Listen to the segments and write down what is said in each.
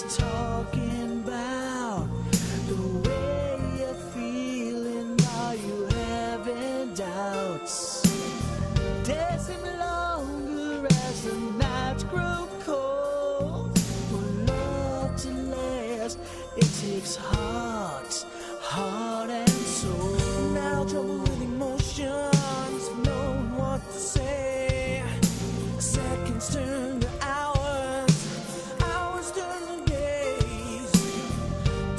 just talking about the way you're feeling. Are you having doubts? Days seem longer as the nights grow cold. For love to last, it takes heart and soul. Now trouble with emotions, knowing what to say. Seconds turn to hours turn to days.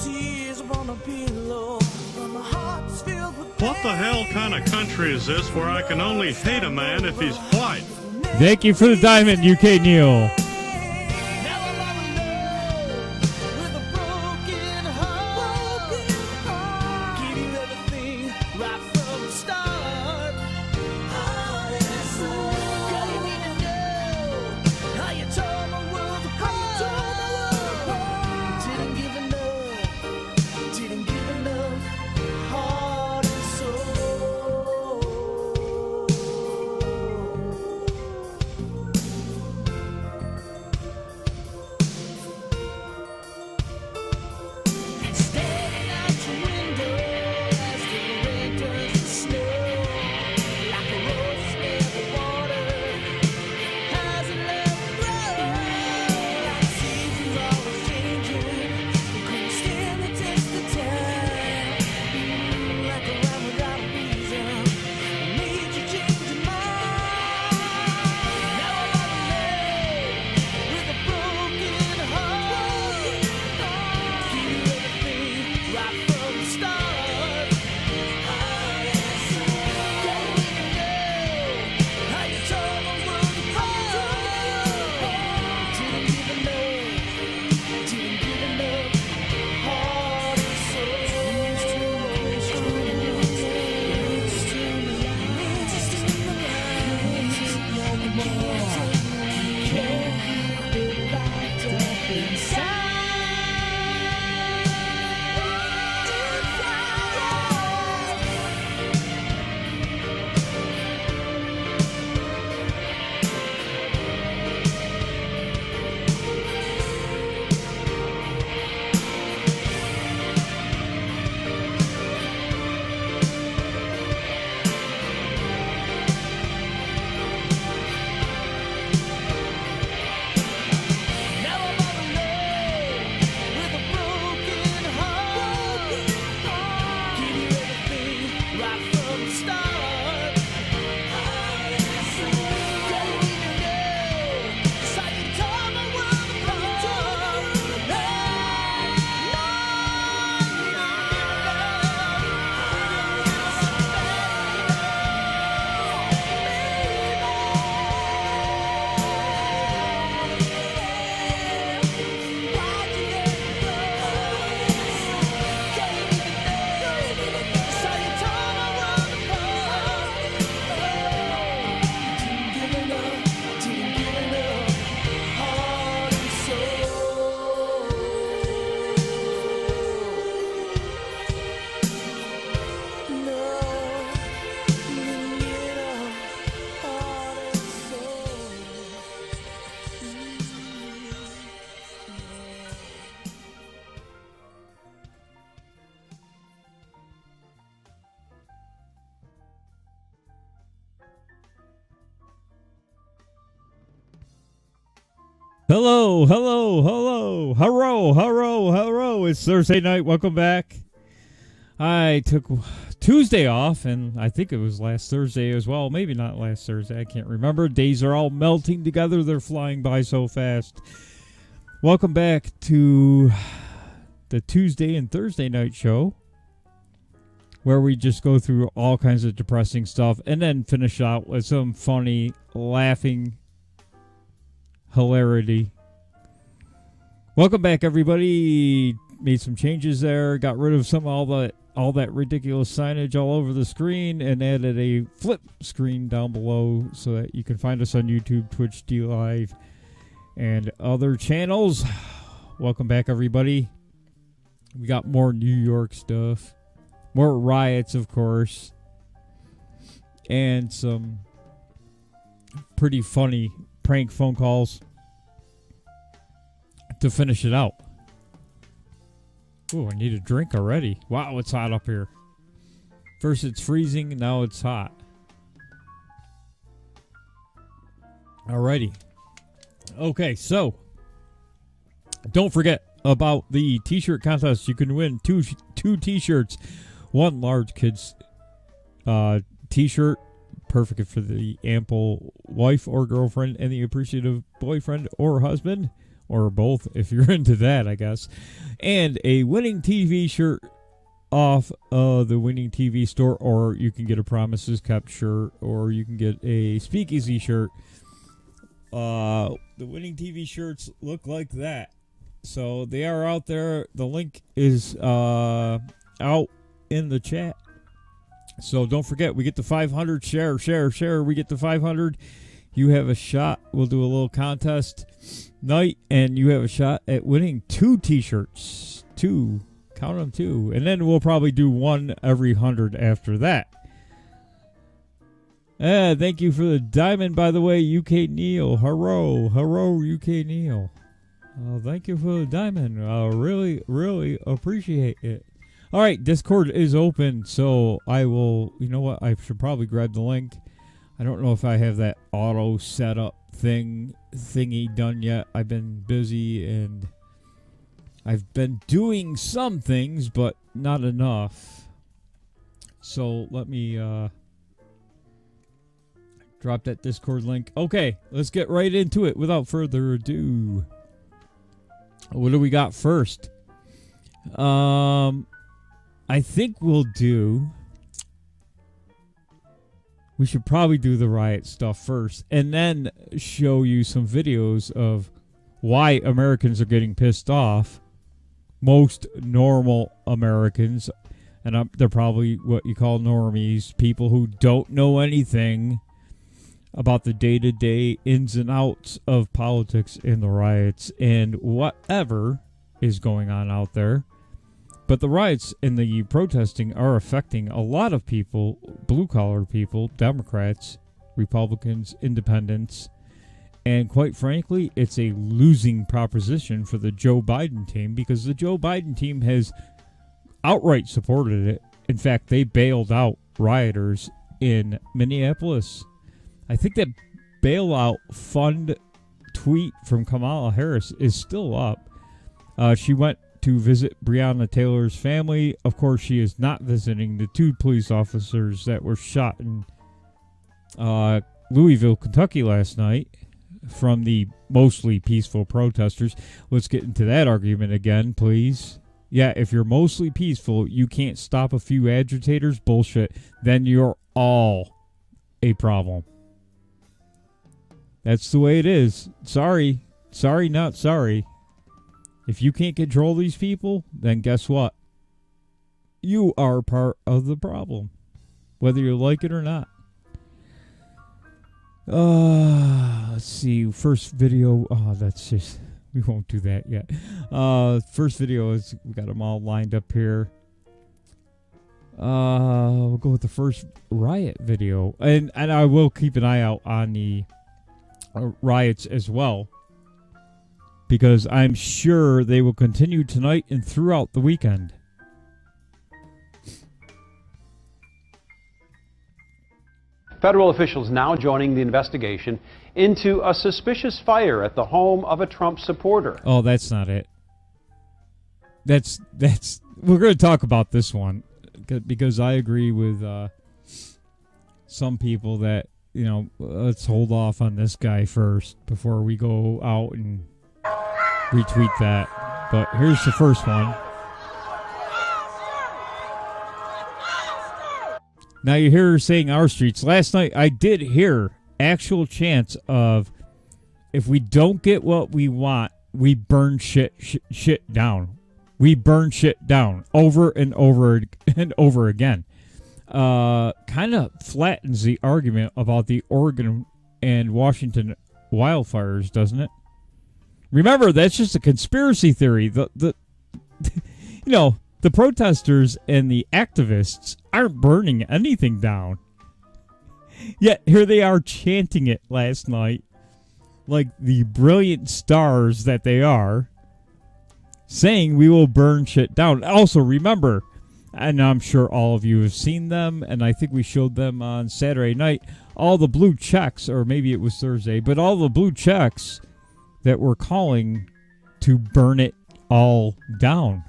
Tears upon a pillow, and my heart's filled with pain. What the hell kind of country is this where I can only hate a man if he's white? Thank you for the diamond, UK Neil. Hello. It's Thursday night. Welcome back. I took Tuesday off, and I think it was last Thursday as well. Maybe not last Thursday. I can't remember. Days are all melting together. They're flying by so fast. Welcome back to the Tuesday and Thursday night show, where we just go through all kinds of depressing stuff and then finish out with some funny, laughing hilarity. Welcome back, everybody. Made some changes there. Got rid of all that ridiculous signage all over the screen and added a flip screen down below so that you can find us on YouTube, Twitch, D Live, and other channels. Welcome back, everybody. We got more New York stuff, more riots, of course, and some pretty funny prank phone calls to finish it out. Ooh, I need a drink already. Wow, it's hot up here. First it's freezing, now it's hot. Alrighty. Okay, so don't forget about the t-shirt contest. You can win two t-shirts. One large kids t-shirt, perfect for the ample wife or girlfriend and the appreciative boyfriend or husband, or both if you're into that, I guess. And a winning TV shirt off the winning TV store, or you can get a Promises Kept shirt, or you can get a Speakeasy shirt. The winning TV shirts look like that. So they are out there. The link is out in the chat. So don't forget, we get the 500. Share. We get the 500. You have a shot. We'll do a little contest night, and you have a shot at winning 2 t-shirts. 2. Count them, 2. And then we'll probably do 1 every 100 after that. Thank you for the diamond, by the way, UK Neil. Hurrah, UK Neil. Thank you for the diamond. Really appreciate it. All right, Discord is open, so I will, you know what, I should probably grab the link. I don't know if I have that auto setup thingy done yet. I've been busy, and I've been doing some things, but not enough. So let me drop that Discord link. Okay, let's get right into it without further ado. What do we got first? I think we should probably do the riot stuff first, and then show you some videos of why Americans are getting pissed off. Most normal Americans, and they're probably what you call normies, people who don't know anything about the day-to-day ins and outs of politics and the riots and whatever is going on out there. But the riots and the protesting are affecting a lot of people, blue-collar people, Democrats, Republicans, independents, and quite frankly, it's a losing proposition for the Joe Biden team, because the Joe Biden team has outright supported it. In fact, they bailed out rioters in Minneapolis. I think that bailout fund tweet from Kamala Harris is still up. She went to visit Breonna Taylor's family. Of course, she is not visiting the 2 police officers that were shot in Louisville, Kentucky last night from the mostly peaceful protesters. Let's get into that argument again, please. Yeah, if you're mostly peaceful, you can't stop a few agitators. Bullshit. Then you're all a problem. That's the way it is. Sorry, not sorry. If you can't control these people, then guess what? You are part of the problem, whether you like it or not. Let's see. First video. Oh, that's just... We won't do that yet. First video is... We got them all lined up here. We'll go with the first riot video. And I will keep an eye out on the riots as well, because I'm sure they will continue tonight and throughout the weekend. Federal officials now joining the investigation into a suspicious fire at the home of a Trump supporter. Oh, that's not it. That's we're going to talk about this one, because I agree with some people that, you know, let's hold off on this guy first before we go out and retweet that. But here's the first one. Now you hear her saying our streets. Last night I did hear actual chants of, if we don't get what we want, we burn shit down. We burn shit down over and over and over again. Kind of flattens the argument about the Oregon and Washington wildfires, doesn't it? Remember, that's just a conspiracy theory. The protesters and the activists aren't burning anything down. Yet here they are chanting it last night, like the brilliant stars that they are, saying we will burn shit down. Also, remember, and I'm sure all of you have seen them, and I think we showed them on Saturday night, all the blue checks, or maybe it was Thursday, but all the blue checks that were calling to burn it all down.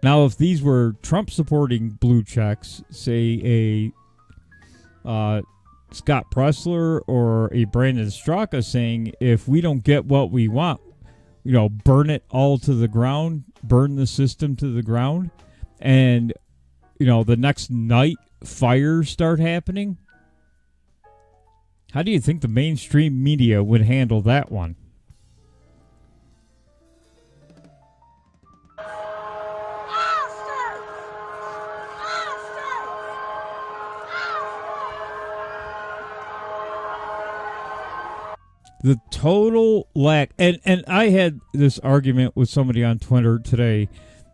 Now, if these were Trump-supporting blue checks, say a Scott Pressler or a Brandon Straka saying, if we don't get what we want, burn it all to the ground, burn the system to the ground, and, the next night fires start happening. How do you think the mainstream media would handle that one? The total lack, and I had this argument with somebody on Twitter today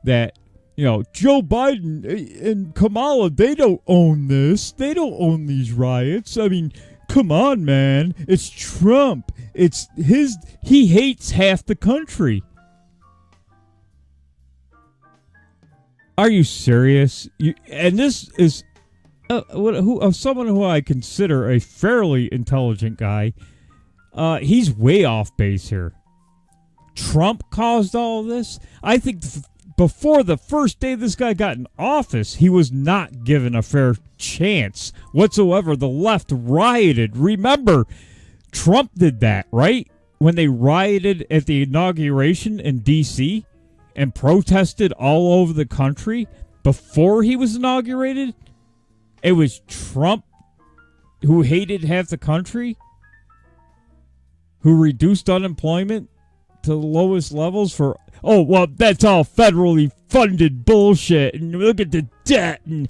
that, Joe Biden and Kamala, they don't own this. They don't own these riots. I mean, come on, man. It's Trump. He hates half the country. Are you serious? And this is someone who I consider a fairly intelligent guy. He's way off base here. Trump caused all of this? I think before the first day this guy got in office, he was not given a fair chance whatsoever. The left rioted. Remember, Trump did that, right? When they rioted at the inauguration in D.C. and protested all over the country before he was inaugurated, it was Trump who hated half the country, who reduced unemployment to the lowest levels for, that's all federally funded bullshit, and look at the debt, and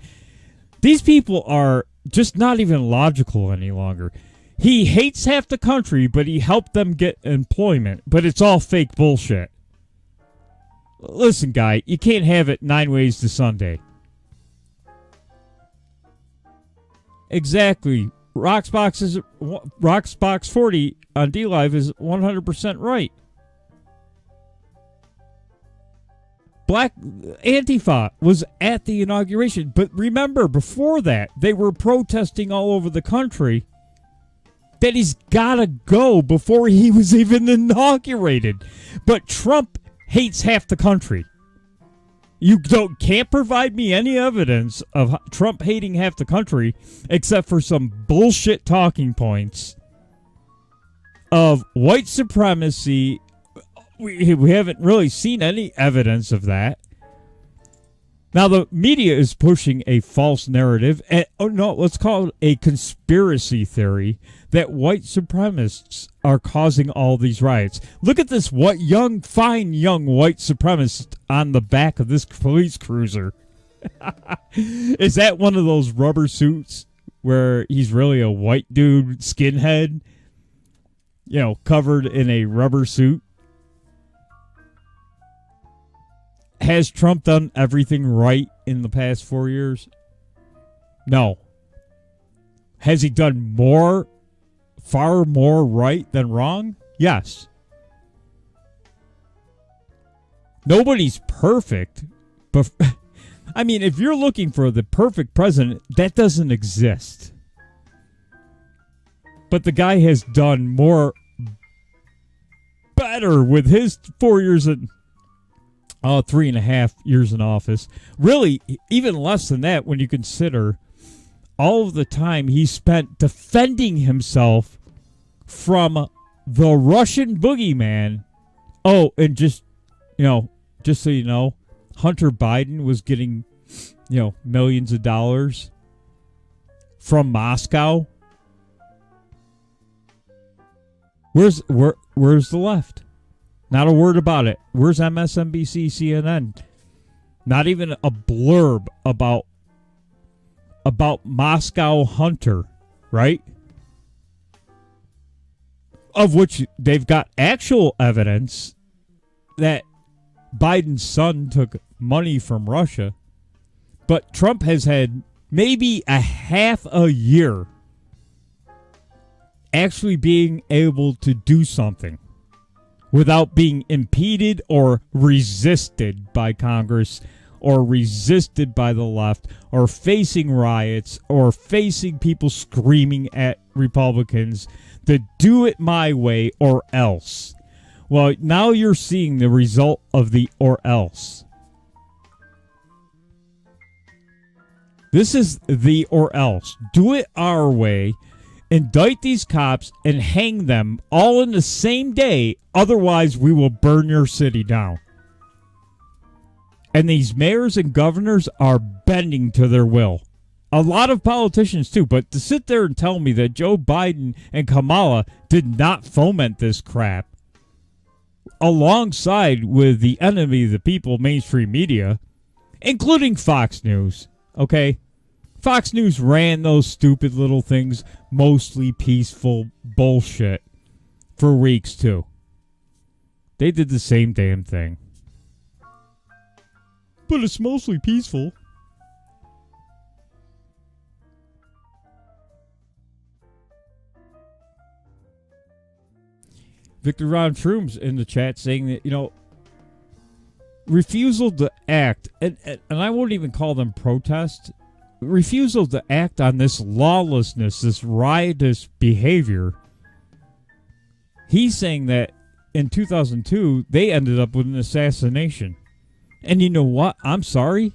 these people are just not even logical any longer. He hates half the country, but he helped them get employment, but it's all fake bullshit. Listen, guy, you can't have it 9 ways to Sunday. Exactly. Roxbox 40 on DLive is 100% right. Black Antifa was at the inauguration, but remember, before that, they were protesting all over the country that he's gotta go before he was even inaugurated. But Trump hates half the country. You can't provide me any evidence of Trump hating half the country except for some bullshit talking points of white supremacy. We haven't really seen any evidence of that. Now, the media is pushing a false narrative. Let's call it a conspiracy theory that white supremacists are causing all these riots. Look at this fine young white supremacist on the back of this police cruiser. Is that one of those rubber suits where he's really a white dude, skinhead, covered in a rubber suit? Has Trump done everything right in the past 4 years? No. Has he done far more right than wrong? Yes. Nobody's perfect, but I mean, if you're looking for the perfect president, that doesn't exist. But the guy has done better with his 4 years and 3.5 years in office. Really, even less than that when you consider all of the time he spent defending himself from the Russian boogeyman. Oh, and just so you know, Hunter Biden was getting, millions of dollars from Moscow. Where's the left? Not a word about it. Where's MSNBC, CNN? Not even a blurb about Moscow Hunter, right? Of which they've got actual evidence that Biden's son took money from Russia. But Trump has had maybe a half a year actually being able to do something. without being impeded or resisted by Congress or resisted by the left or facing riots or facing people screaming at Republicans to do it my way or else. Well, now you're seeing the result of the or else. This is the or else. Do it our way. Indict these cops and hang them all in the same day. Otherwise, we will burn your city down. And these mayors and governors are bending to their will. A lot of politicians too. But to sit there and tell me that Joe Biden and Kamala did not foment this crap alongside with the enemy of the people, mainstream media, including Fox News, okay? Fox News ran those stupid little things, mostly peaceful bullshit, for weeks too. They did the same damn thing. But it's mostly peaceful. Victor Ron Troom's in the chat saying that, refusal to act, and I won't even call them protest, refusal to act on this lawlessness, this riotous behavior. He's saying that in 2002, they ended up with an assassination. And you know what? I'm sorry.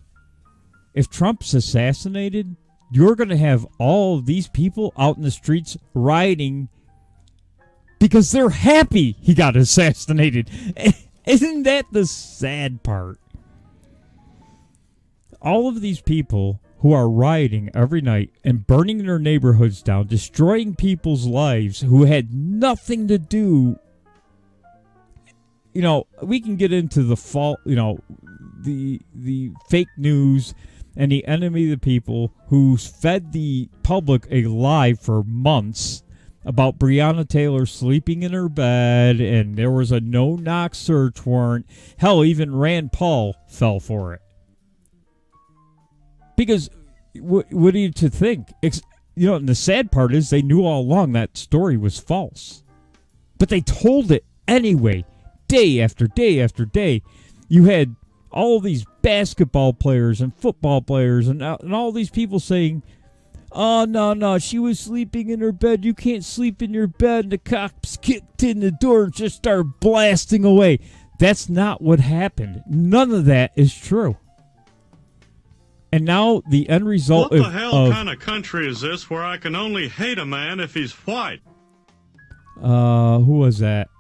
If Trump's assassinated, you're going to have all of these people out in the streets rioting because they're happy he got assassinated. Isn't that the sad part? All of these people who are rioting every night and burning their neighborhoods down, destroying people's lives who had nothing to do. We can get into the fault, the fake news and the enemy of the people who fed the public a lie for months about Breonna Taylor sleeping in her bed, and there was a no-knock search warrant. Hell, even Rand Paul fell for it. Because, what are you to think? And the sad part is they knew all along that story was false. But they told it anyway, day after day after day. You had all these basketball players and football players and all these people saying, oh, no, she was sleeping in her bed. You can't sleep in your bed. And the cops kicked in the door and just started blasting away. That's not what happened. None of that is true. And now the end result What the hell kind of country is this where I can only hate a man if he's white? Who was that?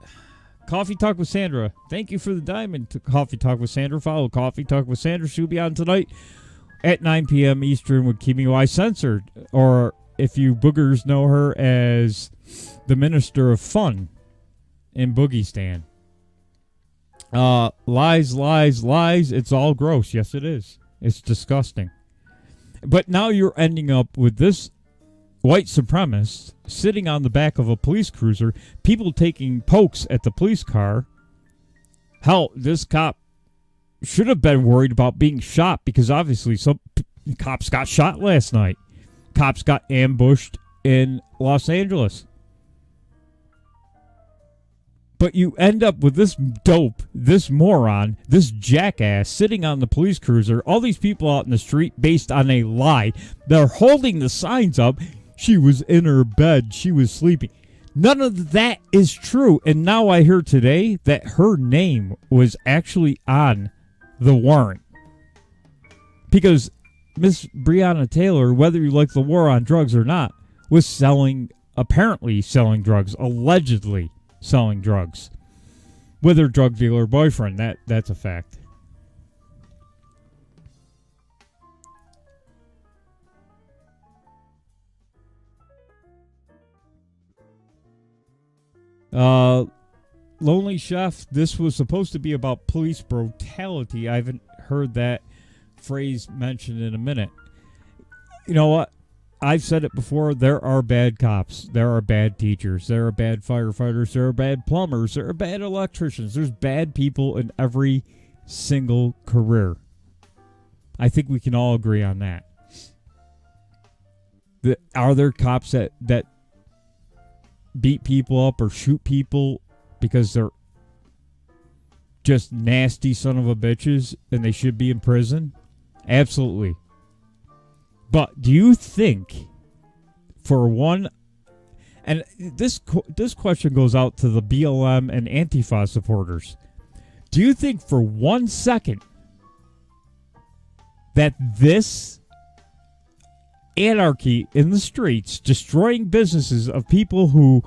Coffee Talk with Sandra. Thank you for the diamond to Coffee Talk with Sandra. Follow Coffee Talk with Sandra. She'll be on tonight at 9 p.m. Eastern with Kimi Y Censored. Or if you boogers know her as the Minister of Fun in Boogie Stan. Lies, lies, lies. It's all gross. Yes, it is. It's disgusting. But now you're ending up with this white supremacist sitting on the back of a police cruiser, people taking pokes at the police car. Hell, this cop should have been worried about being shot because obviously some cops got shot last night. Cops got ambushed in Los Angeles. But you end up with this dope, this moron, this jackass sitting on the police cruiser, all these people out in the street based on a lie. They're holding the signs up. She was in her bed. She was sleeping. None of that is true. And now I hear today that her name was actually on the warrant. Because Miss Breonna Taylor, whether you like the war on drugs or not, was apparently selling drugs, allegedly selling drugs with her drug dealer boyfriend. That's a fact. Lonely Chef, this was supposed to be about police brutality. I haven't heard that phrase mentioned in a minute. You know what? I've said it before. There are bad cops. There are bad teachers. There are bad firefighters. There are bad plumbers. There are bad electricians. There's bad people in every single career. I think we can all agree on that. Are there cops that beat people up or shoot people because they're just nasty son of a bitches and they should be in prison? Absolutely. But do you think, for one, and this question goes out to the BLM and Antifa supporters, do you think for 1 second that this anarchy in the streets, destroying businesses of people who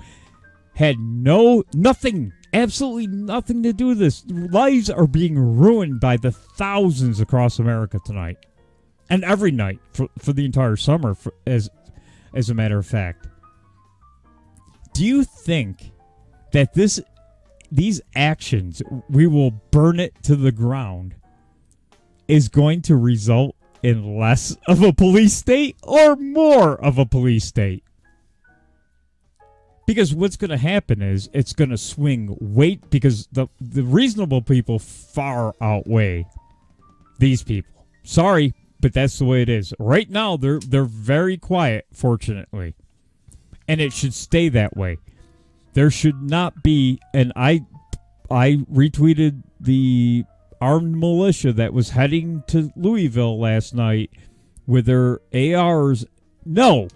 had nothing, absolutely nothing to do with this, lives are being ruined by the thousands across America tonight and every night for the entire summer, as a matter of fact? Do you think that these actions, we will burn it to the ground, is going to result in less of a police state or more of a police state? Because what's going to happen is it's going to swing weight, because the reasonable people far outweigh these people. Sorry, but that's the way it is. Right now, they're very quiet, fortunately. And it should stay that way. There should not be, and I retweeted the armed militia that was heading to Louisville last night with their ARs. No,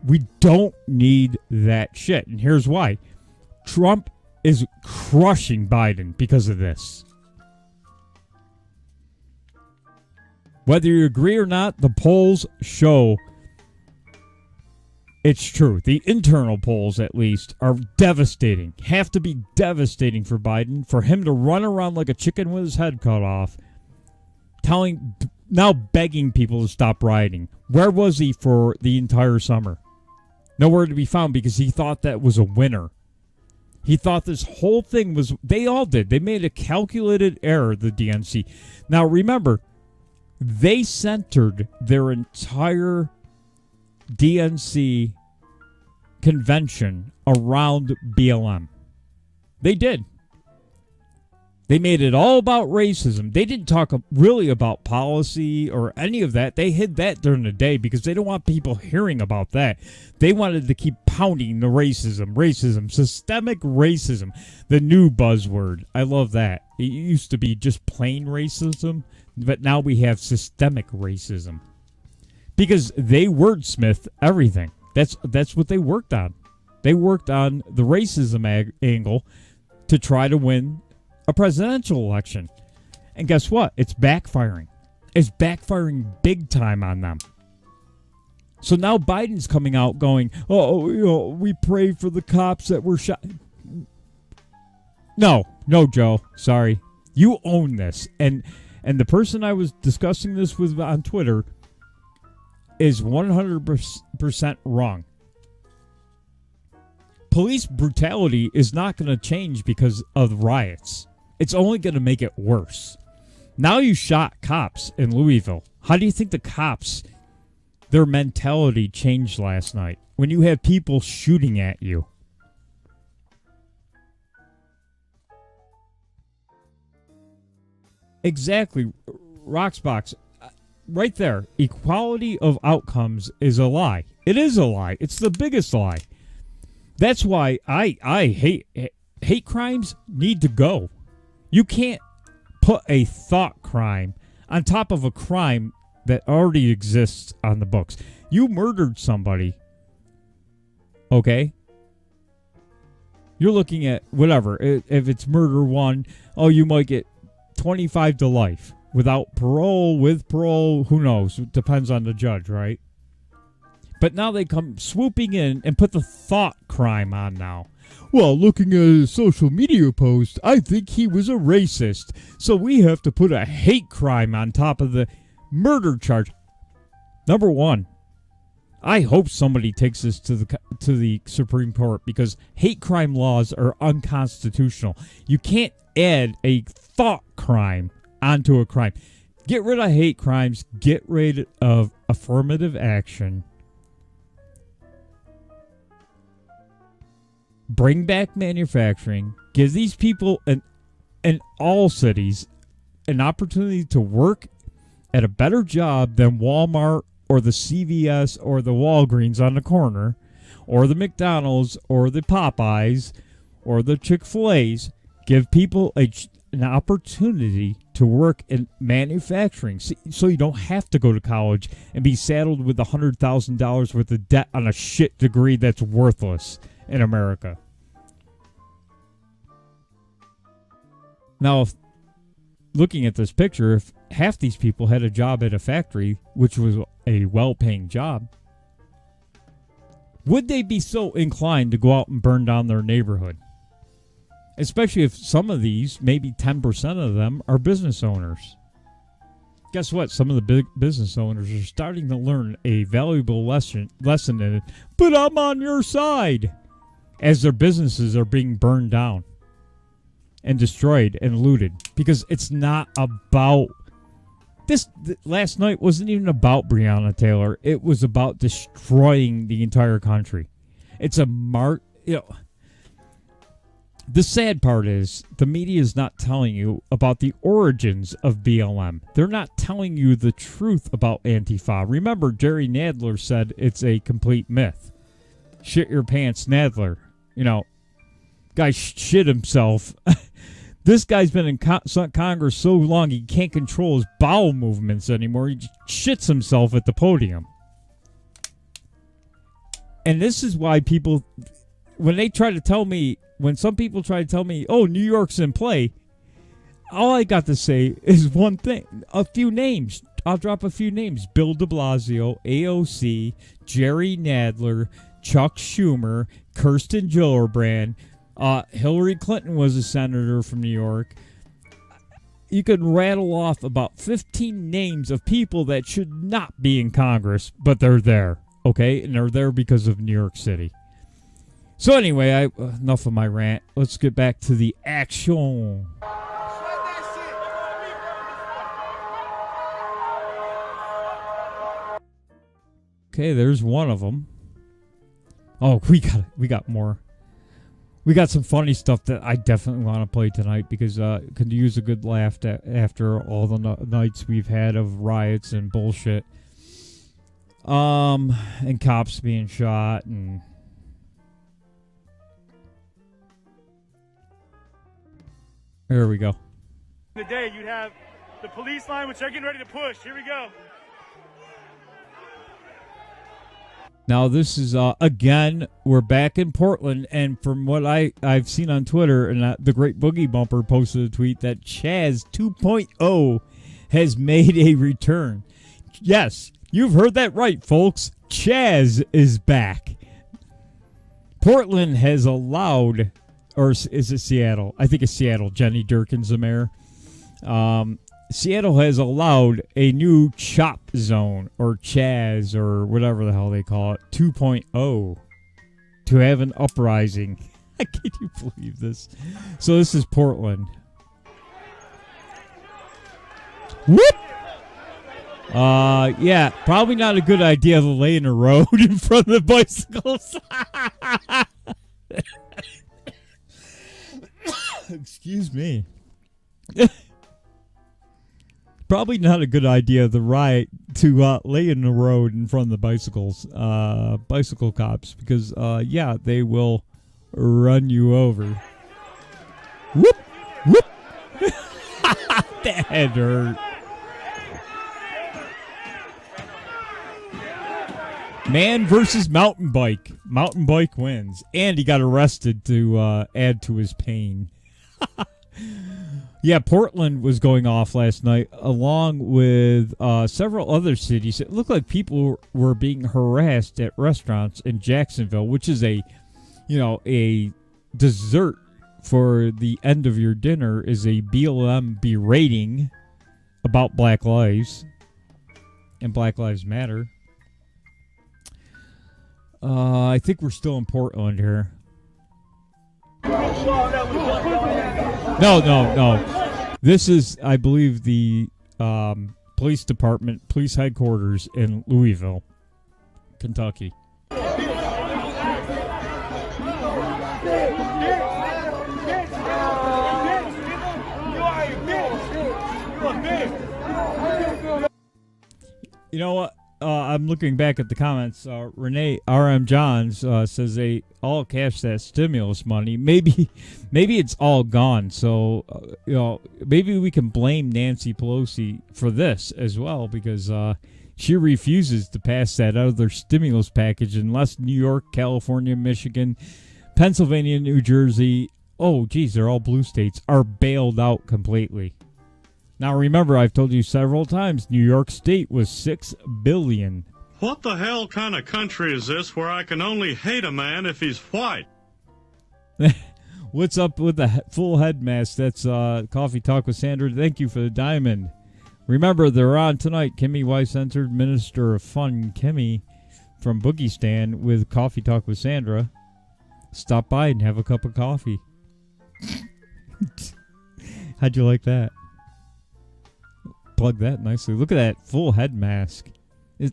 we don't need that shit. And here's why. Trump is crushing Biden because of this. Whether you agree or not, the polls show it's true. The internal polls, at least, are devastating. Have to be devastating for Biden, for him to run around like a chicken with his head cut off, now begging people to stop rioting. Where was he for the entire summer? Nowhere to be found, because he thought that was a winner. He thought this whole thing was... They all did. They made a calculated error, the DNC. Now, remember, they centered their entire DNC convention around BLM. They did. They made it all about racism. They didn't talk really about policy or any of that. They hid that during the day because they don't want people hearing about that. They wanted to keep pounding the racism, systemic racism, the new buzzword. I love that. It used to be just plain racism, but now we have systemic racism. Because they wordsmith everything. That's what they worked on. They worked on the racism angle to try to win a presidential election. And guess what? It's backfiring. It's backfiring big time on them. So now Biden's coming out going, we pray for the cops that were shot. No, Joe. Sorry. You own this. And the person I was discussing this with on Twitter is 100% wrong. Police brutality is not going to change because of riots. It's only going to make it worse. Now you shot cops in Louisville. How do you think the cops, their mentality changed last night when you have people shooting at you? Exactly. Roxbox. Right there. Equality of outcomes is a lie. It is a lie. It's the biggest lie. That's why I hate crimes need to go. You can't put a thought crime on top of a crime that already exists on the books. You murdered somebody. Okay? You're looking at whatever. If it's murder one, you might get 25 to life. Without parole, with parole, who knows? It depends on the judge, right? But now they come swooping in and put the thought crime on now. Well, looking at a social media post, I think he was a racist. So we have to put a hate crime on top of the murder charge. Number one, I hope somebody takes this to the Supreme Court, because hate crime laws are unconstitutional. You can't add a thought crime onto a crime. Get rid of hate crimes. Get rid of affirmative action. Bring back manufacturing. Give these people in all cities an opportunity to work at a better job than Walmart or the CVS or the Walgreens on the corner or the McDonald's or the Popeyes or the Chick-fil-A's. Give people an opportunity to work in manufacturing, so you don't have to go to college and be saddled with $100,000 worth of debt on a shit degree that's worthless in America. Now, if looking at this picture, if half these people had a job at a factory, which was a well-paying job, would they be so inclined to go out and burn down their neighborhood? Especially if some of these, maybe 10% of them, are business owners. Guess what? Some of the big business owners are starting to learn a valuable lesson in it. But I'm on your side, as their businesses are being burned down and destroyed and looted. Because it's not about... Last night wasn't even about Breonna Taylor. It was about destroying the entire country. It's a the sad part is the media is not telling you about the origins of BLM. They're not telling you the truth about Antifa. Remember, Jerry Nadler said it's a complete myth. Shit your pants, Nadler. Guy shit himself. This guy's been in Congress so long he can't control his bowel movements anymore. He just shits himself at the podium. And this is why people, when some people try to tell me, oh, New York's in play, all I got to say is one thing. A few names. I'll drop a few names. Bill de Blasio, AOC, Jerry Nadler, Chuck Schumer, Kirsten Gillibrand, Hillary Clinton was a senator from New York. You could rattle off about 15 names of people that should not be in Congress, but they're there, okay? And they're there because of New York City. So anyway, enough of my rant. Let's get back to the action. Okay, there's one of them. Oh, we got more. We got some funny stuff that I definitely want to play tonight because could use a good laugh after all the nights we've had of riots and bullshit. And cops being shot and... Here we go. The day you'd have the police line, which they're getting ready to push. Here we go. Now, this is, again, we're back in Portland, and from what I've seen on Twitter, and the Great Boogie Bumper posted a tweet that Chaz 2.0 has made a return. Yes, you've heard that right, folks. Chaz is back. Portland has allowed, or is it Seattle? I think it's Seattle. Jenny Durkin's the mayor. Seattle has allowed a new CHOP zone, or Chaz, or whatever the hell they call it, 2.0, to have an uprising. Can you believe this? So this is Portland. Whoop! Yeah, probably not a good idea to lay in a road in front of the bicycles. Excuse me. Probably not a good idea to lay in the road in front of the bicycle cops, because yeah, they will run you over. Whoop, whoop. That hurt. Man versus mountain bike. Mountain bike wins, and he got arrested to add to his pain. Yeah, Portland was going off last night, along with several other cities. It looked like people were being harassed at restaurants in Jacksonville, which is a dessert for the end of your dinner is a BLM berating about Black Lives and Black Lives Matter. I think we're still in Portland here. No. This is, I believe, the police department, police headquarters in Louisville, Kentucky. You know what? I'm looking back at the comments. Renee R.M. Johns says they all cashed that stimulus money. Maybe it's all gone. So, maybe we can blame Nancy Pelosi for this as well, because she refuses to pass that other stimulus package unless New York, California, Michigan, Pennsylvania, New Jersey, they're all blue states, are bailed out completely. Now remember, I've told you several times, New York State was $6 billion. What the hell kind of country is this where I can only hate a man if he's white? What's up with the full head mask? That's Coffee Talk with Sandra. Thank you for the diamond. Remember, they're on tonight. Kimmy Weiss-Censored, Minister of Fun, Kimmy from Boogie Stand with Coffee Talk with Sandra. Stop by and have a cup of coffee. How'd you like that? Plug that nicely. Look at that full head mask.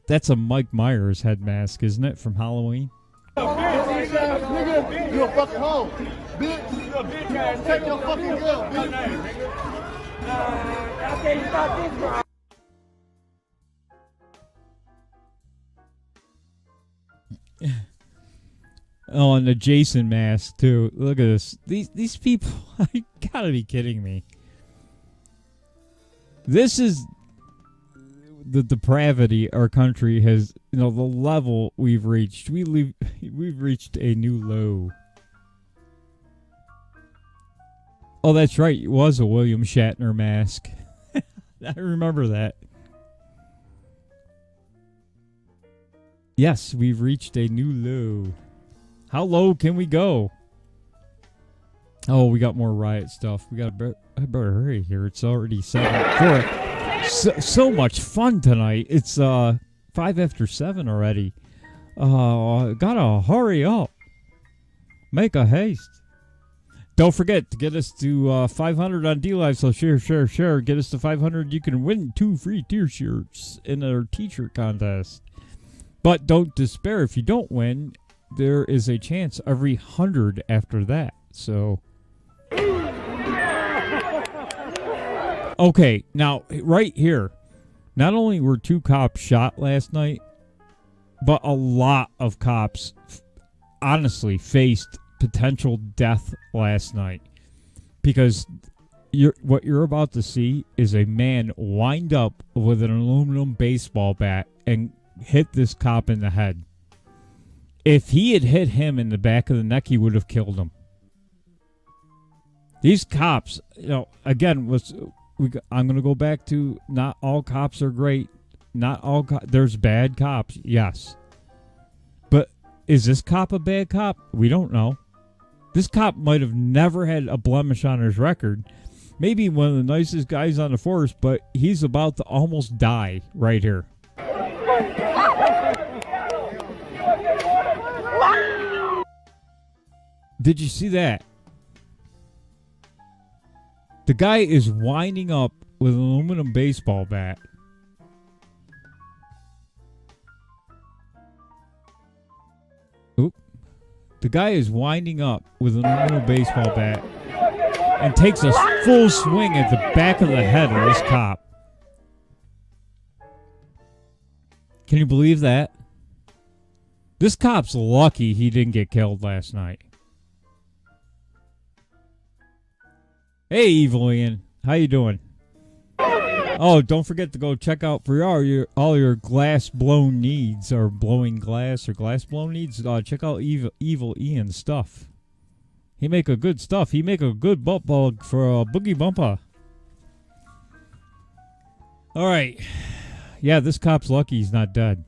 That's a Mike Myers head mask, isn't it, from Halloween? You a fucking hoe, bitch. You a bitch ass. Take your fucking gun, bitch. I can't stop this, bro. Oh, and the Jason mask too. Look at this. These people. You gotta be kidding me. This is the depravity our country has. The level we've reached. We've reached a new low. Oh, that's right. It was a William Shatner mask. I remember that. Yes, we've reached a new low. How low can we go? Oh, we got more riot stuff. I better hurry here. It's already 7:04. So much fun tonight. It's 5 after 7 already. Gotta hurry up. Make a haste. Don't forget to get us to 500 on D-Live. So share. Get us to 500. You can win 2 free T-shirts in our T-shirt contest. But don't despair if you don't win. There is a chance every 100 after that. So, okay, now right here, not only were 2 cops shot last night, but a lot of cops honestly faced potential death last night, because what you're about to see is a man wind up with an aluminum baseball bat and hit this cop in the head. If he had hit him in the back of the neck, he would have killed him. These cops, again, I'm going to go back to not all cops are great. Not all there's bad cops, yes. But is this cop a bad cop? We don't know. This cop might have never had a blemish on his record. Maybe one of the nicest guys on the force, but he's about to almost die right here. Did you see that? The guy is winding up with an aluminum baseball bat. Oop. The guy is winding up with an aluminum baseball bat and takes a full swing at the back of the head of this cop. Can you believe that? This cop's lucky he didn't get killed last night. Hey, Evil Ian. How you doing? Oh, don't forget to go check out for all your glass blown needs, or blowing glass or glass blown needs. Check out Evil Ian's stuff. He make a good stuff. He make a good butt plug for a boogie bumper. All right. Yeah, this cop's lucky he's not dead,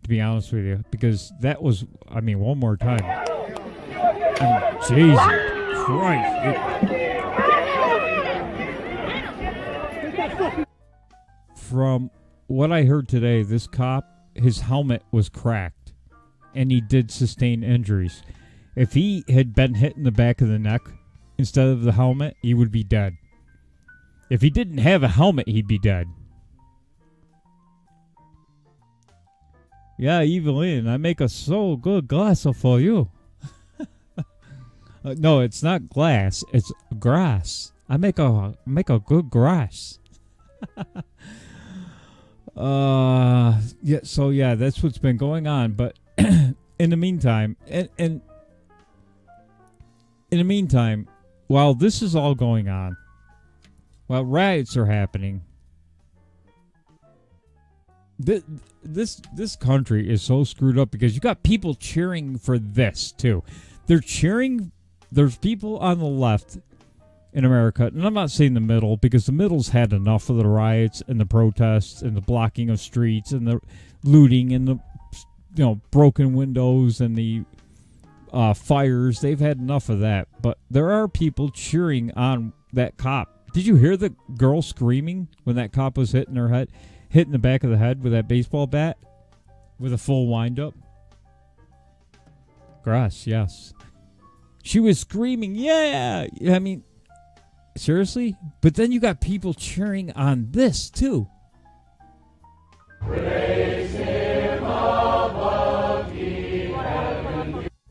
to be honest with you, because that was, one more time. Jesus Christ. From what I heard today, this cop, his helmet was cracked, and he did sustain injuries. If he had been hit in the back of the neck instead of the helmet, he would be dead. If he didn't have a helmet, he'd be dead. Yeah, Evelyn, I make a so good glass for you. No, it's not glass, it's grass. I make a good grass. Yeah. So yeah, that's what's been going on. But in the meantime, and in the meantime, while this is all going on, while riots are happening, this country is so screwed up because you got people cheering for this too. They're cheering. There's people on the left in America, and I'm not saying the middle because the middle's had enough of the riots and the protests and the blocking of streets and the looting and the broken windows and the fires. They've had enough of that. But there are people cheering on that cop. Did you hear the girl screaming when that cop was hitting the back of the head with that baseball bat with a full wind-up? Grass, yes. She was screaming, yeah! I mean, seriously? But then you got people cheering on this, too.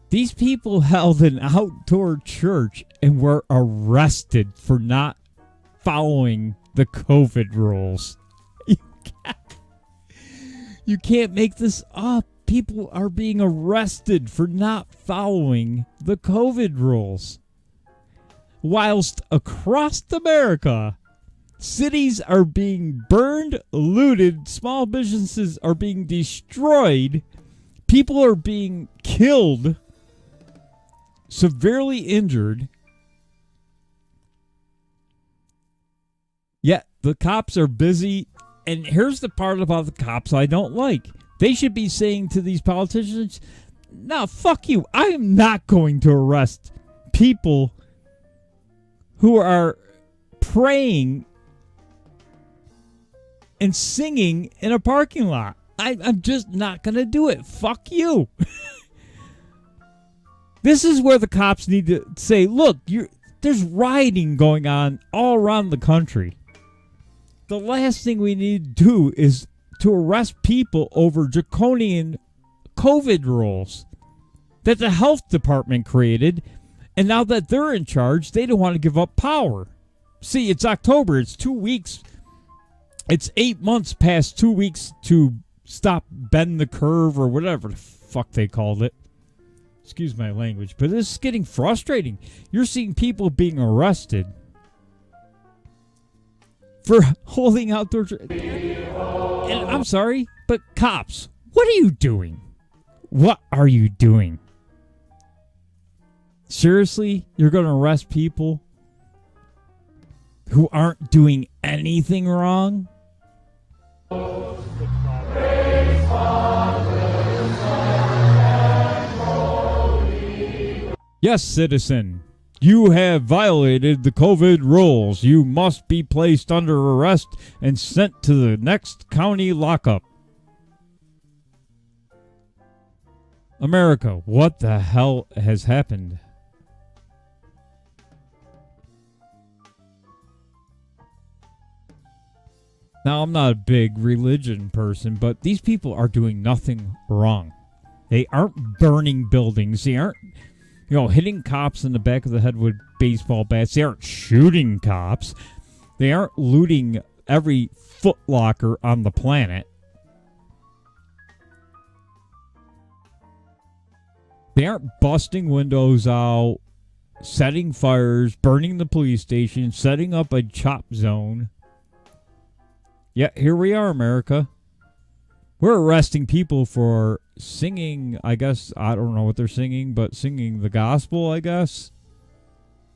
These people held an outdoor church and were arrested for not following the COVID rules. You can't make this up. People are being arrested for not following the COVID rules. Whilst across America, cities are being burned, looted, small businesses are being destroyed, people are being killed, severely injured, yet the cops are busy. And here's the part about the cops I don't like. They should be saying to these politicians, no, fuck you. I am not going to arrest people who are praying and singing in a parking lot. I'm just not going to do it. Fuck you. This is where the cops need to say, look, there's rioting going on all around the country. The last thing we need to do is to arrest people over draconian COVID rules that the health department created, and now that they're in charge, they don't want to give up power. See, it's October. It's 2 weeks. It's 8 months past 2 weeks to stop bend the curve or whatever the fuck they called it. Excuse my language, but this is getting frustrating. You're seeing people being arrested for holding outdoor... And I'm sorry, but cops, what are you doing? What are you doing? Seriously? You're going to arrest people who aren't doing anything wrong? Yes, citizen. You have violated the COVID rules. You must be placed under arrest and sent to the next county lockup. America, what the hell has happened? Now, I'm not a big religion person, but these people are doing nothing wrong. They aren't burning buildings. They aren't hitting cops in the back of the head with baseball bats. They aren't shooting cops. They aren't looting every Foot Locker on the planet. They aren't busting windows out, setting fires, burning the police station, setting up a chop zone. Yeah, here we are, America. We're arresting people for singing, I guess, I don't know what they're singing, but singing the gospel, I guess.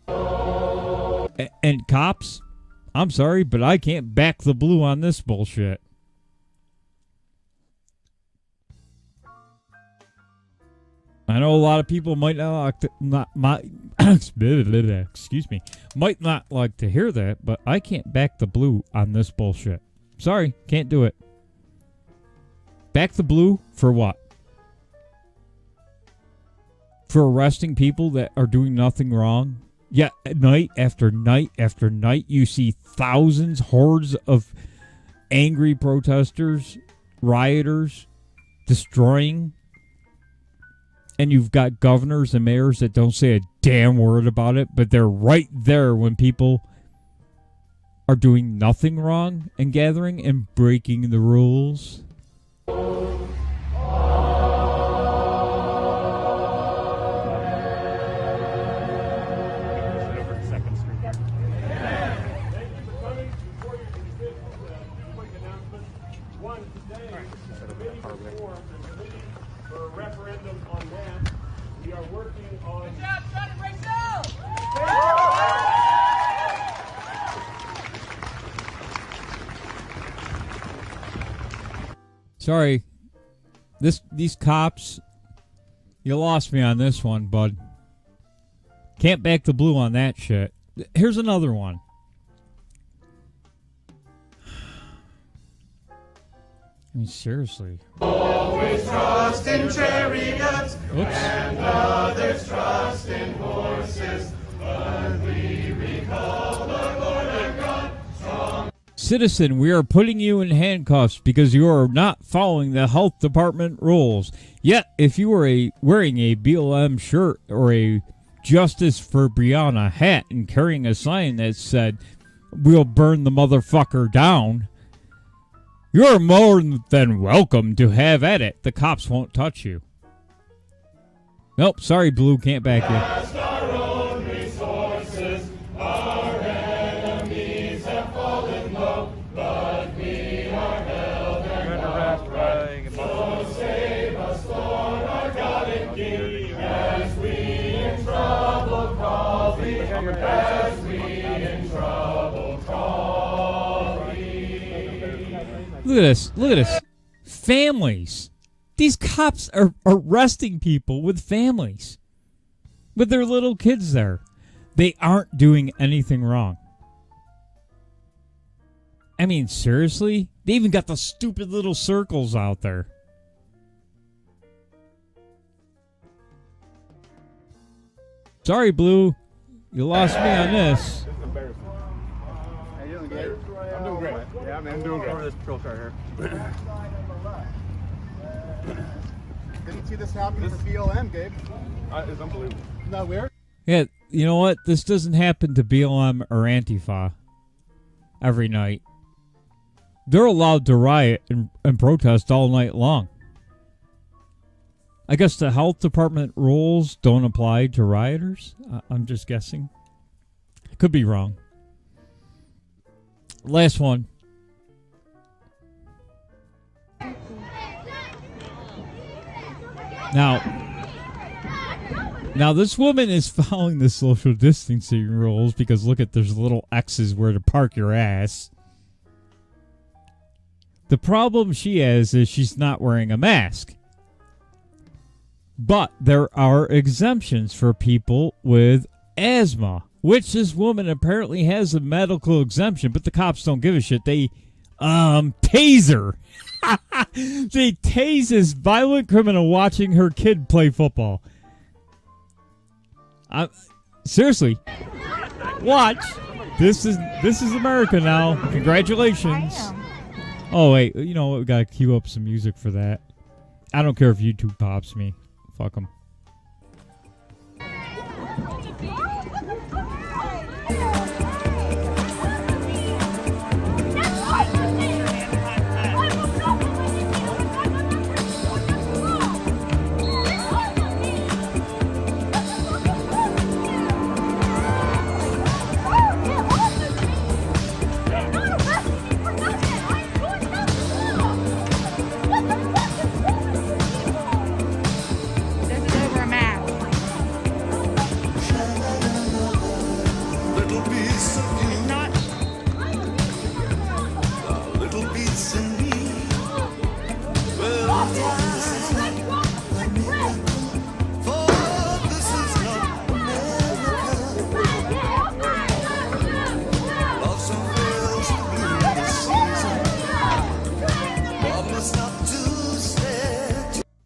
And cops, I'm sorry, but I can't back the blue on this bullshit. I know a lot of people might not might not like to hear that, but I can't back the blue on this bullshit. Sorry, can't do it. Back the blue for what? For arresting people that are doing nothing wrong? Yet night after night after night, you see thousands, hordes of angry protesters, rioters, destroying. And you've got governors and mayors that don't say a damn word about it, but they're right there when people are doing nothing wrong and gathering and breaking the rules? Sorry, these cops, you lost me on this one, bud. Can't back the blue on that shit. Here's another one. I mean, seriously. Always trust in chariots, Oops. and others trust in horses, but we recall the Lord our God. Strong. Citizen, we are putting you in handcuffs because you are not following the health department rules. Yet, if you were wearing a BLM shirt or a Justice for Brianna hat and carrying a sign that said, "We'll burn the motherfucker down," you're more than welcome to have at it. The cops won't touch you. Nope, sorry, Blue, can't back you. Our own resources, our enemies have fallen low, but we are held and upright. So save us, Lord, our God and King, as we in trouble call thee, as we in trouble call thee. Look at this. Look at this. Families. These cops are arresting people with families. With their little kids there. They aren't doing anything wrong. I mean, seriously? They even got the stupid little circles out there. Sorry, Blue. You lost me on this. How you doing, Gabe? I'm doing great. Yeah, man, I'm doing great. Over this patrol car here. Didn't see this happening for BLM, Gabe. It's unbelievable. Isn't that weird? Yeah, you know what? This doesn't happen to BLM or Antifa every night. They're allowed to riot and protest all night long. I guess the health department rules don't apply to rioters? I'm just guessing. I could be wrong. Last one. Now this woman is following the social distancing rules because look at there's little X's where to park your ass. The problem she has is she's not wearing a mask. But there are exemptions for people with asthma, which this woman apparently has a medical exemption, but the cops don't give a shit. They tase her. They tase this violent criminal watching her kid play football. Seriously, watch. This is America now. Congratulations. Oh wait, you know what? We gotta queue up some music for that. I don't care if YouTube pops me. Fuck them.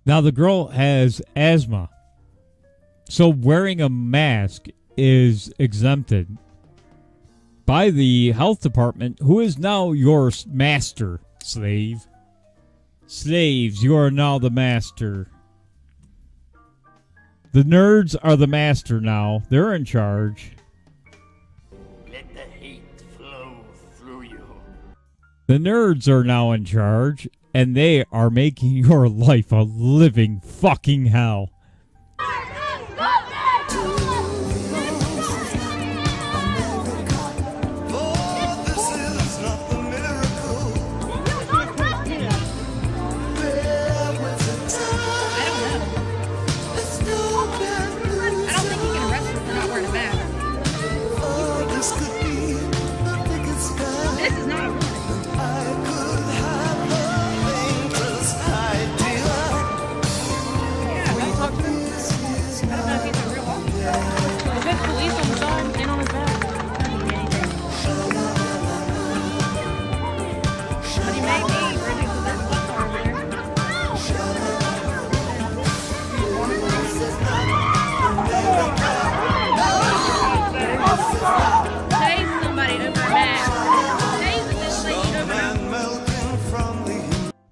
Now, the girl has asthma, so wearing a mask is exempted by the health department, who is now your master, slave. Slaves, you are now the master. The nerds are the master now. They're in charge. Let the hate flow The nerds are now in charge, and they are making your life a living fucking hell.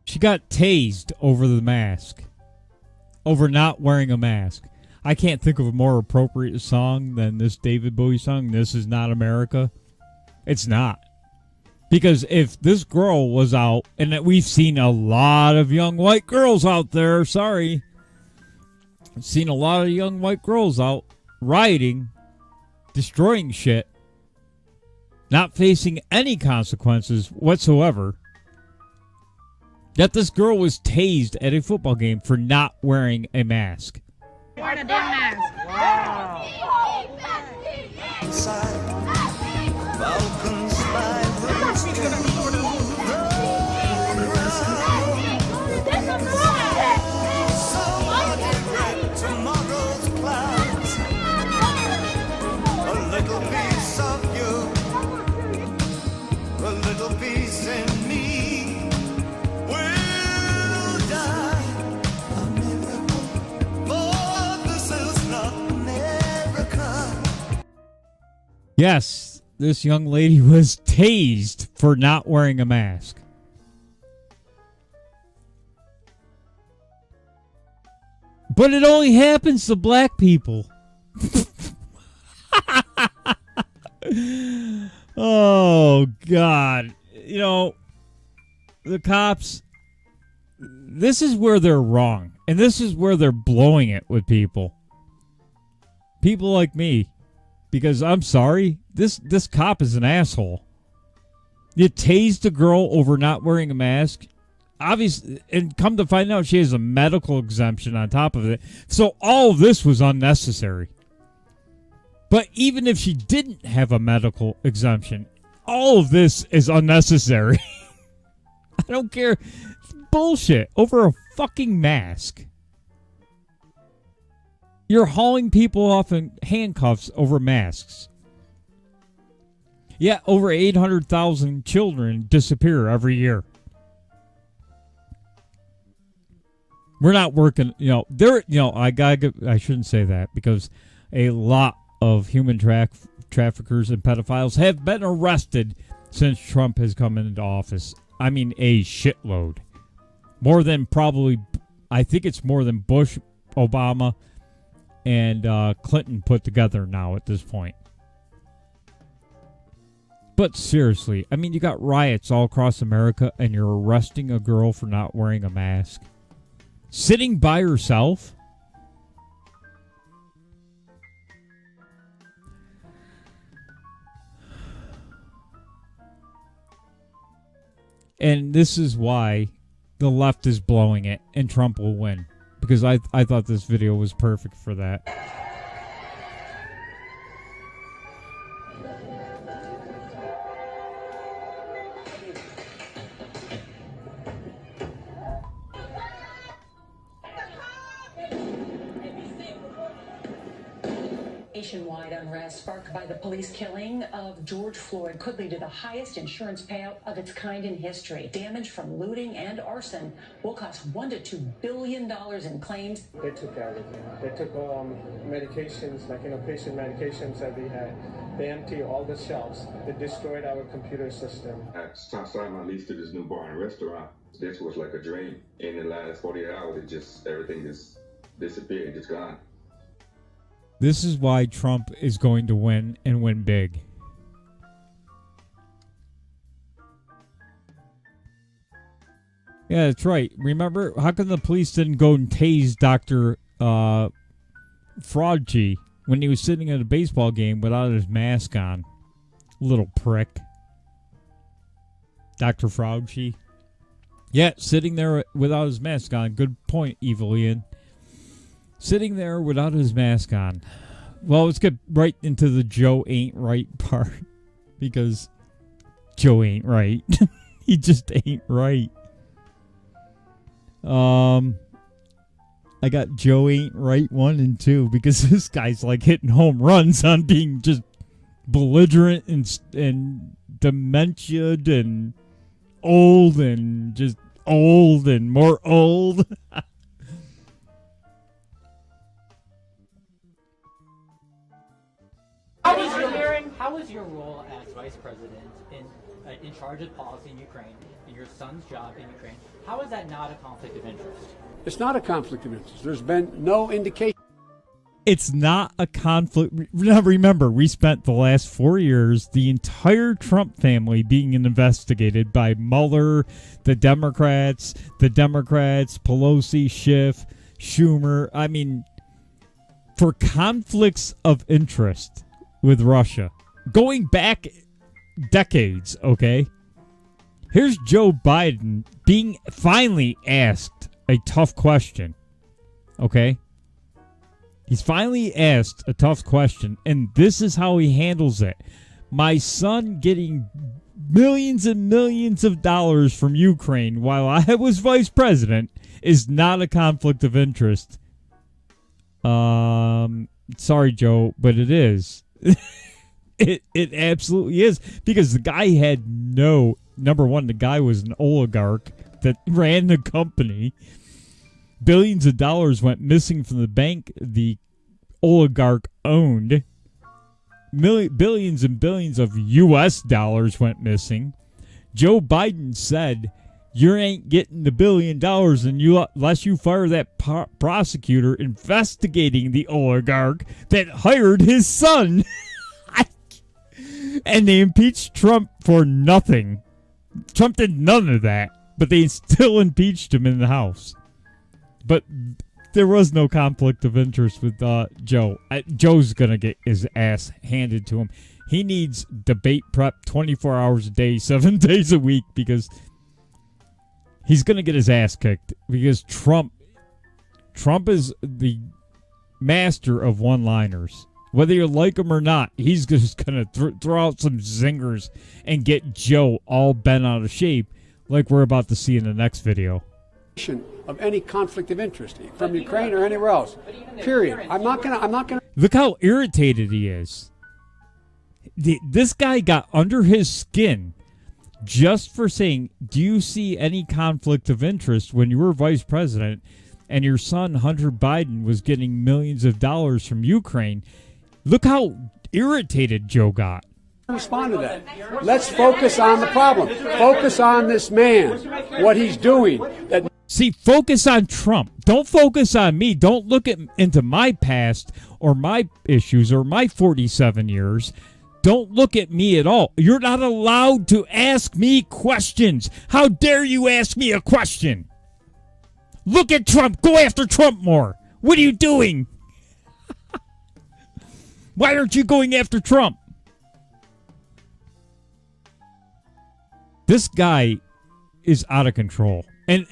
She got tased over the mask. Over not wearing a mask. I can't think of a more appropriate song than this David Bowie song, This Is Not America. It's not. Because if this girl was out, and we've seen a lot of young white girls out there, sorry. I've seen a lot of young white girls out rioting, destroying shit, not facing any consequences whatsoever. Yet this girl was tased at a football game for not wearing a mask. Wearing a damn mask. Wow. Yes, this young lady was tased for not wearing a mask. But it only happens to black people. Oh, God. You know, the cops, this is where they're wrong. And this is where they're blowing it with people. People like me. Because I'm sorry, this cop is an asshole. You tased a girl over not wearing a mask. Obviously, and come to find out she has a medical exemption on top of it. So all of this was unnecessary. But even if she didn't have a medical exemption, all of this is unnecessary. I don't care. It's bullshit over a fucking mask. You're hauling people off in handcuffs over masks. Yeah, over 800,000 children disappear every year. We're not working, I shouldn't say that because a lot of human traffickers and pedophiles have been arrested since Trump has come into office. I mean, a shitload. More than probably, I think it's more than Bush, Obama, and Clinton put together now at this point. But seriously, I mean, you got riots all across America and you're arresting a girl for not wearing a mask. Sitting by herself? And this is why the left is blowing it and Trump will win. Because I thought this video was perfect for that. Nationwide unrest sparked by the police killing of George Floyd could lead to the highest insurance payout of its kind in history. Damage from looting and arson will cost $1 to $2 billion in claims. They took everything. They took medications, patient medications that we had. They emptied all the shelves. They destroyed our computer system. I signed my lease to this new bar and restaurant. This was like a dream. In the last 48 hours, everything just disappeared, just gone. This is why Trump is going to win and win big. Yeah, that's right. Remember, how come the police didn't go and tase Dr. Fraudchi when he was sitting at a baseball game without his mask on? Little prick. Dr. Fraudchi. Yeah, sitting there without his mask on. Good point, Evil Ian. Sitting there without his mask on. Well, let's get right into the Joe ain't right part. Because Joe ain't right. He just ain't right. I got Joe ain't right 1 and 2 because this guy's like hitting home runs on being just belligerent and dementiaed and old and just old and more old. How is your role as vice president in charge of policy in Ukraine, in your son's job in Ukraine? How is that not a conflict of interest? It's not a conflict of interest. There's been no indication. It's not a conflict. Now, remember, we spent the last 4 years, the entire Trump family being investigated by Mueller, the Democrats, Pelosi, Schiff, Schumer. I mean, for conflicts of interest with Russia. Going back decades, okay? Here's Joe Biden being finally asked a tough question, okay? He's finally asked a tough question, and this is how he handles it. My son getting millions and millions of dollars from Ukraine while I was vice president is not a conflict of interest. Sorry, Joe, but it is. It absolutely is, because the guy had number one, the guy was an oligarch that ran the company. Billions of dollars went missing from the bank the oligarch owned. Billions and billions of U.S. dollars went missing. Joe Biden said, you ain't getting the $1 billion unless you fire that prosecutor investigating the oligarch that hired his son. And they impeached Trump for nothing. Trump did none of that, but they still impeached him in the House. But there was no conflict of interest with Joe. Joe's going to get his ass handed to him. He needs debate prep 24 hours a day, 7 days a week, because he's going to get his ass kicked. Because Trump is the master of one-liners. Whether you like him or not, he's just going to throw out some zingers and get Joe all bent out of shape, like we're about to see in the next video. Of any conflict of interest from Ukraine or anywhere else. Period. I'm not gonna. Look how irritated he is. This guy got under his skin just for saying, do you see any conflict of interest when you were vice president and your son Hunter Biden was getting millions of dollars from Ukraine? Look how irritated Joe got. Respond to that. Let's focus on the problem. Focus on this man, what he's doing. See, focus on Trump. Don't focus on me. Don't look into my past or my issues or my 47 years. Don't look at me at all. You're not allowed to ask me questions. How dare you ask me a question? Look at Trump. Go after Trump more. What are you doing? Why aren't you going after Trump? This guy is out of control. And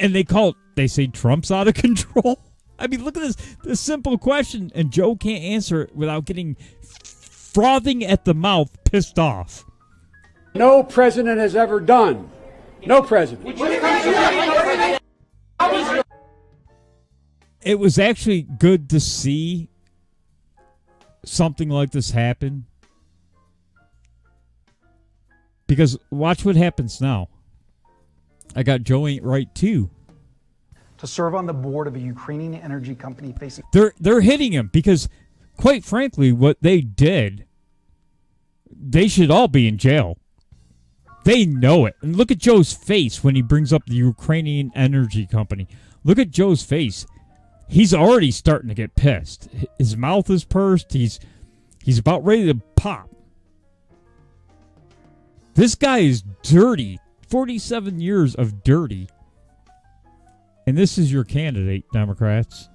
they say Trump's out of control. I mean, look at this simple question, and Joe can't answer it without getting frothing at the mouth, pissed off. No president has ever done. No president. It was actually good to see something like this happen. Because watch what happens now. I got Joe ain't right too. To serve on the board of a Ukrainian energy company facing... They're hitting him because, quite frankly, what they did, they should all be in jail. They know it. And look at Joe's face when he brings up the Ukrainian energy company. Look at Joe's face. He's already starting to get pissed. His mouth is pursed. He's about ready to pop. This guy is dirty. 47 years of dirty. And this is your candidate, Democrats.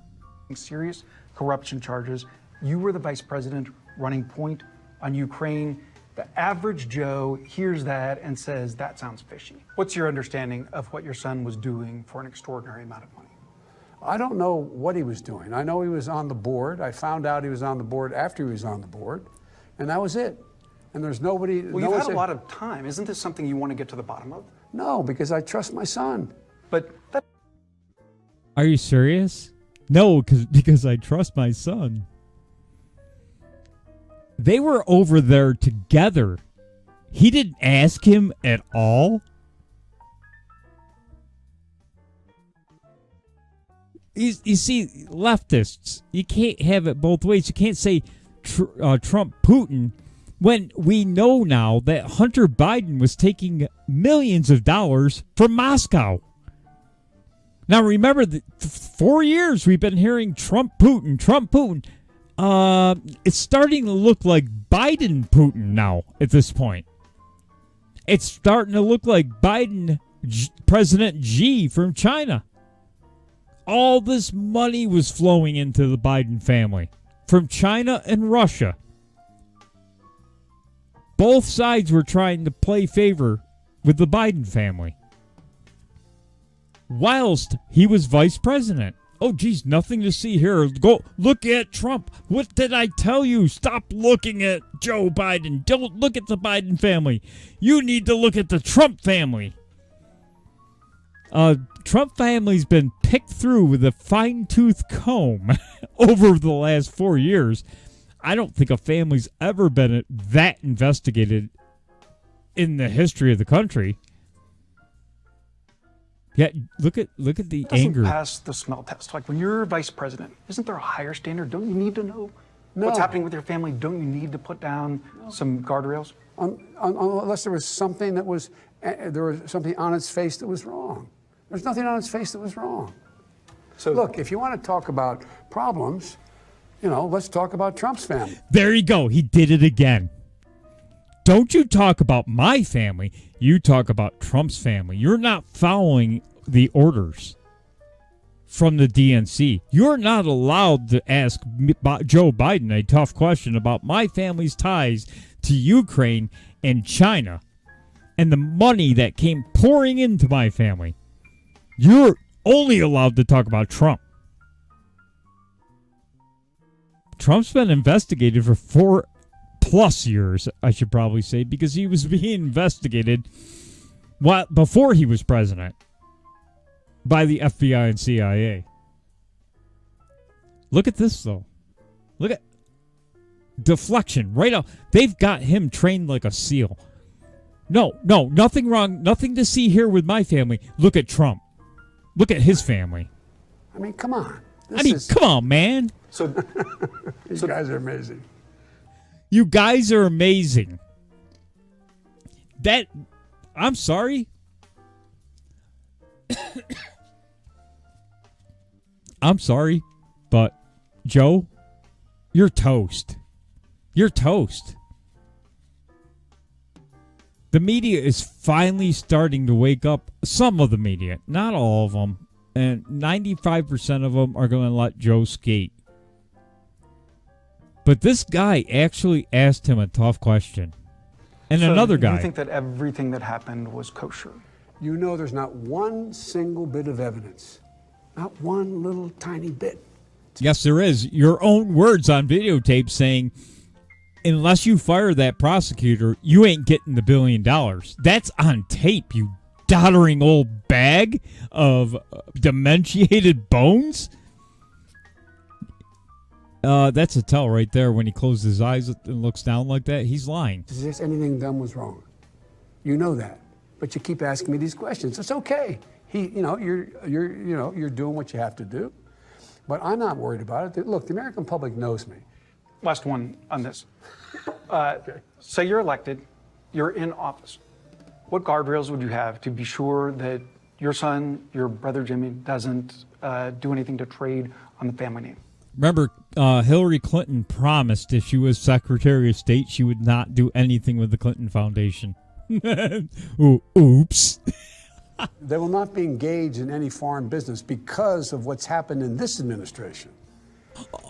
Serious corruption charges. You were the vice president running point on Ukraine. The average Joe hears that and says, that sounds fishy. What's your understanding of what your son was doing for an extraordinary amount of money? I don't know what he was doing. I know he was on the board. I found out he was on the board after he was on the board, and that was it. And there's nobody... Well, you've had a lot of time. Isn't this something you want to get to the bottom of? No, because I trust my son. But that... Are you serious? No, because I trust my son. They were over there together. He didn't ask him at all. You see, leftists, you can't have it both ways. You can't say Trump Putin when we know now that Hunter Biden was taking millions of dollars from Moscow. Now remember, 4 years we've been hearing Trump Putin, Trump Putin. It's starting to look like Biden Putin now at this point. It's starting to look like Biden President Xi from China. All this money was flowing into the Biden family from China and Russia. Both sides were trying to play favor with the Biden family whilst he was vice president. Oh, geez, nothing to see here. Go look at Trump. What did I tell you? Stop looking at Joe Biden. Don't look at the Biden family. You need to look at the Trump family. Trump family's been picked through with a fine-tooth comb over the last 4 years. I don't think a family's ever been that investigated in the history of the country. Yeah, look at the anger. Doesn't pass the smell test. Like when you're vice president, isn't there a higher standard? Don't you need to know what's happening with your family? Don't you need to put down some guardrails? Unless there was something that was something on its face that was wrong. There's nothing on its face that was wrong. So look, if you want to talk about problems, let's talk about Trump's family. There you go. He did it again. Don't you talk about my family. You talk about Trump's family. You're not following the orders from the DNC. You're not allowed to ask Joe Biden a tough question about my family's ties to Ukraine and China and the money that came pouring into my family. You're only allowed to talk about Trump. Trump's been investigated for 4+ years, I should probably say, because he was being investigated before he was president by the FBI and CIA. Look at this, though. Look at deflection right out. They've got him trained like a SEAL. No, nothing wrong. Nothing to see here with my family. Look at Trump. Look at his family. I mean, come on. Come on, man. These guys are amazing. You guys are amazing. I'm sorry. I'm sorry, but Joe, you're toast. You're toast. The media is finally starting to wake up. Some of the media, not all of them, and 95% of them are going to let Joe skate. But this guy actually asked him a tough question. And another guy. You think that everything that happened was kosher? There's not one single bit of evidence. Not one little tiny bit. Yes, there is. Your own words on videotape saying, unless you fire that prosecutor, you ain't getting the $1 billion. That's on tape, you doddering old bag of dementiated bones. That's a tell right there. When he closes his eyes and looks down like that, he's lying. Is anything done was wrong? You know that, but you keep asking me these questions. It's okay. You're doing what you have to do, but I'm not worried about it. Look, the American public knows me. Last one on this. Say you're elected, you're in office. What guardrails would you have to be sure that your son, your brother Jimmy, doesn't do anything to trade on the family name? Remember, Hillary Clinton promised if she was Secretary of State, she would not do anything with the Clinton Foundation. Oops. They will not be engaged in any foreign business because of what's happened in this administration.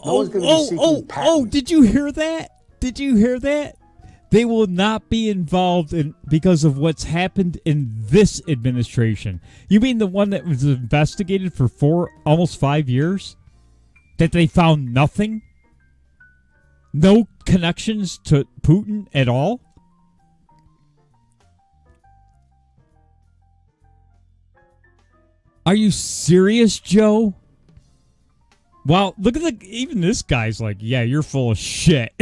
No one's going to be seeking patents. Did you hear that? Did you hear that? They will not be involved in because of what's happened in this administration. You mean the one that was investigated for almost 5 years? That they found nothing? No connections to Putin at all? Are you serious, Joe? Well, look at even this guy's like, yeah, you're full of shit.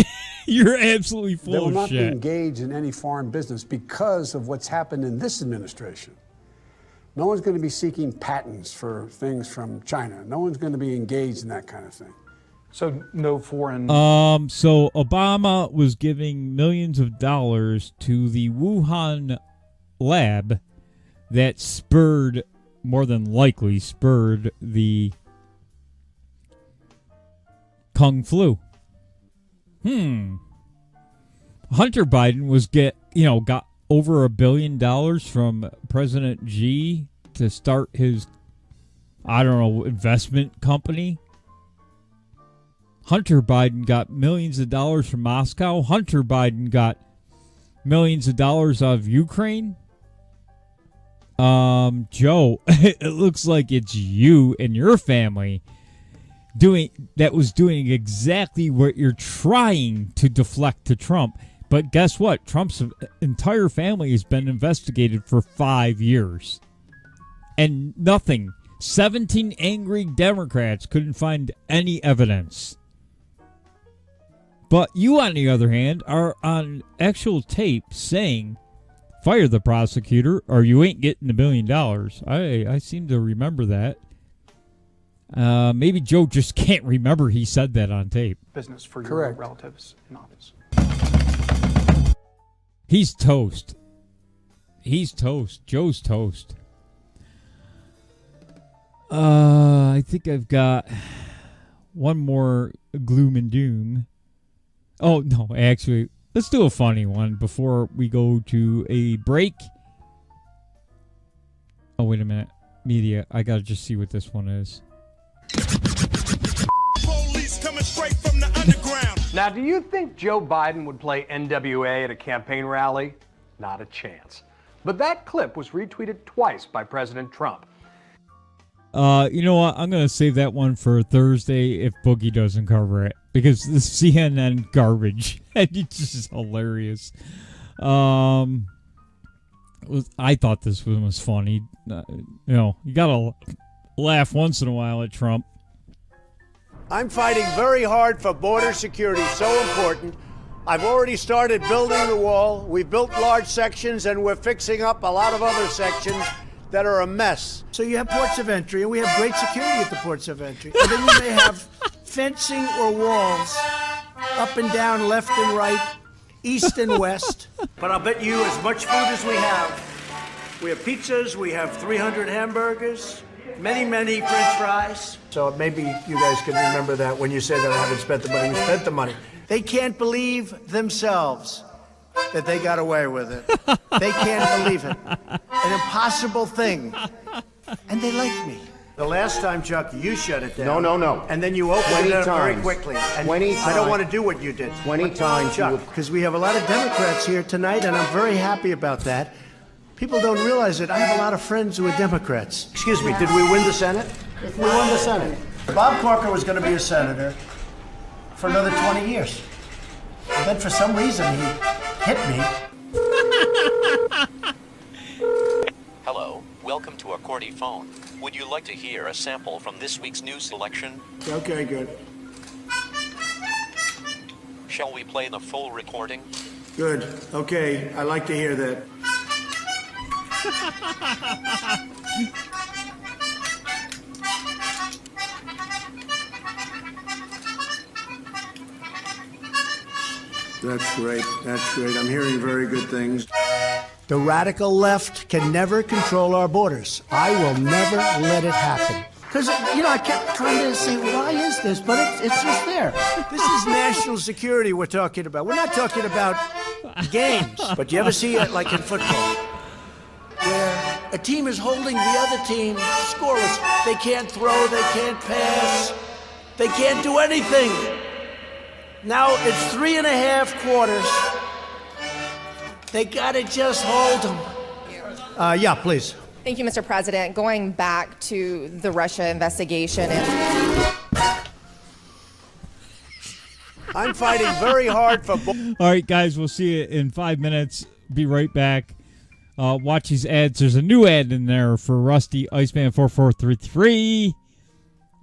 You're absolutely full of shit. They will not be engaged in any foreign business because of what's happened in this administration. No one's going to be seeking patents for things from China. No one's going to be engaged in that kind of thing. So no foreign... So Obama was giving millions of dollars to the Wuhan lab that spurred, more than likely, spurred the Kung flu. Hunter Biden was got over $1 billion from President Xi to start his, investment company. Hunter Biden got millions of dollars from Moscow. Hunter Biden got millions of dollars out of Ukraine. Joe, it looks like it's you and your family doing exactly what you're trying to deflect to Trump. But guess what? Trump's entire family has been investigated for 5 years. And nothing. 17 angry Democrats couldn't find any evidence. But you, on the other hand, are on actual tape saying, fire the prosecutor or you ain't getting $1 billion. I seem to remember that. Maybe Joe just can't remember he said that on tape. Business for your relatives in office. He's toast. He's toast. Joe's toast. I think I've got one more gloom and doom. Oh, no, actually, let's do a funny one before we go to a break. Oh, wait a minute. Media, I gotta just see what this one is. Police coming straight from the underground. Now, do you think Joe Biden would play NWA at a campaign rally? Not a chance. But that clip was retweeted twice by President Trump. You know what? I'm going to save that one for Thursday if Boogie doesn't cover it. Because the CNN garbage. It's just hilarious. I thought this one was funny. You got to laugh once in a while at Trump. I'm fighting very hard for border security, so important. I've already started building the wall. We've built large sections, and we're fixing up a lot of other sections that are a mess. So you have ports of entry, and we have great security at the ports of entry. And then you may have fencing or walls up and down, left and right, east and west. But I'll bet you as much food as we have. We have pizzas, we have 300 hamburgers, many, many French fries. So maybe you guys can remember that when you say that I haven't spent the money. We spent the money. They can't believe themselves that they got away with it. They can't believe it. An impossible thing. And they like me. The last time, Chuck, you shut it down. No. And then you opened it up very quickly. And 20 times. I don't want to do what you did. 20 times. Chuck, because we have a lot of Democrats here tonight, and I'm very happy about that. People don't realize it. I have a lot of friends who are Democrats. Excuse me, did we win the Senate? We won the Senate. Bob Corker was going to be a senator for another 20 years. And then for some reason he hit me. Hello, welcome to Accordi Phone. Would you like to hear a sample from this week's news selection? Okay, good. Shall we play the full recording? Good. Okay, I like to hear that. That's great. That's great. I'm hearing very good things. The radical left can never control our borders. I will never let it happen. Because, I kept trying to say, why is this? But it's just there. This is national security we're talking about. We're not talking about games. But you ever see it like in football? Where A team is holding the other team scoreless. They can't throw, they can't pass, they can't do anything. Now it's 3.5 quarters. They gotta just hold them. Yeah, please. Thank you, Mr. President. Going back to the Russia investigation and... I'm fighting very hard for... All right, guys, we'll see you in 5 minutes. Be right back. Watch these ads. There's a new ad in there for Rusty Iceman 4433.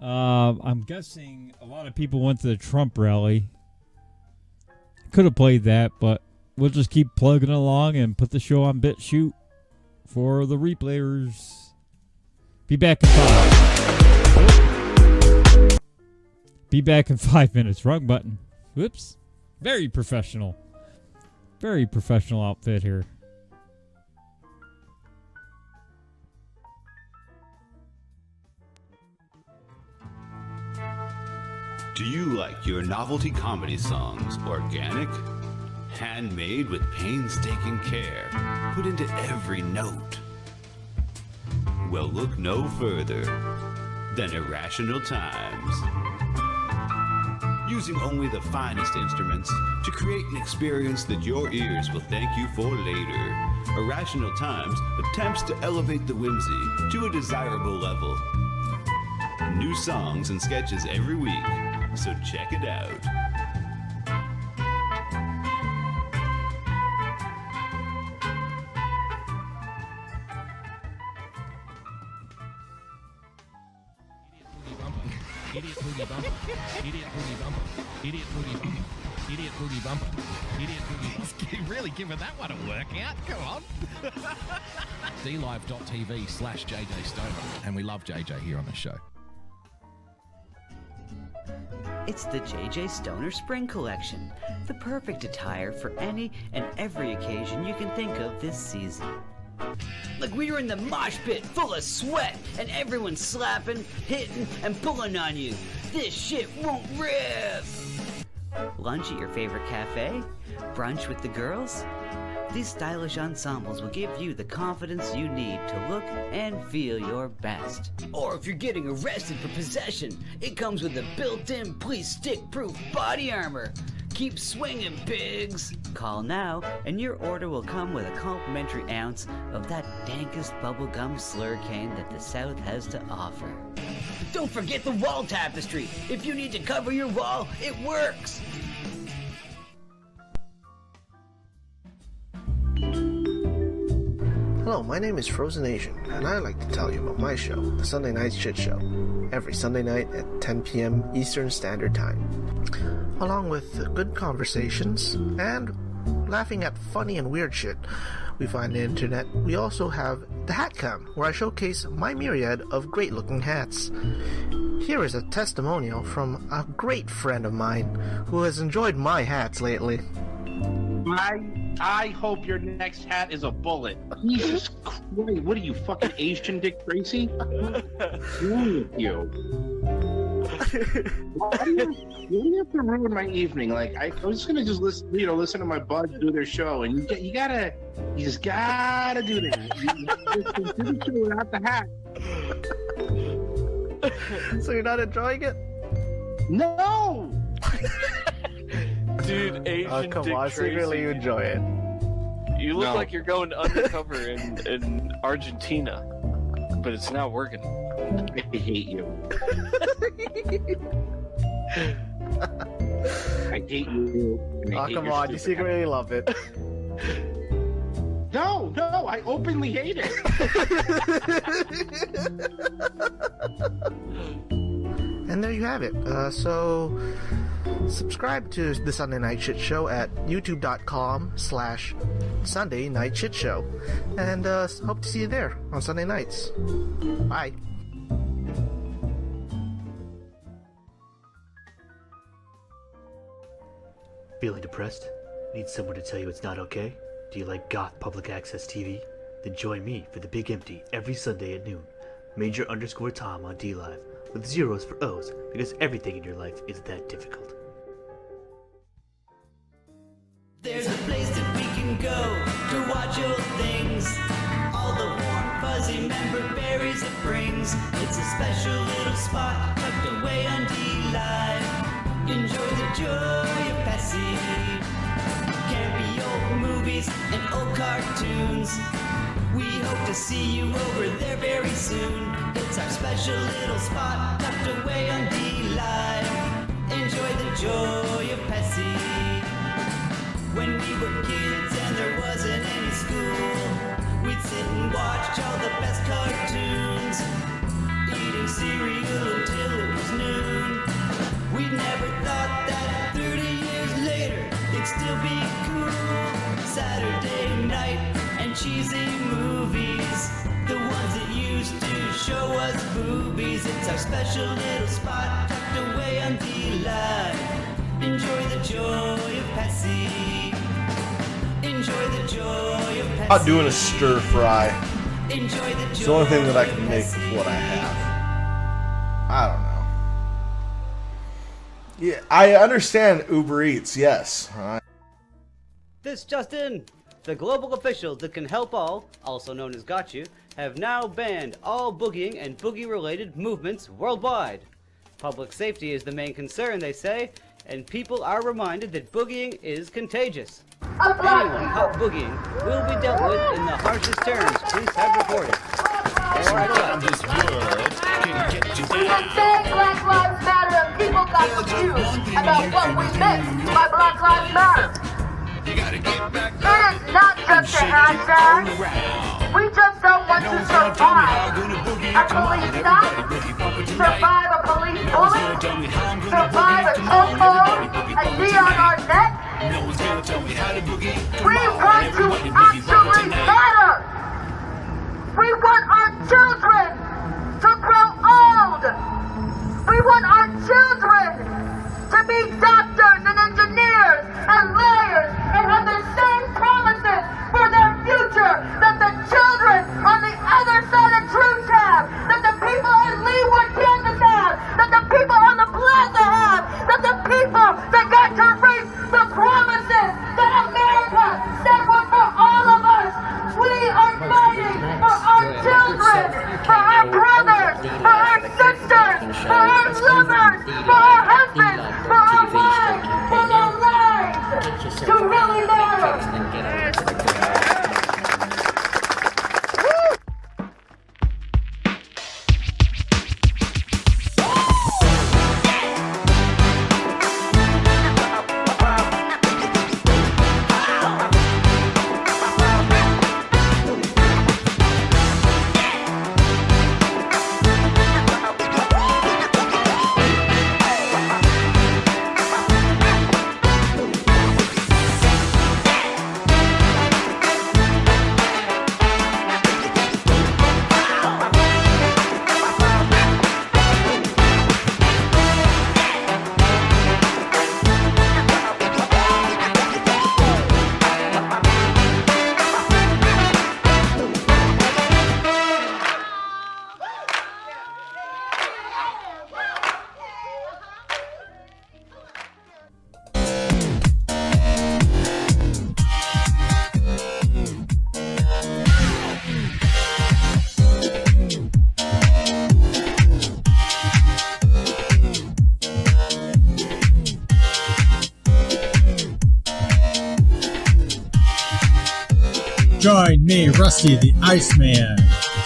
I'm guessing a lot of people went to the Trump rally. Could have played that, but we'll just keep plugging along and put the show on BitChute for the replayers. Be back in 5. Be back in 5 minutes. Wrong button. Whoops. Very professional. Very professional outfit here. Do you like your novelty comedy songs organic? Handmade with painstaking care, put into every note? Well, look no further than Irrational Times. Using only the finest instruments to create an experience that your ears will thank you for later, Irrational Times attempts to elevate the whimsy to a desirable level. New songs and sketches every week, so check it out. Idiot boogie bumper. Idiot boogie bumper. Idiot boogie bumper. Idiot boogie bumper. Idiot boogie bumper. He's really giving that one a workout. Go on. DLive.tv/JJ Stoner. And we love JJ here on the show. It's the JJ Stoner Spring Collection, the perfect attire for any and every occasion you can think of this season. Like when you're in the mosh pit full of sweat and everyone's slapping, hitting, and pulling on you. This shit won't rip! Lunch at your favorite cafe? Brunch with the girls? These stylish ensembles will give you the confidence you need to look and feel your best. Or if you're getting arrested for possession, it comes with a built-in police stick-proof body armor. Keep swinging, pigs! Call now, and your order will come with a complimentary ounce of that dankest bubblegum slurricane that the South has to offer. Don't forget the wall tapestry! If you need to cover your wall, it works! Hello, my name is Frozen Asian, and I'd like to tell you about my show, The Sunday Night Shit Show, every Sunday night at 10 p.m. Eastern Standard Time. Along with good conversations and laughing at funny and weird shit we find on the internet, we also have the Hat Cam, where I showcase my myriad of great-looking hats. Here is a testimonial from a great friend of mine who has enjoyed my hats lately. I hope your next hat is a bullet. Jesus Christ, what are you, fucking Asian Dick Tracy? What's wrong with you? Why do you have to ruin my evening? Like, I was gonna just listen to my buds do their show, and you just gotta do that. You do the show without the hat. So you're not enjoying it? No! Dude, Asian come Dick on, Tracy. secretly you enjoy it. You look No. like you're going undercover in Argentina, but it's not working. I hate you. I hate you. Oh, come on, you secretly love it. No, I openly hate it. And there you have it. So subscribe to the Sunday Night Shit Show at youtube.com/Sunday Night Shit Show. And hope to see you there on Sunday nights. Bye. Feeling depressed? Need someone to tell you it's not okay? Do you like goth public access TV? Then join me for The Big Empty every Sunday at noon. Major_Tom on DLive, with zeros for O's, because everything in your life is that difficult. There's a place that we can go to watch old things. All the warm, fuzzy berries it brings. It's a special little spot tucked away on D-Live. Enjoy the joy of Pessy. Campy old movies and old cartoons. We hope to see you over there very soon. It's our special little spot tucked away on D-Live. Enjoy the joy of Pessy. When we were kids and there wasn't any school, we'd sit and watch all the best cartoons, eating cereal until it was noon. We never thought that 30 years later it'd still be cool. Saturday night and cheesy movies, the ones that used to show us boobies. It's our special little spot tucked away on D-Live. Enjoy the joy of Pessy. Enjoy the joy of Pessy. I'm doing a stir fry. Enjoy the joy. It's the only thing that I can make with what I have. I don't know. Yeah, I understand Uber Eats, yes. This just in. The global officials that can help all, also known as Got You, have now banned all boogieing and boogie-related movements worldwide. Public safety is the main concern, they say, and people are reminded that boogieing is contagious. Anyone caught boogieing will be dealt with in the harshest terms police have reported. Sometimes this world can get you We have said Black Lives Matter and people got confused about what we meant by Black Lives Matter. You gotta get back It is not just a hashtag. We just don't want to survive a police stop, survive a police bullet, survive a chokehold, and be on our neck. We want to actually matter. We want our children to grow old. We want our children to be doctors and engineers and lawyers and have the same promises for their future that the children on the other side of Truth have, that the people in Leawood, Kansas have, that the people on the plaza have, that the people that got to reap the promises that America said were for all of us. We are fighting for our children, for our brothers, for our sisters, for our lovers, for our husbands, for our wives, for their lives to really matter. Join me, Rusty the Iceman,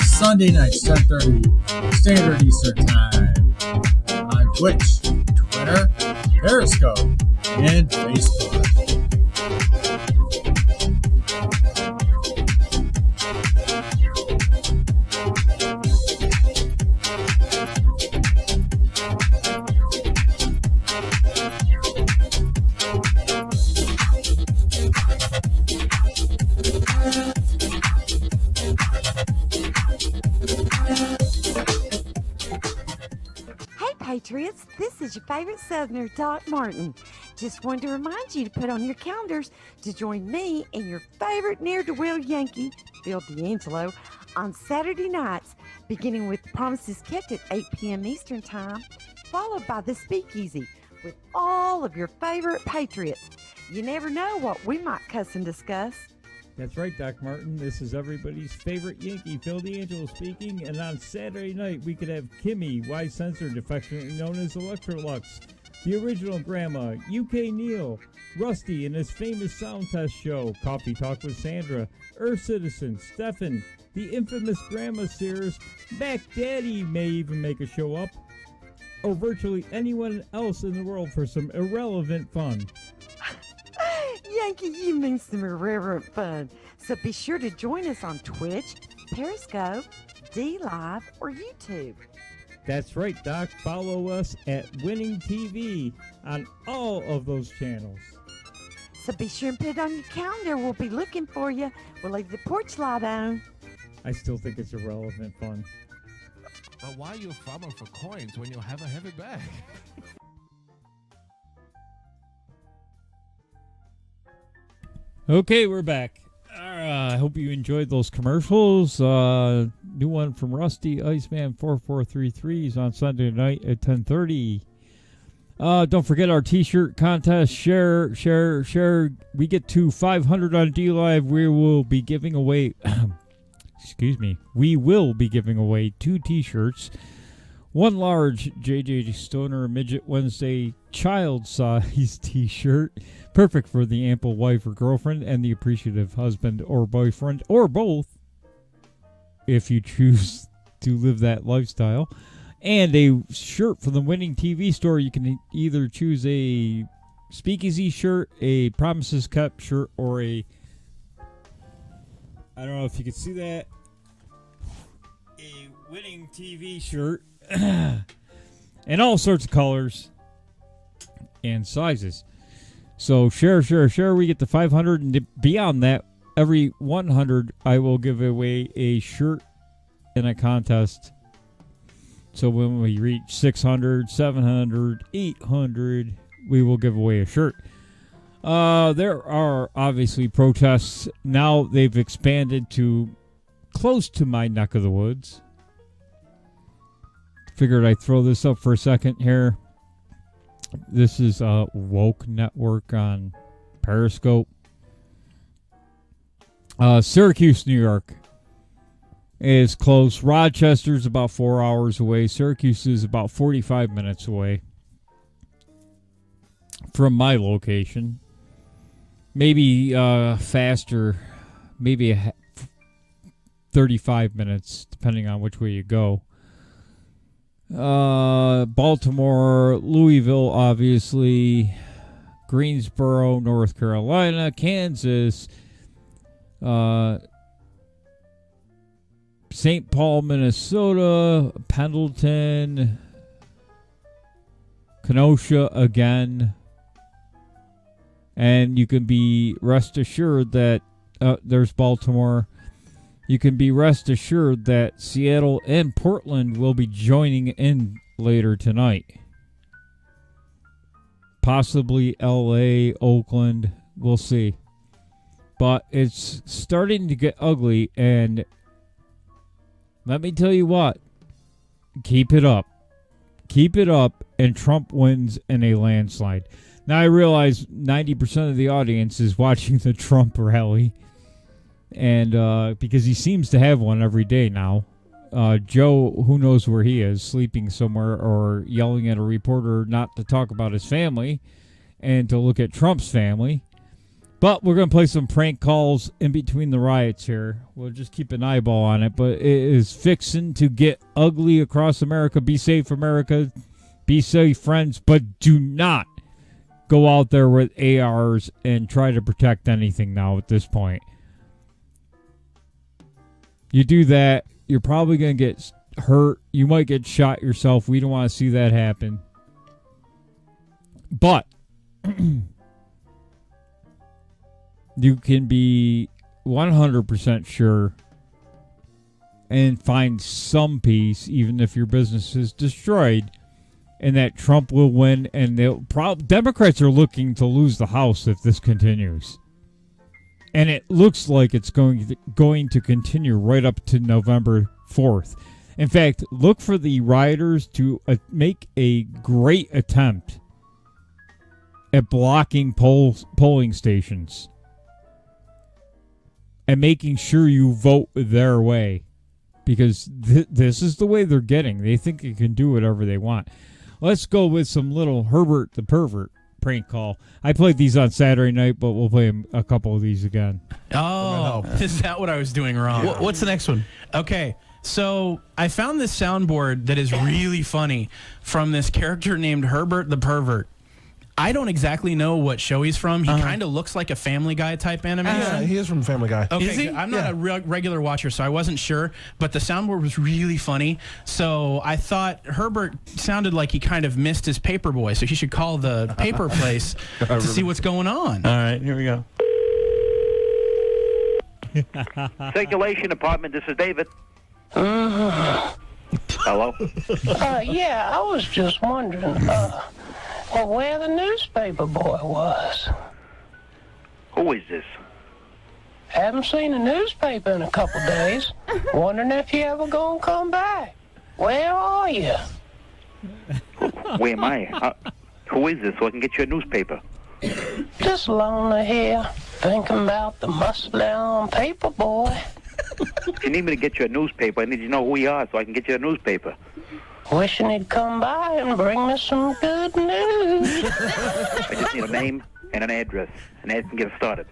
Sunday nights, 10:30 Standard Eastern Time on Twitch, Twitter, Periscope, and Facebook. Patriots, this is your favorite Southerner, Doc Martin. Just wanted to remind you to put on your calendars to join me and your favorite ne'er-do-well Yankee, Bill D'Angelo, on Saturday nights, beginning with Promises Kept at 8 p.m. Eastern Time, followed by The Speakeasy with all of your favorite Patriots. You never know what we might cuss and discuss. That's right, Doc Martin. This is everybody's favorite Yankee, Phil D'Angelo speaking. And on Saturday night, we could have Kimmy, Y Censored, affectionately known as Electrolux, the original Grandma, UK Neil, Rusty and his famous sound test show, Coffee Talk with Sandra, Earth Citizen, Stefan, the infamous Grandma Sears, Mac Daddy may even make a show up, or virtually anyone else in the world for some irrelevant fun. Yankee, you mean some irreverent fun. So be sure to join us on Twitch, Periscope, D-Live, or YouTube. That's right, Doc. Follow us at Winning TV on all of those channels. So be sure and put it on your calendar. We'll be looking for you. We'll leave the porch light on. I still think it's irrelevant fun. But why are you farming for coins when you have a heavy bag? Okay, we're back. I hope you enjoyed those commercials. New one from Rusty, Iceman 4433 is on Sunday night at 10:30. Don't forget our t-shirt contest. Share. We get to 500 on D-Live. We will be giving away... excuse me. We will be giving away 2 t-shirts. One large JJ Stoner Midget Wednesday child-size t-shirt. Perfect for the ample wife or girlfriend and the appreciative husband or boyfriend, or both, if you choose to live that lifestyle. And a shirt from the Winning TV store. You can either choose a Speakeasy shirt, a Promises Kept shirt, or a... I don't know if you can see that. A Winning TV shirt. And all sorts of colors and sizes. So share. We get to 500, and beyond that, every 100, I will give away a shirt in a contest. So when we reach 600, 700, 800, we will give away a shirt. There are obviously protests. Now they've expanded to close to my neck of the woods. Figured I'd throw this up for a second here. This is Woke Network on Periscope. Syracuse, New York is close. Rochester's about 4 hours away. Syracuse is about 45 minutes away from my location. Maybe faster, maybe 35 minutes, depending on which way you go. Baltimore, Louisville, obviously, Greensboro, North Carolina, Kansas, St. Paul, Minnesota, Pendleton, Kenosha again. And you can be rest assured that there's Baltimore. You can be rest assured that Seattle and Portland will be joining in later tonight. Possibly LA, Oakland, we'll see. But it's starting to get ugly, and let me tell you what, keep it up. Keep it up, and Trump wins in a landslide. Now I realize 90% of the audience is watching the Trump rally. And because he seems to have one every day now. Joe, who knows where he is, sleeping somewhere or yelling at a reporter not to talk about his family and to look at Trump's family. But we're going to play some prank calls in between the riots here. We'll just keep an eyeball on it. But it is fixing to get ugly across America. Be safe, America. Be safe, friends. But do not go out there with ARs and try to protect anything now at this point. You do that, you're probably going to get hurt. You might get shot yourself. We don't want to see that happen. But you can be 100% sure and find some peace, even if your business is destroyed, and that Trump will win. And Democrats are looking to lose the House if this continues. And it looks like it's going to continue right up to November 4th. In fact, look for the rioters to make a great attempt at blocking polling stations. and making sure you vote their way. Because this is the way they're getting. They think they can do whatever they want. Let's go with some little Herbert the Pervert prank call. I played these on Saturday night, but we'll play a couple of these again. Oh, is that what I was doing wrong? What's the next one? Okay, so I found this soundboard that is really funny from this character named Herbert the Pervert. I don't exactly know what show he's from. He kind of looks like a Family Guy type animation. Yeah, he is from Family Guy. Okay, Is he? I'm not a regular watcher, so I wasn't sure. But the soundboard was really funny. So I thought Herbert sounded like he kind of missed his paper boy. So he should call the paper place to see what's going on. All right, here we go. Circulation department, this is David. Hello? Yeah, I was just wondering where the newspaper boy was. Who is this? Haven't seen a newspaper in a couple days. Wondering if you ever gonna come back. Where are you? Where am I? Who is this so I can get you a newspaper? Just lonely here, thinking about the muscle-down paper boy. If you need me to get you a newspaper, I need you to know who you are so I can get you a newspaper. Wishing he'd come by and bring me some good news. I just need a name and an address, and I can get it started.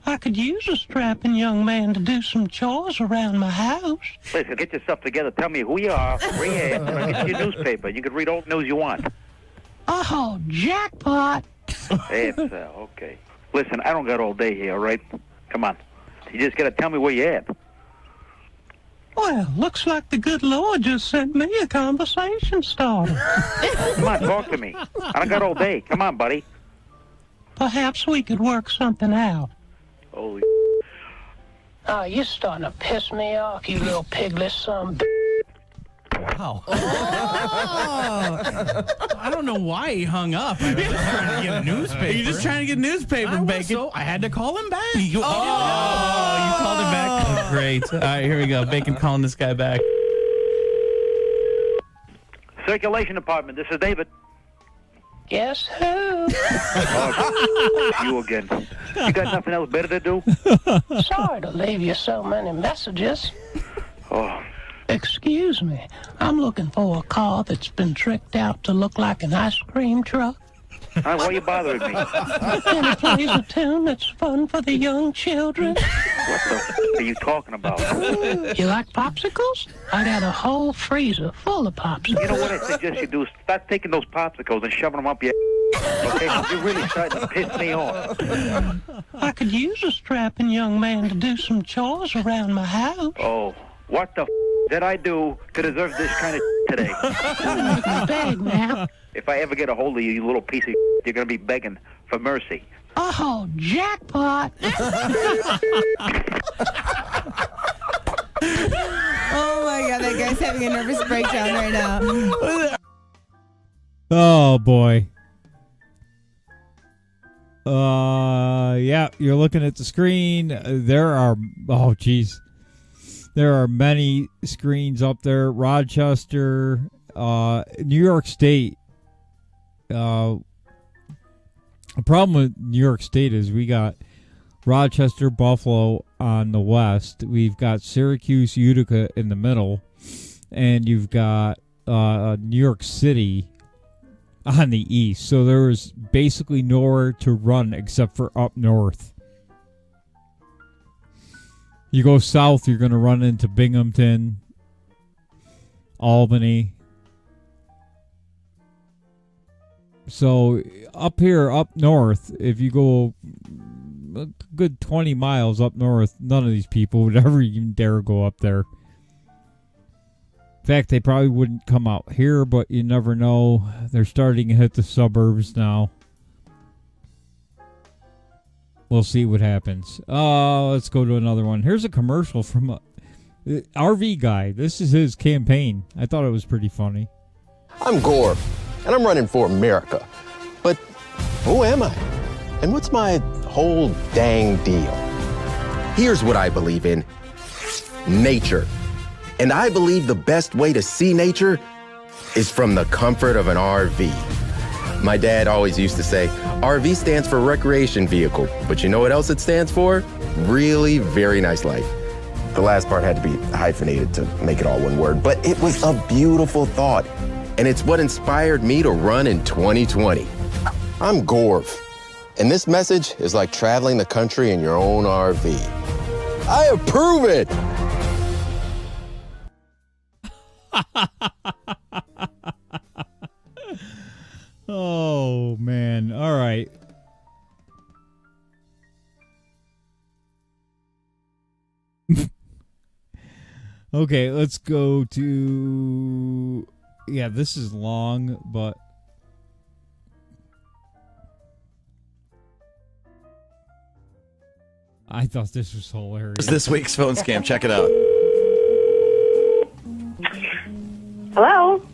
I could use a strapping young man to do some chores around my house. Listen, get yourself together. Tell me who you are, where you at, and I'll get you a newspaper. You can read all the news you want. Oh, jackpot. It's, okay. Listen, I don't got all day here, all right? Come on. You just got to tell me where you at. Well, looks like the good Lord just sent me a conversation starter. Come on, talk to me. I don't got all day. Come on, buddy. Perhaps we could work something out. Holy Oh, you're starting to piss me off, you little piglet son. Wow. I don't know why he hung up. I was just trying to get a newspaper. You're just trying to get a newspaper, Bacon. So I had to call him back. You called him back? Oh, great. All right, here we go. Bacon calling this guy back. Circulation department, this is David. Guess who? Oh, you again. You got nothing else better to do? Sorry to leave you so many messages. Oh. Excuse me. I'm looking for a car that's been tricked out to look like an ice cream truck. Why are you bothering me? And it plays a tune that's fun for the young children. What the are you talking about? You like popsicles? I got a whole freezer full of popsicles. You know what I suggest you do? Start taking those popsicles and shoving them up your okay? You're really starting to piss me off. I could use a strapping young man to do some chores around my house. Oh, what the did I do to deserve this kind of today? Don't make me beg now. If I ever get a hold of you, you little piece of you're going to be begging for mercy. Oh, jackpot. Oh my God, that guy's having a nervous breakdown right now. Oh boy. Yeah, you're looking at the screen. There are many screens up there. Rochester, New York State. The problem with New York State is we got Rochester, Buffalo on the west. We've got Syracuse, Utica in the middle, and you've got New York City on the east. So there's basically nowhere to run except for up north. You go south, you're going to run into Binghamton, Albany. So up here, up north, if you go a good 20 miles up north, none of these people would ever even dare go up there. In fact, they probably wouldn't come out here, but you never know. They're starting to hit the suburbs now. We'll see what happens. Let's go to another one. Here's a commercial from RV Guy. This is his campaign. I thought it was pretty funny. I'm Gore, and I'm running for America. But who am I? And what's my whole dang deal? Here's what I believe in. Nature. And I believe the best way to see nature is from the comfort of an RV. My dad always used to say, RV stands for recreation vehicle, but you know what else it stands for? really very nice life. The last part had to be hyphenated to make it all one word, but it was a beautiful thought, and it's what inspired me to run in 2020. I'm Gorv, and this message is like traveling the country in your own RV. I approve it! Oh, man. All right. Okay, let's go to... Yeah, this is long, but... I thought this was hilarious. It's this week's phone scam. Check it out. Hello?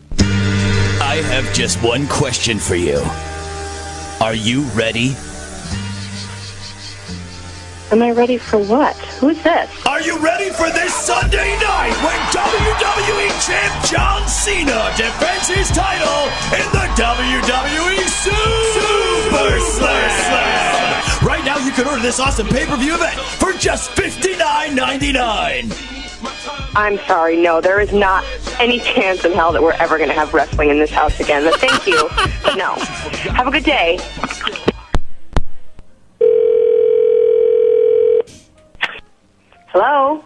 I have just one question for you. Are you ready? Am I ready for what? Who's this? Are you ready for this Sunday night when WWE Champ John Cena defends his title in the WWE Super Slam? Right now you can order this awesome pay-per-view event for just $59.99. I'm sorry, no, there is not any chance in hell that we're ever going to have wrestling in this house again. But thank you, but no. Have a good day. Hello?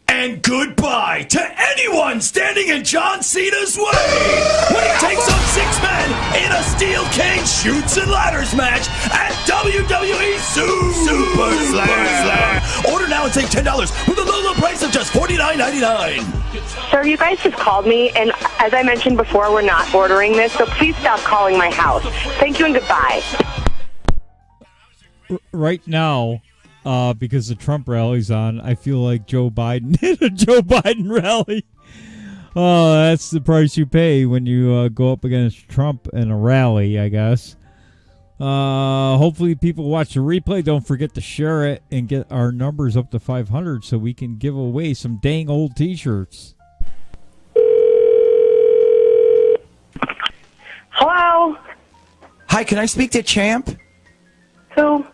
And goodbye to anyone standing in John Cena's way when he takes on 6 men in a steel cage shoots and ladders match at WWE Super Slam. Order now and save $10 with a low price of just $49.99. Sir, you guys just called me, and as I mentioned before, we're not ordering this, so please stop calling my house. Thank you and goodbye. Right now... because the Trump rally's on, I feel like Joe Biden at a Joe Biden rally. Oh, that's the price you pay when you go up against Trump in a rally, I guess. Hopefully people watch the replay. Don't forget to share it and get our numbers up to 500 so we can give away some dang old t-shirts. Hello? Hi, can I speak to Champ? Who?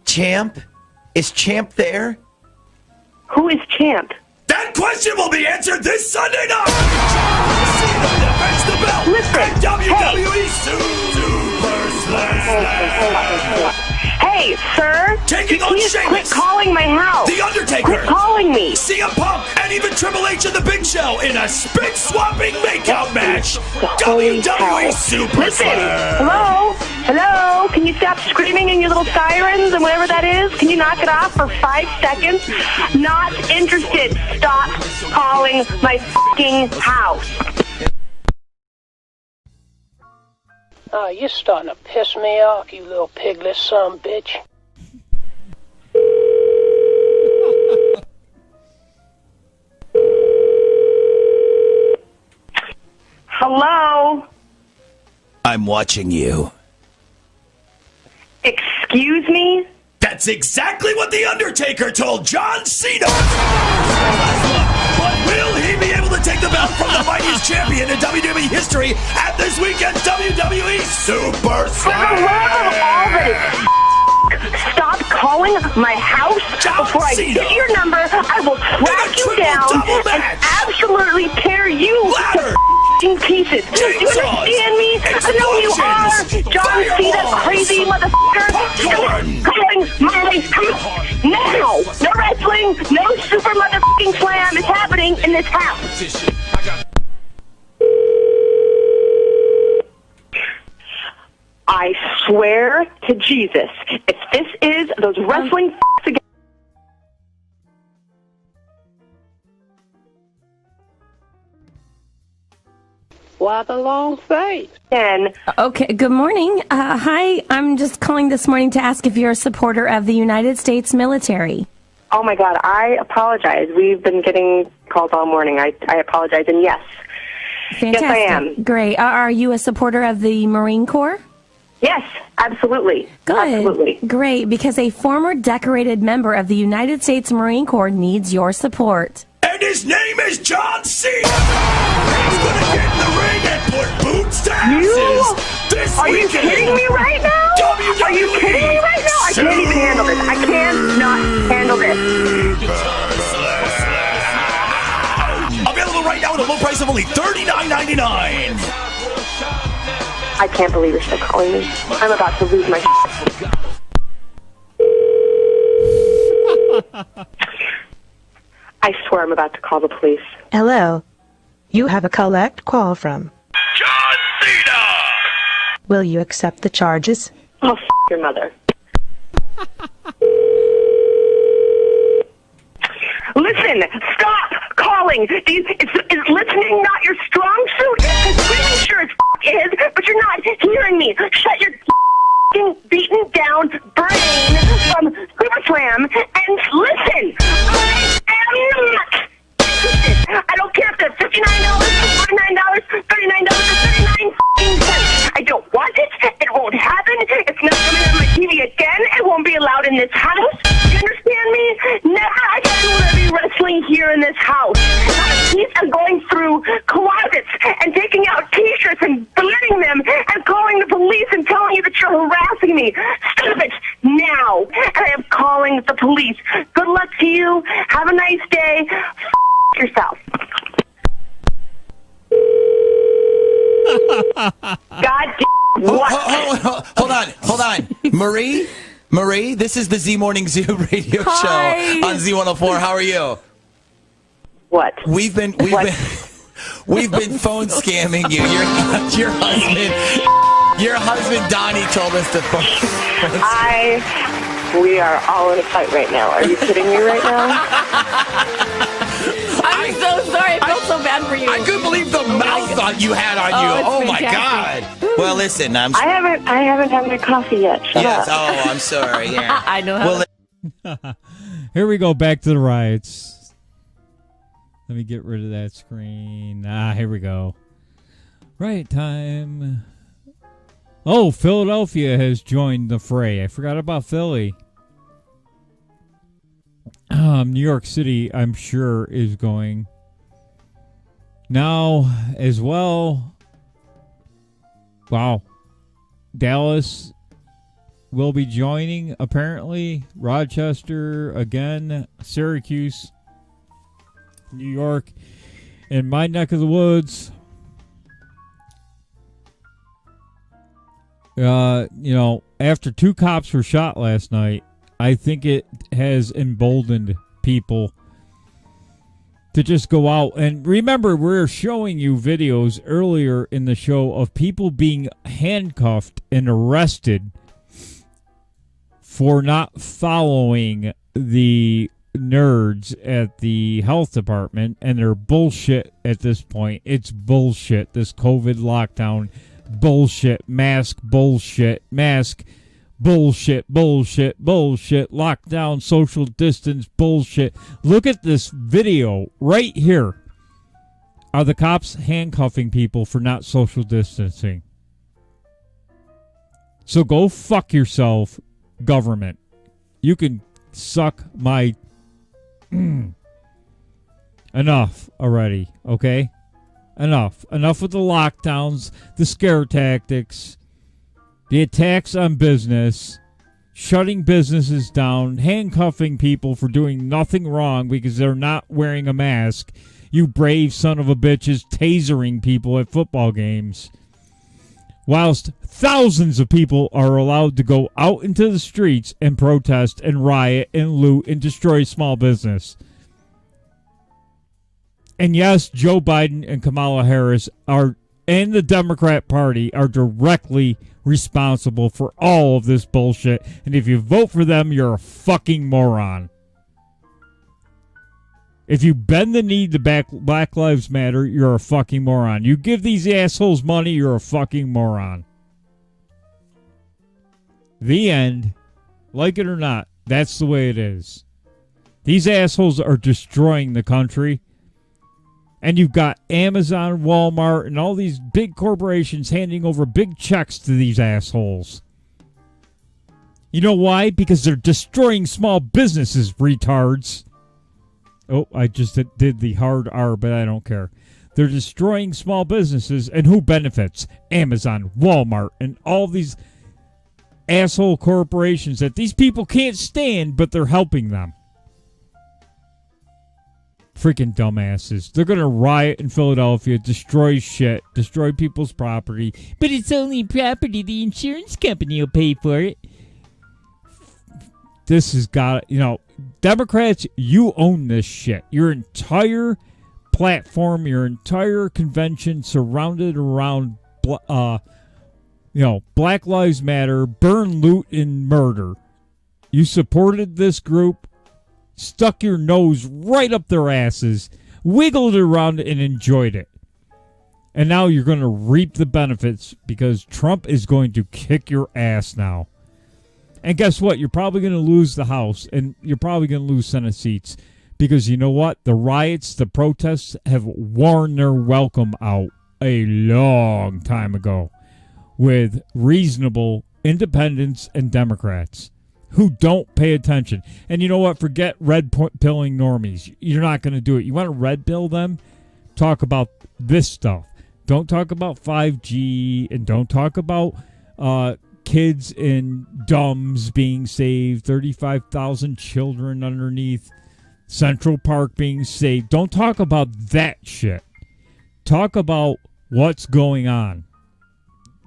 Champ? Is Champ there? Who is Champ? That question will be answered this Sunday night! Cena defends the belt at WWE Super Slam. Hey, sir! Taking on Please Sheamus, quit calling my house! The Undertaker, Quit calling me! CM Punk, and even Triple H and the Big Show in a spin-swapping makeout match. WWE Super Listen, Slam. hello? Hello? Can you stop screaming in your little sirens and whatever that is? Can you knock it off for 5 seconds? Not interested. Stop calling my fucking house. Oh, you're starting to piss me off, you little piglet son of a bitch. Hello? I'm watching you. Excuse me? That's exactly what The Undertaker told John Cena! But will he be able to take the belt from the mightiest champion in WWE history at this weekend's WWE Super Slam? For the love of all that is stop calling my house before I get your number. I will track you down and absolutely tear you to pieces. Do you understand me? I know you are, John Cena, crazy motherfucker. Calling my house now. No wrestling, no super motherfucking slam is happening in this house. I swear to Jesus, if this is those wrestling again. Why the long face? Okay, good morning. Hi, I'm just calling this morning to ask if you're a supporter of the United States military. Oh my God, I apologize. We've been getting calls all morning. I apologize, and yes. Fantastic. Yes, I am. Great. Are you a supporter of the Marine Corps? Yes, absolutely. Good. Absolutely. Great, because a former decorated member of the United States Marine Corps needs your support. And his name is John Cena! He's gonna get in the ring and put boots to asses this Are weekend! you kidding me right now? WWE Are you kidding me right now? I can't even handle this. I can't cannot handle this. Available right now at a low price of only $39.99. I can't believe you're still calling me. I'm about to lose my shit. I swear I'm about to call the police. Hello. You have a collect call from John Cena! Will you accept the charges? Oh, f*** your mother. Listen, stop calling. Is listening not your strong suit? I'm pretty sure it is, but you're not hearing me. Shut your beaten down brain from Super Slam and listen. I am not interested. I don't care if they're $59, $49, $39, or 39 cents. I don't want it. It won't happen. It's not coming on my TV again. It won't be allowed in this house. You understand me? Never again will there be wrestling here in this house. Not a piece. I'm going through closets and taking out T-shirts and burning them and calling the police and telling you that you're harassing me. Stop it now. And I am calling the police. Good luck to you. Have a nice day. Yourself. God damn. What? Hold on. Marie, this is the Z Morning Zoo radio show on Z104. How are you? What? We've been phone scamming you. Your husband Donnie told us to phone. We are all in a fight right now. Are you kidding me right now? I'm so sorry. I felt so bad for you. I couldn't believe the mouth on you had on you. Oh my God. Well, listen, I haven't had my coffee yet. Shut up. Oh, I'm sorry. Yeah. I know how. Well, here we go, back to the riots. Let me get rid of that screen. Here we go. Riot time. Oh, Philadelphia has joined the fray. I forgot about Philly. New York City, I'm sure, is going now as well. Wow. Dallas will be joining, apparently. Rochester, again. Syracuse, New York. In my neck of the woods, after 2 cops were shot last night, I think it has emboldened people to just go out. And remember, we're showing you videos earlier in the show of people being handcuffed and arrested for not following the nerds at the health department, and they're bullshit at this point. It's bullshit. This COVID lockdown bullshit, mask bullshit, lockdown, social distance bullshit. Look at this video right here. Are the cops handcuffing people for not social distancing? So go fuck yourself, government. You can suck my... Enough already, okay? Enough with the lockdowns, the scare tactics, the attacks on business, shutting businesses down, handcuffing people for doing nothing wrong because they're not wearing a mask. You brave son of a bitches tasering people at football games. Whilst thousands of people are allowed to go out into the streets and protest and riot and loot and destroy small business. And yes, Joe Biden and Kamala Harris and the Democrat Party are directly responsible for all of this bullshit. And if you vote for them, you're a fucking moron. If you bend the knee to Black Lives Matter, you're a fucking moron. You give these assholes money, you're a fucking moron. The end. Like it or not, that's the way it is. These assholes are destroying the country. And you've got Amazon, Walmart, and all these big corporations handing over big checks to these assholes. You know why? Because they're destroying small businesses, retards. Oh, I just did the hard R, but I don't care. They're destroying small businesses, and who benefits? Amazon, Walmart, and all these asshole corporations that these people can't stand, but they're helping them. Freaking dumbasses. They're going to riot in Philadelphia, destroy shit, destroy people's property. But it's only property. The insurance company will pay for it. This has got, Democrats, you own this shit. Your entire platform, your entire convention surrounded around, Black Lives Matter, burn, loot, and murder. You supported this group, stuck your nose right up their asses, wiggled around and enjoyed it. And now you're going to reap the benefits because Trump is going to kick your ass now. And guess what? You're probably going to lose the House, and you're probably going to lose Senate seats. Because you know what? The riots, the protests have worn their welcome out a long time ago with reasonable independents and Democrats who don't pay attention. And you know what? Forget red-pilling normies. You're not going to do it. You want to red-pill them? Talk about this stuff. Don't talk about 5G, and don't talk about kids in dumbs being saved, 35,000 children underneath Central Park being saved. Don't talk about that shit. Talk about what's going on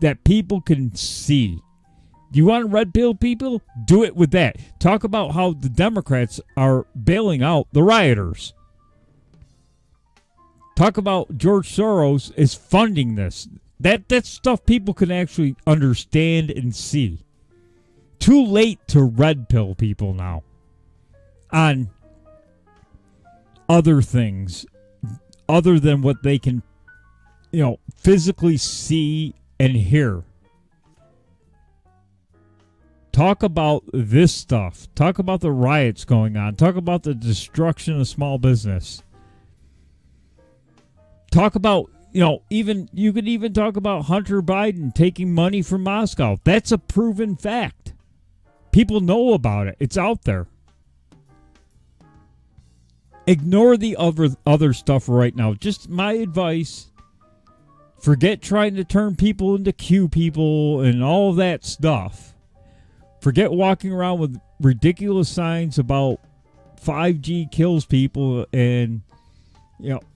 that people can see. You want to red pill people? Do it with that. Talk about how the Democrats are bailing out the rioters. Talk about George Soros is funding this. That's stuff people can actually understand and see. Too late to red pill people now on other things other than what they can, physically see and hear. Talk about this stuff. Talk about the riots going on. Talk about the destruction of small business. Talk about, you could even talk about Hunter Biden taking money from Moscow. That's a proven fact. People know about it. It's out there. Ignore the other stuff right now. Just my advice. Forget trying to turn people into Q people and all that stuff. Forget walking around with ridiculous signs about 5G kills people and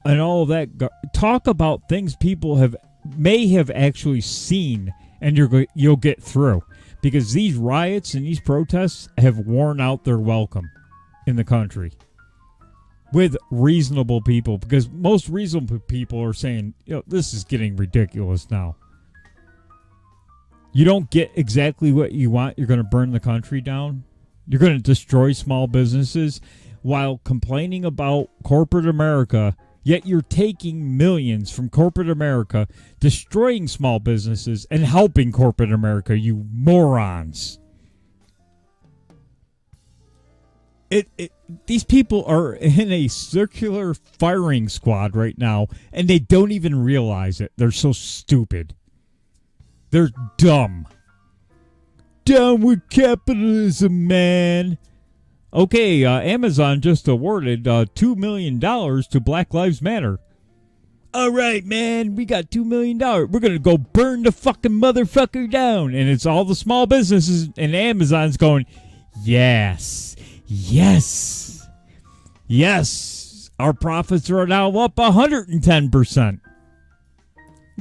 all of that. Talk about things people may have actually seen, and you'll get through. Because these riots and these protests have worn out their welcome in the country with reasonable people. Because most reasonable people are saying, this is getting ridiculous now. You don't get exactly what you want. You're going to burn the country down. You're going to destroy small businesses while complaining about corporate America. Yet you're taking millions from corporate America, destroying small businesses, and helping corporate America, you morons. These people are in a circular firing squad right now, and they don't even realize it. They're so stupid. They're dumb. Down with capitalism, man. Okay, Amazon just awarded $2 million to Black Lives Matter. All right, man, we got $2 million. We're going to go burn the fucking motherfucker down. And it's all the small businesses, and Amazon's going, yes, yes, yes. Our profits are now up 110%.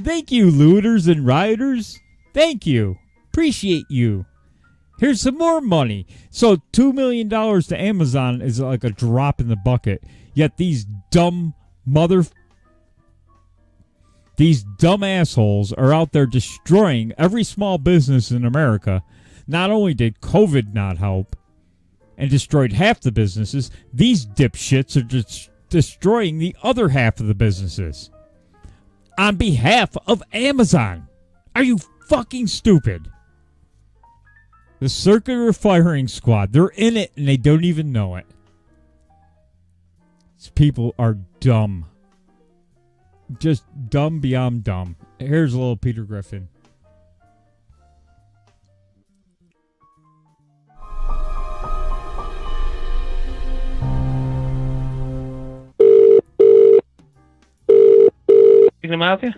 Thank you, looters and rioters. Thank you. Appreciate you. Here's some more money. So $2 million to Amazon is like a drop in the bucket. Yet these dumb assholes are out there destroying every small business in America. Not only did COVID not help and destroyed half the businesses, these dipshits are just destroying the other half of the businesses on behalf of Amazon. Are you fucking stupid? The circular firing squad, they're in it and they don't even know it. These people are dumb. Just dumb beyond dumb. Here's a little Peter Griffin. Can I help you?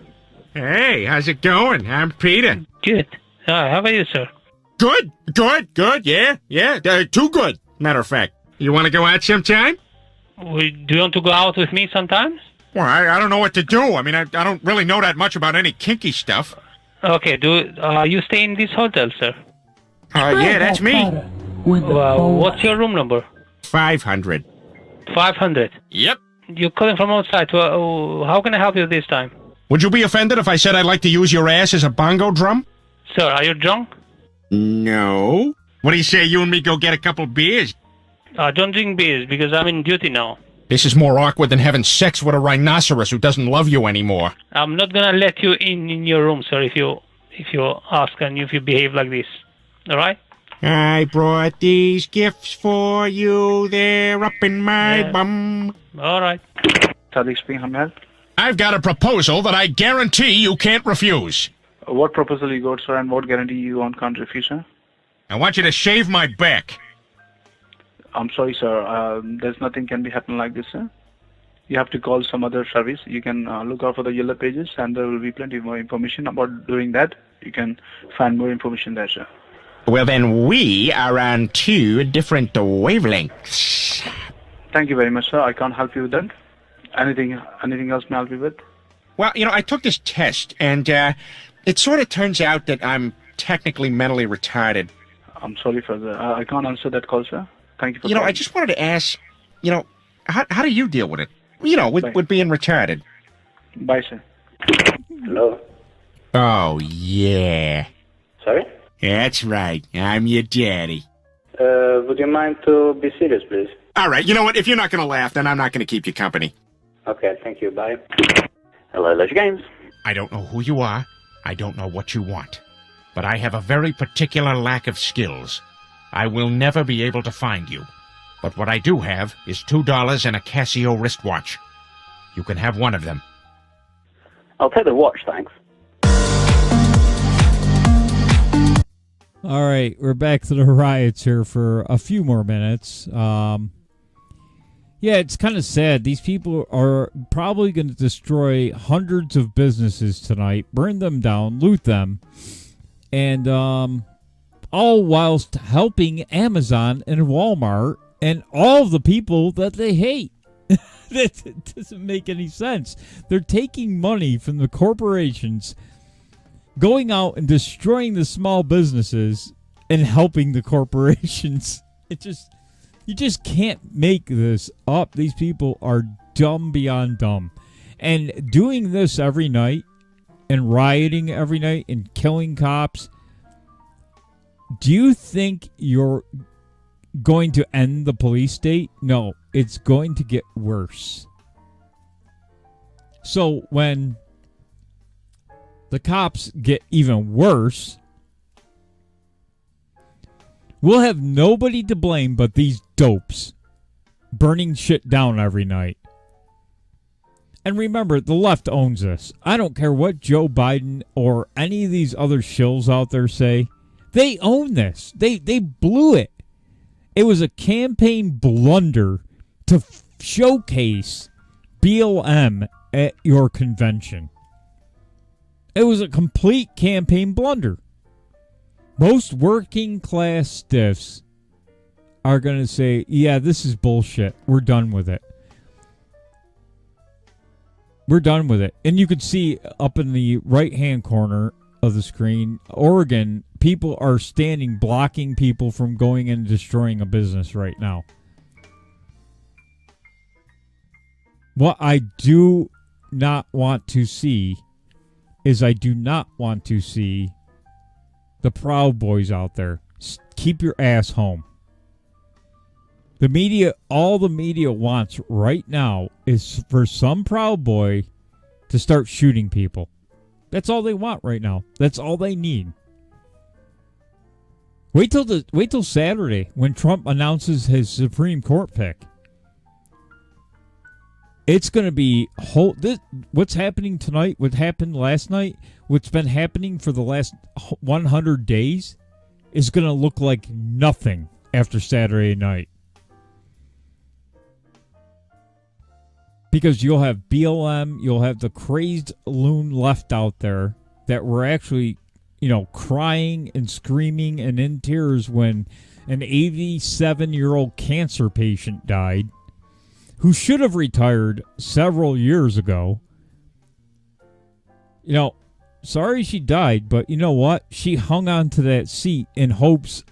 Hey, how's it going? I'm Peter. Good. How about you, sir? Good. Yeah. Too good, matter of fact. You want to go out sometime? Do you want to go out with me sometimes? Well, I don't know what to do. I mean, I don't really know that much about any kinky stuff. Okay, you stay in this hotel, sir? Yeah, that's me. What's your room number? 500. 500? Yep. You're calling from outside. How can I help you this time? Would you be offended if I said I'd like to use your ass as a bongo drum? Sir, are you drunk? No. What do you say you and me go get a couple beers? Don't drink beers because I'm in duty now. This is more awkward than having sex with a rhinoceros who doesn't love you anymore. I'm not gonna let you in your room, sir, if you ask and if you behave like this. All right? I brought these gifts for you. They're up in my bum. All right. Sadiq speaking, how may I help? I've got a proposal that I guarantee you can't refuse. What proposal you got, sir, and what guarantee you can't refuse, sir? I want you to shave my back. I'm sorry, sir. There's nothing can be happen like this, sir. You have to call some other service. You can look out for the yellow pages, and there will be plenty more information about doing that. You can find more information there, sir. Well, then we are on two different wavelengths. Thank you very much, sir. I can't help you with that. Anything else may I help you with? Well, I took this test, and it sort of turns out that I'm technically mentally retarded. I'm sorry for that. I can't answer that call, sir. Thank you for calling. I just wanted to ask, how do you deal with it? With being retarded. Bye, sir. Hello? Oh, yeah. Sorry? That's right. I'm your daddy. Would you mind to be serious, please? All right. You know what? If you're not going to laugh, then I'm not going to keep you company. Okay, thank you. Bye. Hello, Leisure Games. I don't know who you are. I don't know what you want. But I have a very particular lack of skills. I will never be able to find you. But what I do have is $2 and a Casio wristwatch. You can have one of them. I'll take the watch, thanks. All right, we're back to the riots here for a few more minutes. Yeah, it's kind of sad. These people are probably going to destroy hundreds of businesses tonight, burn them down, loot them, and all whilst helping Amazon and Walmart and all the people that they hate. That doesn't make any sense. They're taking money from the corporations, going out and destroying the small businesses and helping the corporations. You just can't make this up. These people are dumb beyond dumb. And doing this every night and rioting every night and killing cops, do you think you're going to end the police state? No, it's going to get worse. So when the cops get even worse, we'll have nobody to blame but these dopes burning shit down every night. And remember, the left owns this. I don't care what Joe Biden or any of these other shills out there say. They own this. They blew it. It was a campaign blunder to showcase BLM at your convention. It was a complete campaign blunder. Most working class stiffs are going to say, yeah, this is bullshit. We're done with it. We're done with it. And you can see up in the right-hand corner of the screen, Oregon, people are standing blocking people from going and destroying a business right now. What I do not want to see is I do not want to see the Proud Boys out there. Keep your ass home. The media, all the media wants right now is for some Proud Boy to start shooting people. That's all they want right now. That's all they need. Wait till Saturday when Trump announces his Supreme Court pick. It's going to be what's happening tonight, what happened last night, what's been happening for the last 100 days is going to look like nothing after Saturday night. Because you'll have BLM, you'll have the crazed loon left out there that were actually, crying and screaming and in tears when an 87-year-old cancer patient died who should have retired several years ago. Sorry she died, but you know what? She hung on to that seat in hopes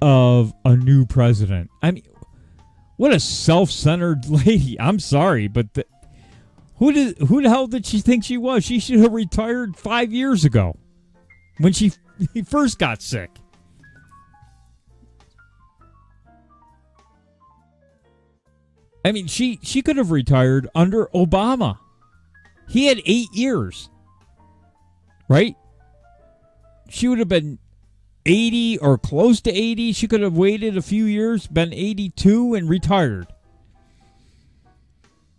of a new president. I mean, what a self-centered lady. I'm sorry, but who the hell did she think she was? She should have retired 5 years ago when he first got sick. I mean, she could have retired under Obama. He had 8 years. Right? She would have been 80 or close to 80. She could have waited a few years, been 82 and retired.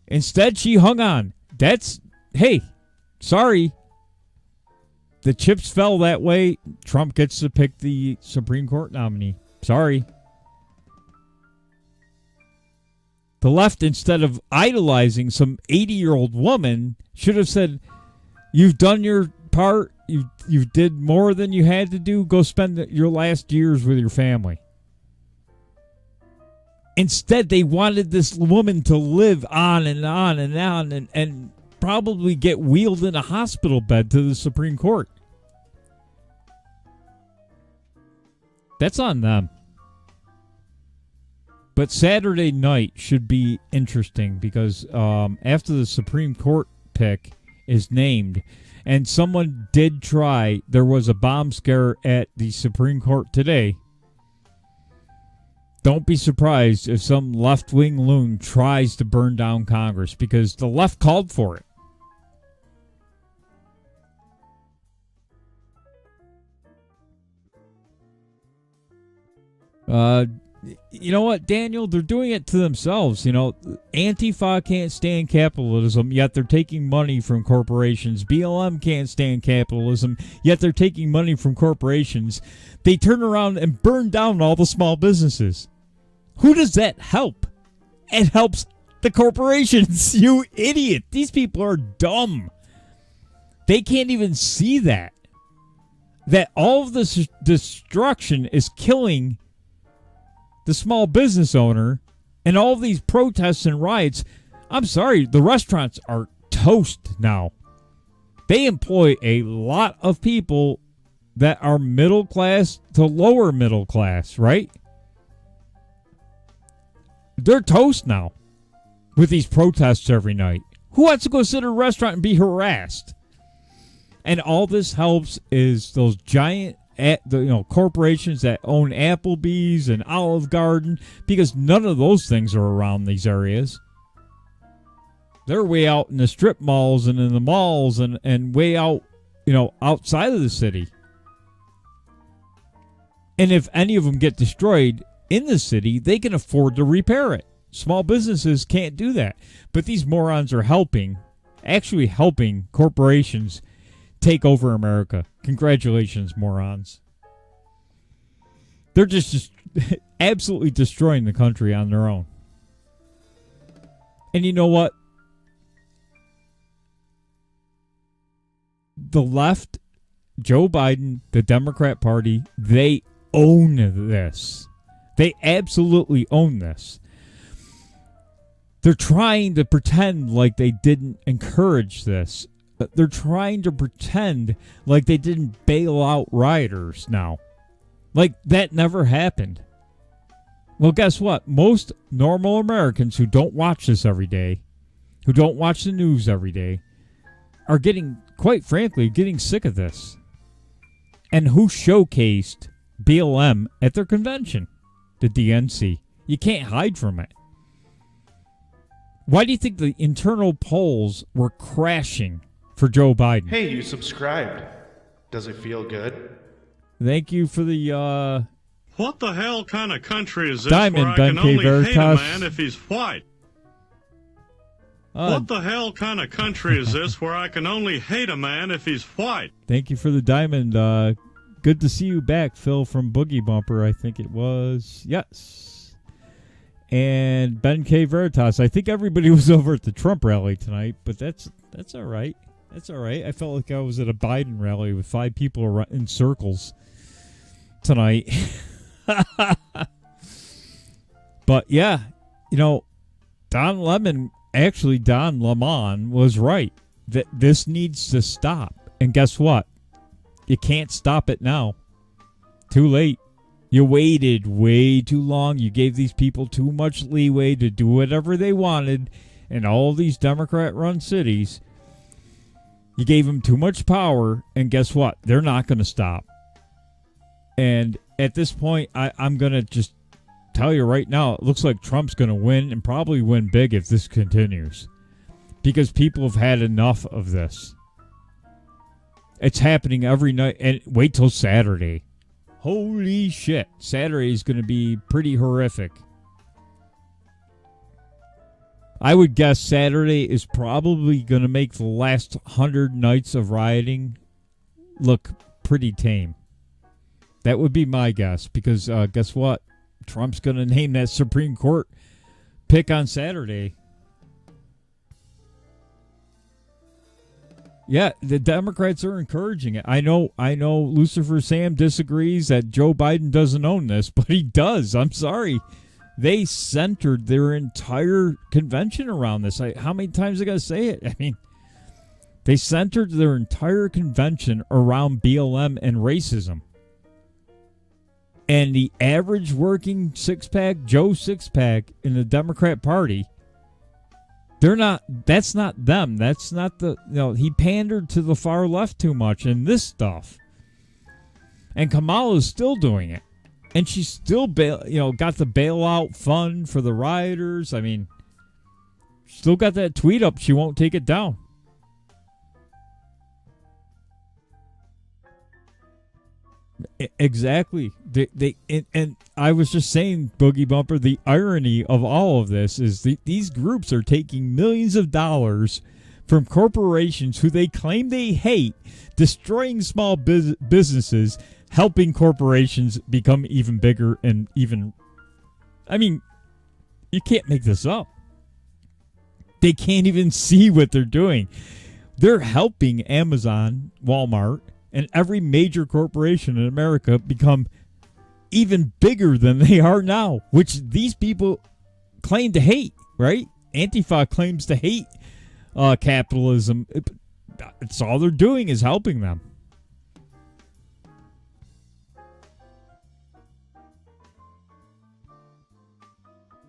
Instead, she hung on. Hey, sorry. The chips fell that way. Trump gets to pick the Supreme Court nominee. Sorry. The left, instead of idolizing some 80-year-old woman, should have said, you've done your part. You did more than you had to do. Go spend your last years with your family. Instead, they wanted this woman to live on and on and on and probably get wheeled in a hospital bed to the Supreme Court. That's on them. But Saturday night should be interesting because after the Supreme Court pick is named, and someone did try, there was a bomb scare at the Supreme Court today. Don't be surprised if some left-wing loon tries to burn down Congress because the left called for it. You know what, Daniel? They're doing it to themselves. Antifa can't stand capitalism, yet they're taking money from corporations. BLM can't stand capitalism, yet they're taking money from corporations. They turn around and burn down all the small businesses. Who does that help? It helps the corporations, you idiot. These people are dumb. They can't even see that all of this destruction is killing the small business owner, and all of these protests and riots. I'm sorry, the restaurants are toast now. They employ a lot of people that are middle class to lower middle class, right? They're toast now with these protests every night. Who wants to go sit in a restaurant and be harassed? And all this helps is those giant corporations that own Applebee's and Olive Garden, because none of those things are around these areas. They're way out in the strip malls and in the malls and way out, outside of the city. And if any of them get destroyed in the city, they can afford to repair it. Small businesses can't do that. But these morons are actually helping corporations take over America. Congratulations, morons. They're just absolutely destroying the country on their own. And you know what? The left, Joe Biden, the Democrat Party, they own this. They absolutely own this. They're trying to pretend like they didn't encourage this. They're trying to pretend like they didn't bail out rioters now. Like that never happened. Well, guess what? Most normal Americans who don't watch this every day, who don't watch the news every day, are quite frankly, getting sick of this. And who showcased BLM at their convention? The DNC. You can't hide from it. Why do you think the internal polls were crashing for Joe Biden? Hey, you subscribed. Does it feel good? Thank you for the What the hell kind of country is this Diamond, where I Ben can K. only hate a Veritas. man if he's white? What the hell kind of country is this where I can only hate a man if he's white? Thank you for the diamond. Good to see you back, Phil, from Boogie Bumper, I think it was. Yes. And Ben K. Veritas. I think everybody was over at the Trump rally tonight, but that's all right. That's all right. I felt like I was at a Biden rally with 5 people in circles tonight. But yeah, Don Lemon was right that this needs to stop. And guess what? You can't stop it now. Too late. You waited way too long. You gave these people too much leeway to do whatever they wanted in all these Democrat-run cities. You gave them too much power, and guess what? They're not going to stop. And at this point, I'm going to just tell you right now, it looks like Trump's going to win, and probably win big if this continues. Because people have had enough of this. It's happening every night, and wait till Saturday. Holy shit. Saturday is going to be pretty horrific. I would guess Saturday is probably going to make the last 100 nights of rioting look pretty tame. That would be my guess, because guess what? Trump's going to name that Supreme Court pick on Saturday. Yeah, the Democrats are encouraging it. I know Lucifer Sam disagrees that Joe Biden doesn't own this, but he does. I'm sorry. They centered their entire convention around this. How many times I got to say it? I mean, they centered their entire convention around BLM and racism. And the average working six-pack, Joe six-pack in the Democrat Party, that's not them. That's not he pandered to the far left too much in this stuff. And Kamala's still doing it. And she's still, got the bailout fund for the rioters. I mean, still got that tweet up. She won't take it down. Exactly. And I was just saying, Boogie Bumper, the irony of all of this is these groups are taking millions of dollars from corporations who they claim they hate, destroying small businesses, helping corporations become even bigger and even... I mean, you can't make this up. They can't even see what they're doing. They're helping Amazon, Walmart, and every major corporation in America become even bigger than they are now, which these people claim to hate, right? Antifa claims to hate capitalism. It's all they're doing is helping them.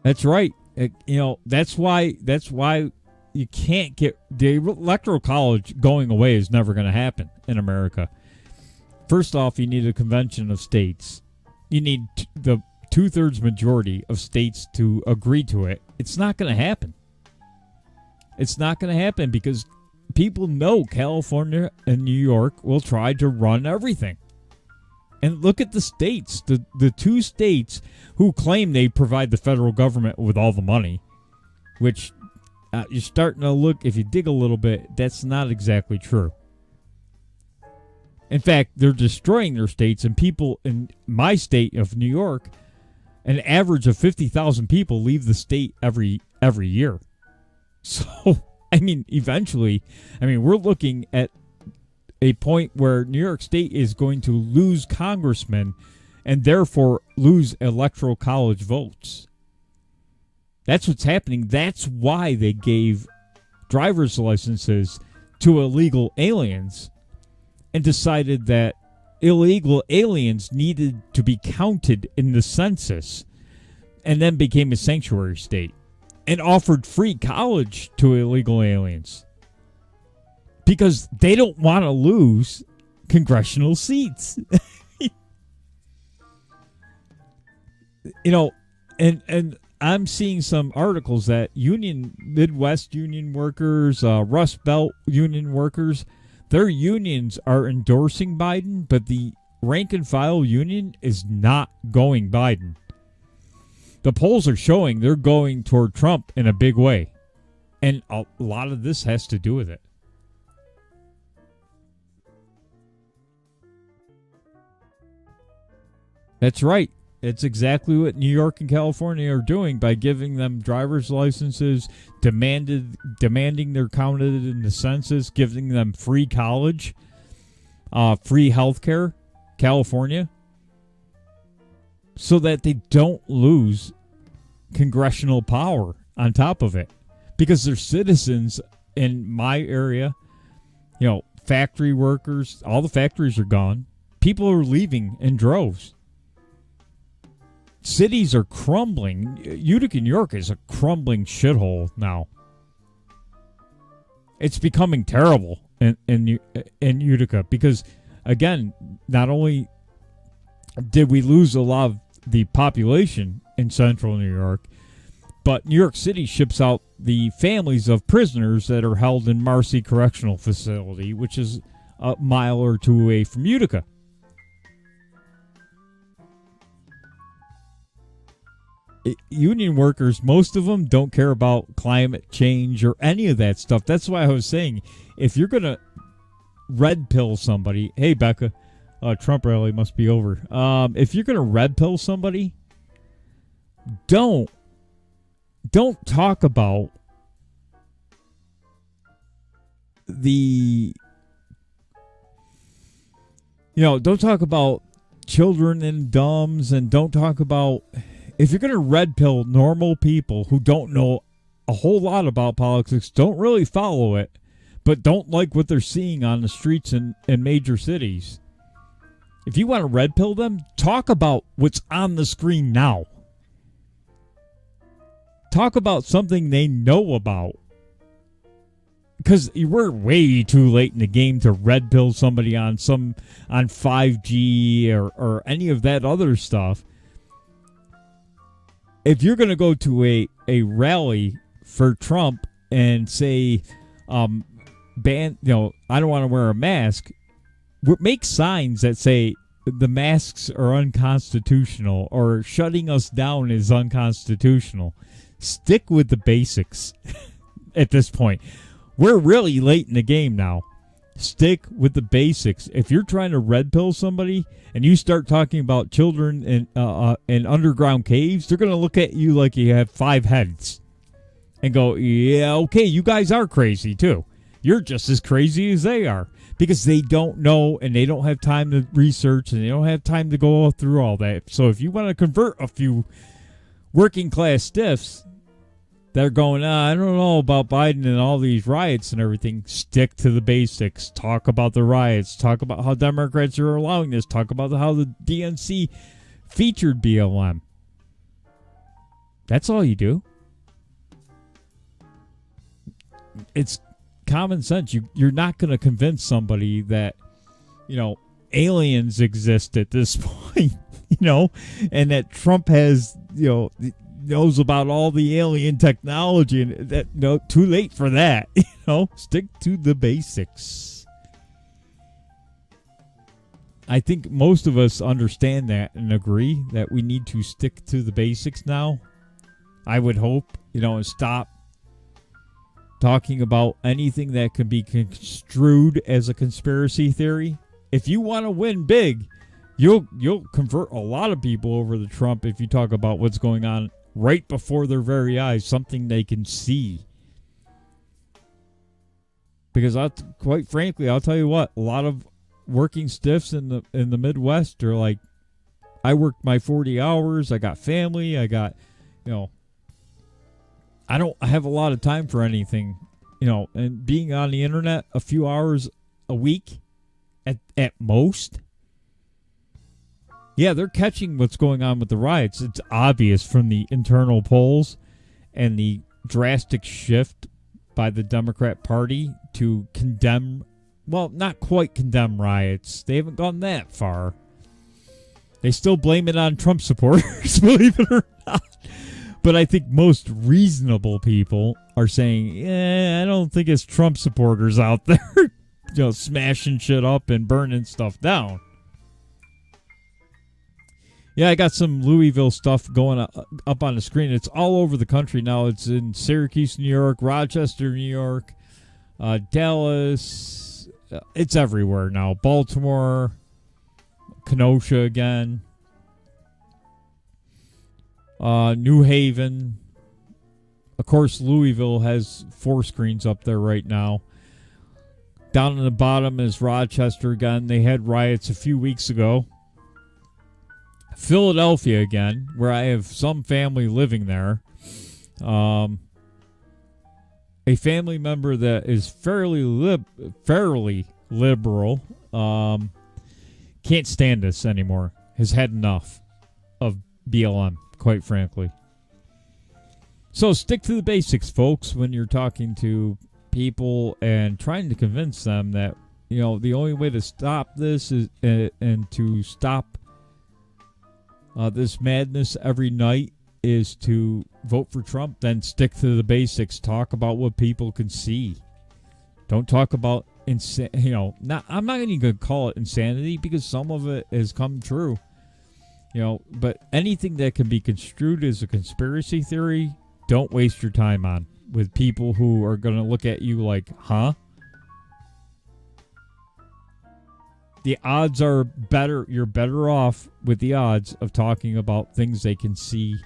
That's right. That's why you can't get the electoral college going away is never going to happen in America. First off, you need a convention of states. You need the 2/3 majority of states to agree to it. It's not going to happen. It's not going to happen because people know California and New York will try to run everything. And look at the states, the 2 states who claim they provide the federal government with all the money, which you're starting to look, if you dig a little bit, that's not exactly true. In fact, they're destroying their states, and people in my state of New York, an average of 50,000 people leave the state every year. So, eventually, we're looking at a point where New York State is going to lose congressmen and therefore lose electoral college votes. That's what's happening. That's why they gave driver's licenses to illegal aliens and decided that illegal aliens needed to be counted in the census and then became a sanctuary state and offered free college to illegal aliens. Because they don't want to lose congressional seats. And I'm seeing some articles that Midwest union workers, Rust Belt union workers, their unions are endorsing Biden, but the rank and file union is not going Biden. The polls are showing they're going toward Trump in a big way. And a lot of this has to do with it. That's right. It's exactly what New York and California are doing by giving them driver's licenses, demanding they're counted in the census, giving them free college, free health care, California, so that they don't lose congressional power on top of it. Because their citizens in my area, factory workers, all the factories are gone. People are leaving in droves. Cities are crumbling. Utica, New York is a crumbling shithole now. It's becoming terrible in Utica because, again, not only did we lose a lot of the population in central New York, but New York City ships out the families of prisoners that are held in Marcy Correctional Facility, which is a mile or two away from Utica. Union workers, most of them don't care about climate change or any of that stuff. That's why I was saying, if you're going to red pill somebody, hey, Becca, Trump rally must be over. If you're going to red pill somebody, don't talk about don't talk about children and dumbs, and don't talk about, if you're going to red pill normal people who don't know a whole lot about politics, don't really follow it, but don't like what they're seeing on the streets in major cities. If you want to red pill them, talk about what's on the screen now. Talk about something they know about. Because we're way too late in the game to red pill somebody on 5G or any of that other stuff. If you're going to go to a rally for Trump and say, ban, I don't want to wear a mask, make signs that say the masks are unconstitutional or shutting us down is unconstitutional. Stick with the basics at this point. We're really late in the game now. Stick with the basics. If you're trying to red pill somebody and you start talking about children in underground caves, they're going to look at you like you have 5 heads and go, yeah, okay, you guys are crazy too. You're just as crazy as they are, because they don't know and they don't have time to research and they don't have time to go through all that. So if you want to convert a few working class stiffs that are going, I don't know about Biden and all these riots and everything, stick to the basics. Talk about the riots. Talk about how Democrats are allowing this. Talk about how the DNC featured BLM. That's all you do. It's common sense. You're not going to convince somebody that, aliens exist at this point, and that Trump has, knows about all the alien technology, and that too late for that. Stick to the basics. I think most of us understand that and agree that we need to stick to the basics now. I would hope, and stop talking about anything that can be construed as a conspiracy theory. If you want to win big, you'll convert a lot of people over to Trump if you talk about what's going on right before their very eyes, something they can see. Because quite frankly, I'll tell you what, a lot of working stiffs in the Midwest are like, I worked my 40 hours, I got family, I got, I have a lot of time for anything, and being on the internet a few hours a week at most. Yeah, they're catching what's going on with the riots. It's obvious from the internal polls and the drastic shift by the Democrat Party to condemn, well, not quite condemn riots. They haven't gone that far. They still blame it on Trump supporters, believe it or not. But I think most reasonable people are saying, I don't think it's Trump supporters out there, smashing shit up and burning stuff down. Yeah, I got some Louisville stuff going up on the screen. It's all over the country now. It's in Syracuse, New York, Rochester, New York, Dallas. It's everywhere now. Baltimore, Kenosha again. New Haven. Of course, Louisville has 4 screens up there right now. Down in the bottom is Rochester again. They had riots a few weeks ago. Philadelphia again, where I have some family living there. A family member that is fairly liberal can't stand this anymore. Has had enough of BLM, quite frankly. So stick to the basics, folks, when you're talking to people and trying to convince them that, you know, the only way to stop this is and to stop this madness every night is to vote for Trump. Then stick to the basics. Talk about what people can see. Don't talk about I'm not even going to call it insanity because some of it has come true. But anything that can be construed as a conspiracy theory, don't waste your time on with people who are going to look at you like, huh? The odds are better. You're better off with the odds of talking about things they can see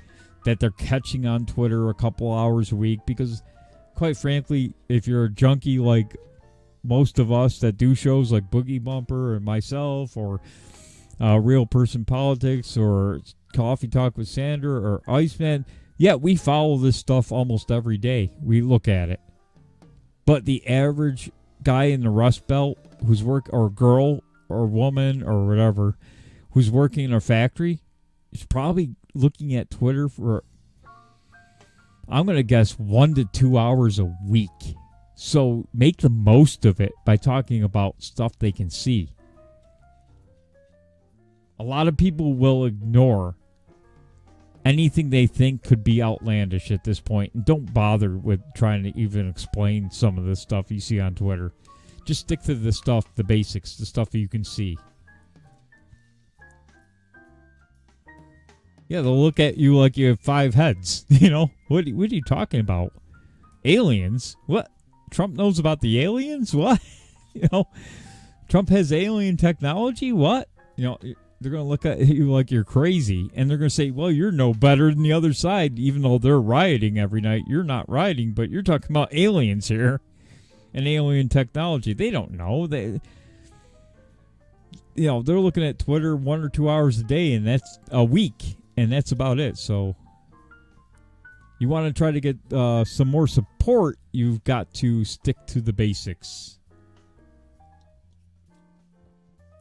that they're catching on Twitter a couple hours a week. Because, quite frankly, if you're a junkie like most of us that do shows like Boogie Bumper or myself or Real Person Politics or Coffee Talk with Sandra or Iceman, yeah, we follow this stuff almost every day. We look at it. But the average guy in the Rust Belt who's or girl or woman or whatever who's working in a factory is probably looking at Twitter for, I'm going to guess, 1 to 2 hours a week. So make the most of it by talking about stuff they can see. A lot of people will ignore anything they think could be outlandish at this point, and don't bother with trying to even explain some of the stuff you see on Twitter. Just stick to the stuff, the basics, the stuff you can see. Yeah, they'll look at you like you have 5 heads. What are you talking about? Aliens? What? Trump knows about the aliens? What? Trump has alien technology? What? They're going to look at you like you're crazy, and they're going to say, well, you're no better than the other side, even though they're rioting every night. You're not rioting, but you're talking about aliens here and alien technology. They don't know. They're looking at Twitter 1 or 2 hours a day, and that's a week, and that's about it. So you want to try to get some more support, you've got to stick to the basics.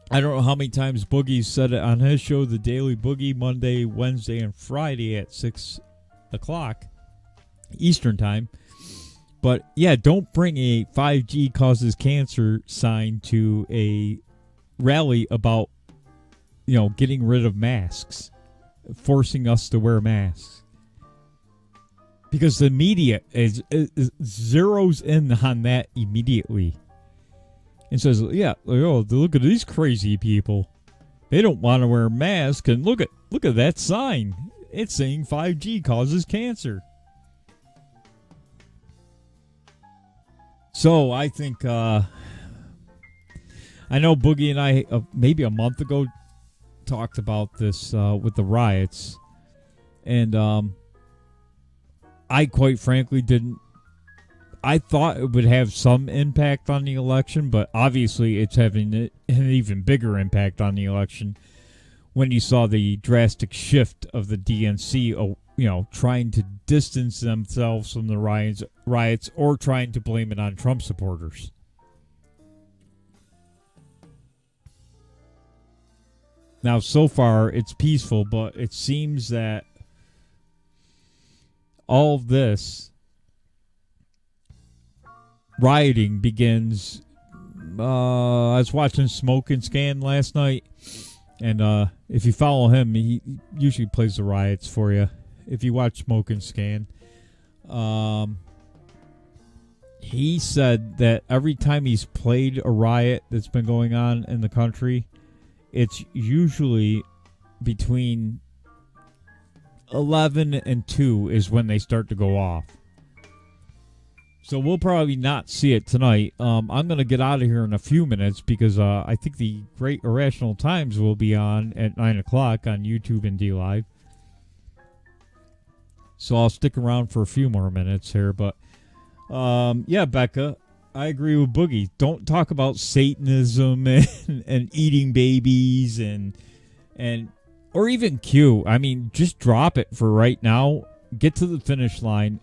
I don't know how many times Boogie said it on his show, The Daily Boogie, Monday, Wednesday, and Friday at 6 o'clock Eastern Time. But, yeah, don't bring a 5G causes cancer sign to a rally about, getting rid of masks, forcing us to wear masks. Because the media is zeroes in on that immediately. And says, yeah, look at these crazy people. They don't want to wear masks. And look at that sign. It's saying 5G causes cancer. So I think, I know Boogie and I, maybe a month ago, talked about this with the riots. And I quite frankly didn't. I thought it would have some impact on the election, but obviously it's having an even bigger impact on the election when you saw the drastic shift of the DNC, trying to distance themselves from the riots or trying to blame it on Trump supporters. Now, so far, it's peaceful, but it seems that all of this rioting begins. I was watching Smoke and Scan last night, and if you follow him, he usually plays the riots for you. If you watch Smoke and Scan, he said that every time he's played a riot that's been going on in the country, it's usually between 11 and 2 is when they start to go off. So we'll probably not see it tonight. I'm going to get out of here in a few minutes because I think the Great Irrational Times will be on at 9 o'clock on YouTube and D-Live. So I'll stick around for a few more minutes here. But, yeah, Becca, I agree with Boogie. Don't talk about Satanism and eating babies and or even Q. I mean, just drop it for right now. Get to the finish line.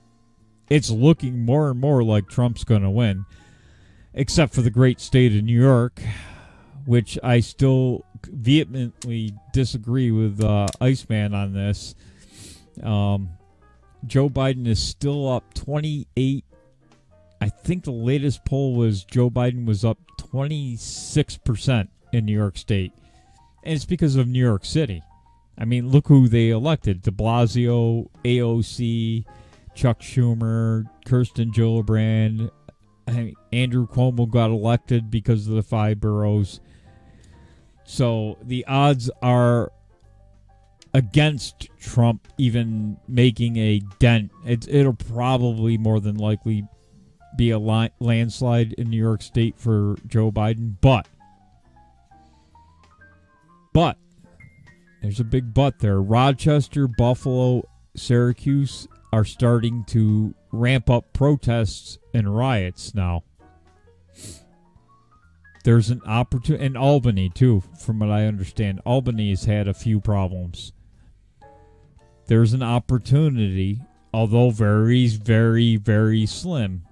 It's looking more and more like Trump's going to win, except for the great state of New York, which I still vehemently disagree with Iceman on this. Joe Biden is still up 28. I think the latest poll was Joe Biden was up 26% in New York State. And it's because of New York City. I mean, look who they elected. De Blasio, AOC, Chuck Schumer, Kirsten Gillibrand. Andrew Cuomo got elected because of the 5 boroughs. So the odds are against Trump even making a dent. It'll probably more than likely be a landslide in New York State for Joe Biden. But there's a big but there. Rochester, Buffalo, Syracuse are starting to ramp up protests and riots now. There's an opportunity in Albany, too, from what I understand. Albany has had a few problems. There's an opportunity, although very, very, very slim.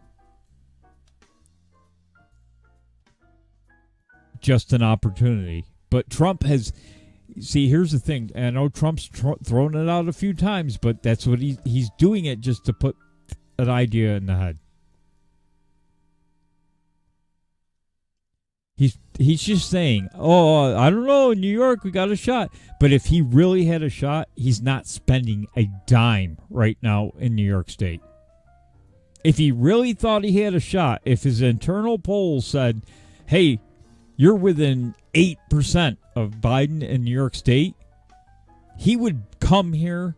Just an opportunity. But Trump has... See, here's the thing. I know Trump's thrown it out a few times, but that's what he's doing it just to put an idea in the head. He's just saying, oh, I don't know, in New York we got a shot. But if he really had a shot, he's not spending a dime right now in New York State. If he really thought he had a shot, if his internal polls said, hey, you're within 8% of Biden in New York State, he would come here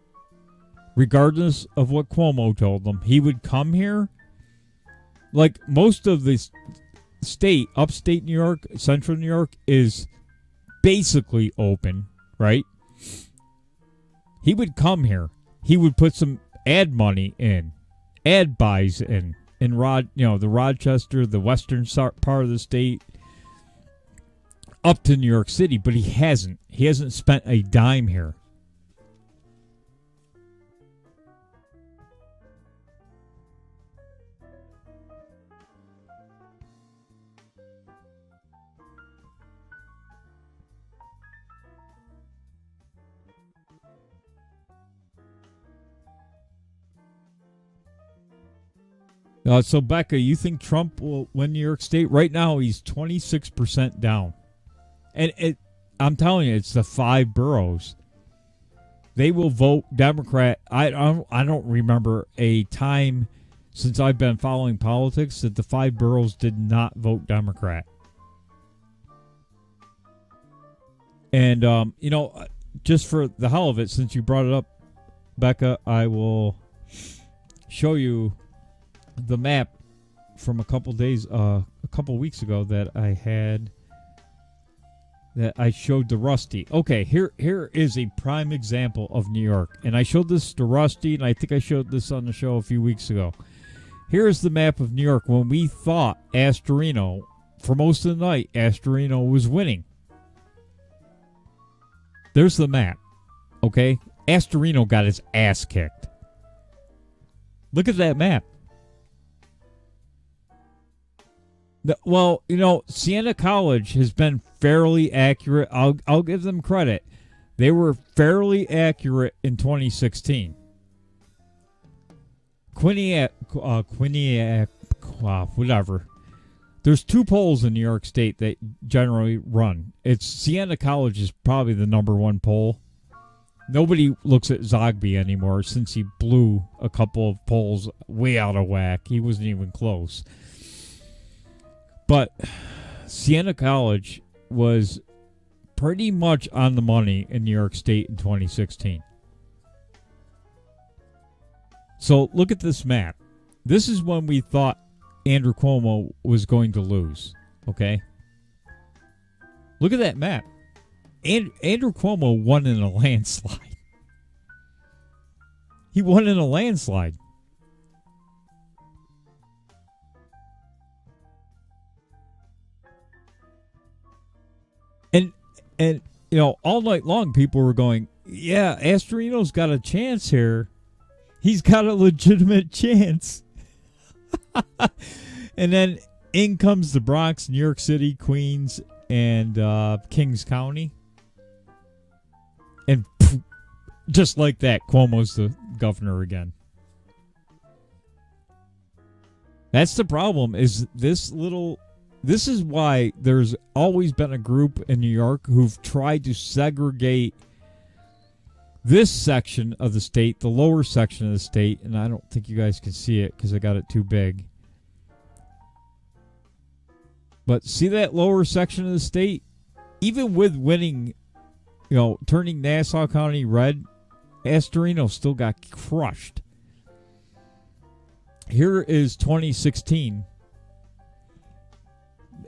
regardless of what Cuomo told them. He would come here like most of the state, upstate New York, central New York is basically open, right? He would come here. He would put some ad money in, ad buys in the Rochester, the western part of the state, up to New York City, but he hasn't. He hasn't spent a dime here. So, Becca, you think Trump will win New York State? Right now, he's 26% down. And I'm telling you, it's the 5 boroughs. They will vote Democrat. I don't remember a time since I've been following politics that the 5 boroughs did not vote Democrat. And, just for the hell of it, since you brought it up, Becca, I will show you the map from a couple weeks ago that I showed to Rusty. Okay, here is a prime example of New York. And I showed this to Rusty, and I think I showed this on the show a few weeks ago. Here's the map of New York when we thought Astorino, for most of the night, Astorino was winning. There's the map, okay? Astorino got his ass kicked. Look at that map. Well, Siena College has been fairly accurate. I'll give them credit. They were fairly accurate in 2016. Quinnipiac, whatever. There's 2 polls in New York State that generally run. It's Siena College is probably the number 1 poll. Nobody looks at Zogby anymore since he blew a couple of polls way out of whack. He wasn't even close. But Siena College was pretty much on the money in New York State in 2016. So look at this map. This is when we thought Andrew Cuomo was going to lose. Okay? Look at that map. Andrew Cuomo won in a landslide. He won in a landslide. And you know, all night long people were going, yeah, Astorino's got a chance here. He's got a legitimate chance. And then in comes the Bronx, New York City, Queens, and Kings County. And just like that, Cuomo's the governor again. That's the problem, is this is why there's always been a group in New York who've tried to segregate this section of the state, the lower section of the state, and I don't think you guys can see it because I got it too big. But see that lower section of the state? Even with winning, you know, turning Nassau County red, Astorino still got crushed. Here is 2016.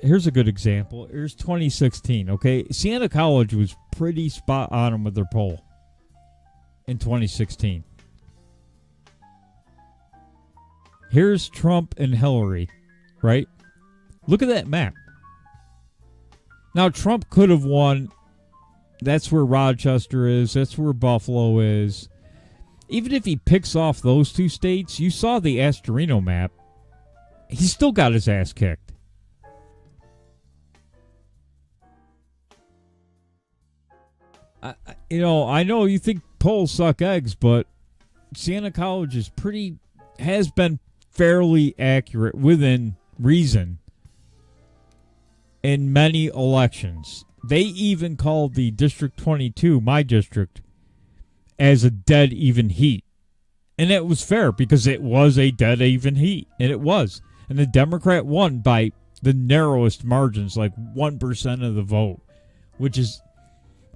Here's a good example. Here's 2016, okay? Siena College was pretty spot on with their poll in 2016. Here's Trump and Hillary, right? Look at that map. Now, Trump could have won. That's where Rochester is. That's where Buffalo is. Even if he picks off those two states, you saw the Astorino map. He still got his ass kicked. I know you think polls suck eggs, but Siena College has been fairly accurate within reason in many elections. They even called the District 22, my district, as a dead even heat. And it was fair because it was a dead even heat. And it was. And the Democrat won by the narrowest margins, like 1% of the vote, which is,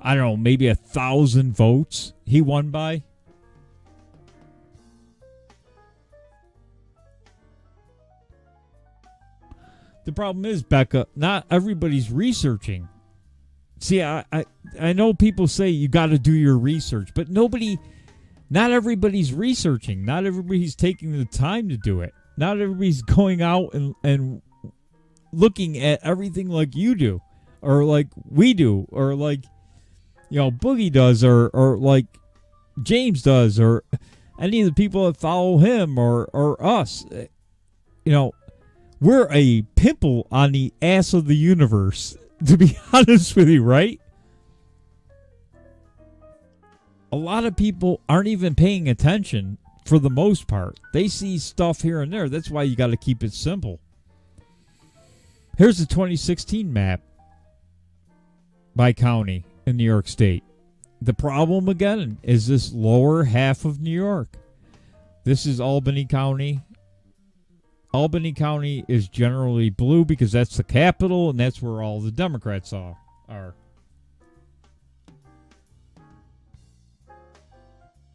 I don't know, maybe 1,000 votes he won by. The problem is, Becca, not everybody's researching. See, I know people say you got to do your research, but not everybody's researching. Not everybody's taking the time to do it. Not everybody's going out and looking at everything like you do, or like we do, or like, Boogie does, or like James does, or any of the people that follow him, or us. We're a pimple on the ass of the universe, to be honest with you, right? A lot of people aren't even paying attention for the most part. They see stuff here and there. That's why you got to keep it simple. Here's the 2016 map by county in New York State. The problem, again, is this lower half of New York. This is Albany County. Albany County is generally blue because that's the capital and that's where all the Democrats are.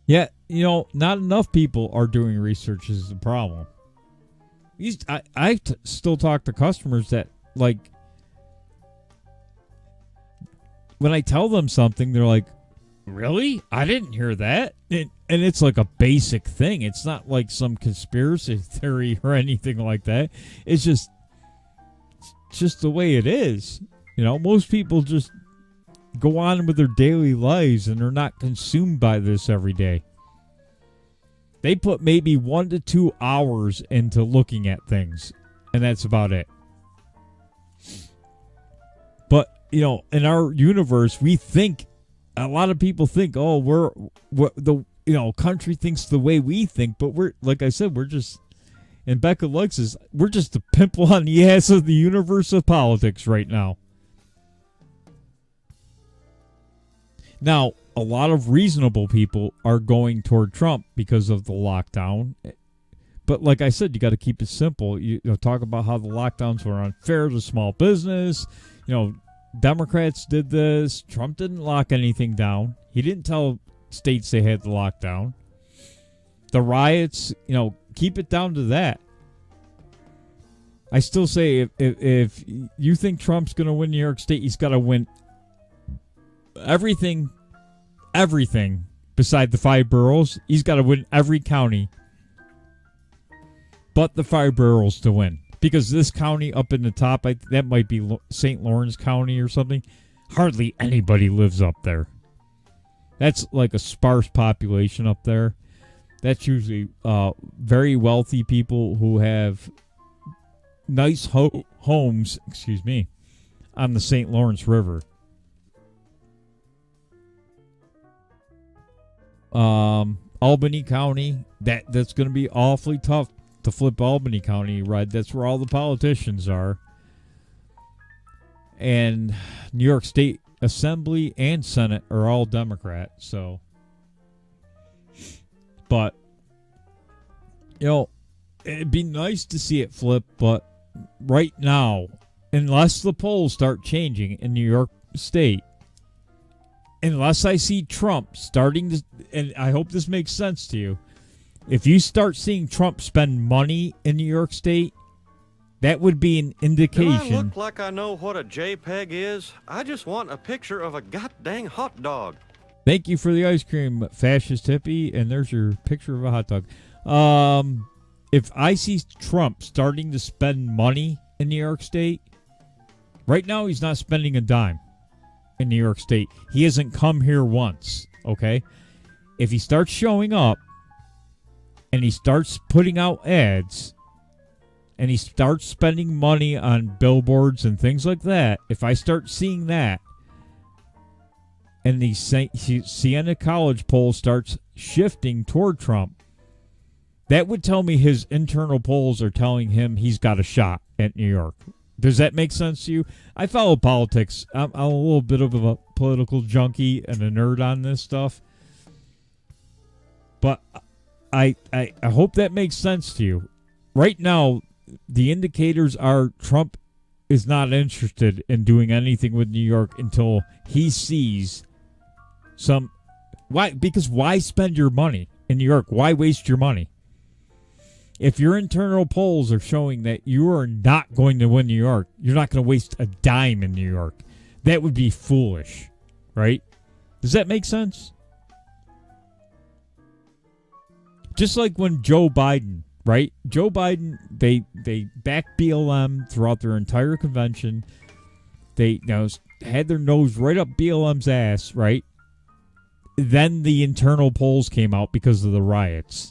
Yet, not enough people are doing research is the problem. I still talk to customers that, like, when I tell them something, they're like, really? I didn't hear that. And it's like a basic thing. It's not like some conspiracy theory or anything like that. It's just the way it is. Most people just go on with their daily lives and they're not consumed by this every day. They put maybe 1 to 2 hours into looking at things, and that's about it. But, in our universe, we think, a lot of people think, oh, we're the country thinks the way we think, but we're, like I said, we're just, and Becca likes this, we're just a pimple on the ass of the universe of politics right now. Now, a lot of reasonable people are going toward Trump because of the lockdown. But like I said, you got to keep it simple. You talk about how the lockdowns were unfair to small business. Democrats did this. Trump didn't lock anything down. He didn't tell states they had to lock down. The riots, keep it down to that. I still say if you think Trump's going to win New York State, he's got to win everything beside the 5 boroughs. He's got to win every county but the 5 boroughs to win. Because this county up in the top, that might be St. Lawrence County or something. Hardly anybody lives up there. That's like a sparse population up there. That's usually very wealthy people who have nice homes, on the St. Lawrence River. Albany County, that's going to be awfully tough to flip Albany County, right? That's where all the politicians are. And New York State Assembly and Senate are all Democrat, so. But, it'd be nice to see it flip, but right now, unless the polls start changing in New York State, unless I see Trump starting to, and I hope this makes sense to you, if you start seeing Trump spend money in New York State, that would be an indication. Do I look like I know what a JPEG is? I just want a picture of a goddamn hot dog. Thank you for the ice cream, fascist hippie, and there's your picture of a hot dog. If I see Trump starting to spend money in New York State, right now he's not spending a dime in New York State. He hasn't come here once, okay? If he starts showing up, and he starts putting out ads, and he starts spending money on billboards and things like that, if I start seeing that, and the Siena College poll starts shifting toward Trump, that would tell me his internal polls are telling him he's got a shot at New York. Does that make sense to you? I follow politics. I'm a little bit of a political junkie and a nerd on this stuff. But I hope that makes sense to you. Right now, the indicators are Trump is not interested in doing anything with New York until he sees some. Why? Because why spend your money in New York? Why waste your money? If your internal polls are showing that you are not going to win New York, you're not going to waste a dime in New York. That would be foolish, right? Does that make sense? Just like when Joe Biden, right? Joe Biden, they backed BLM throughout their entire convention. They had their nose right up BLM's ass, right? Then the internal polls came out because of the riots.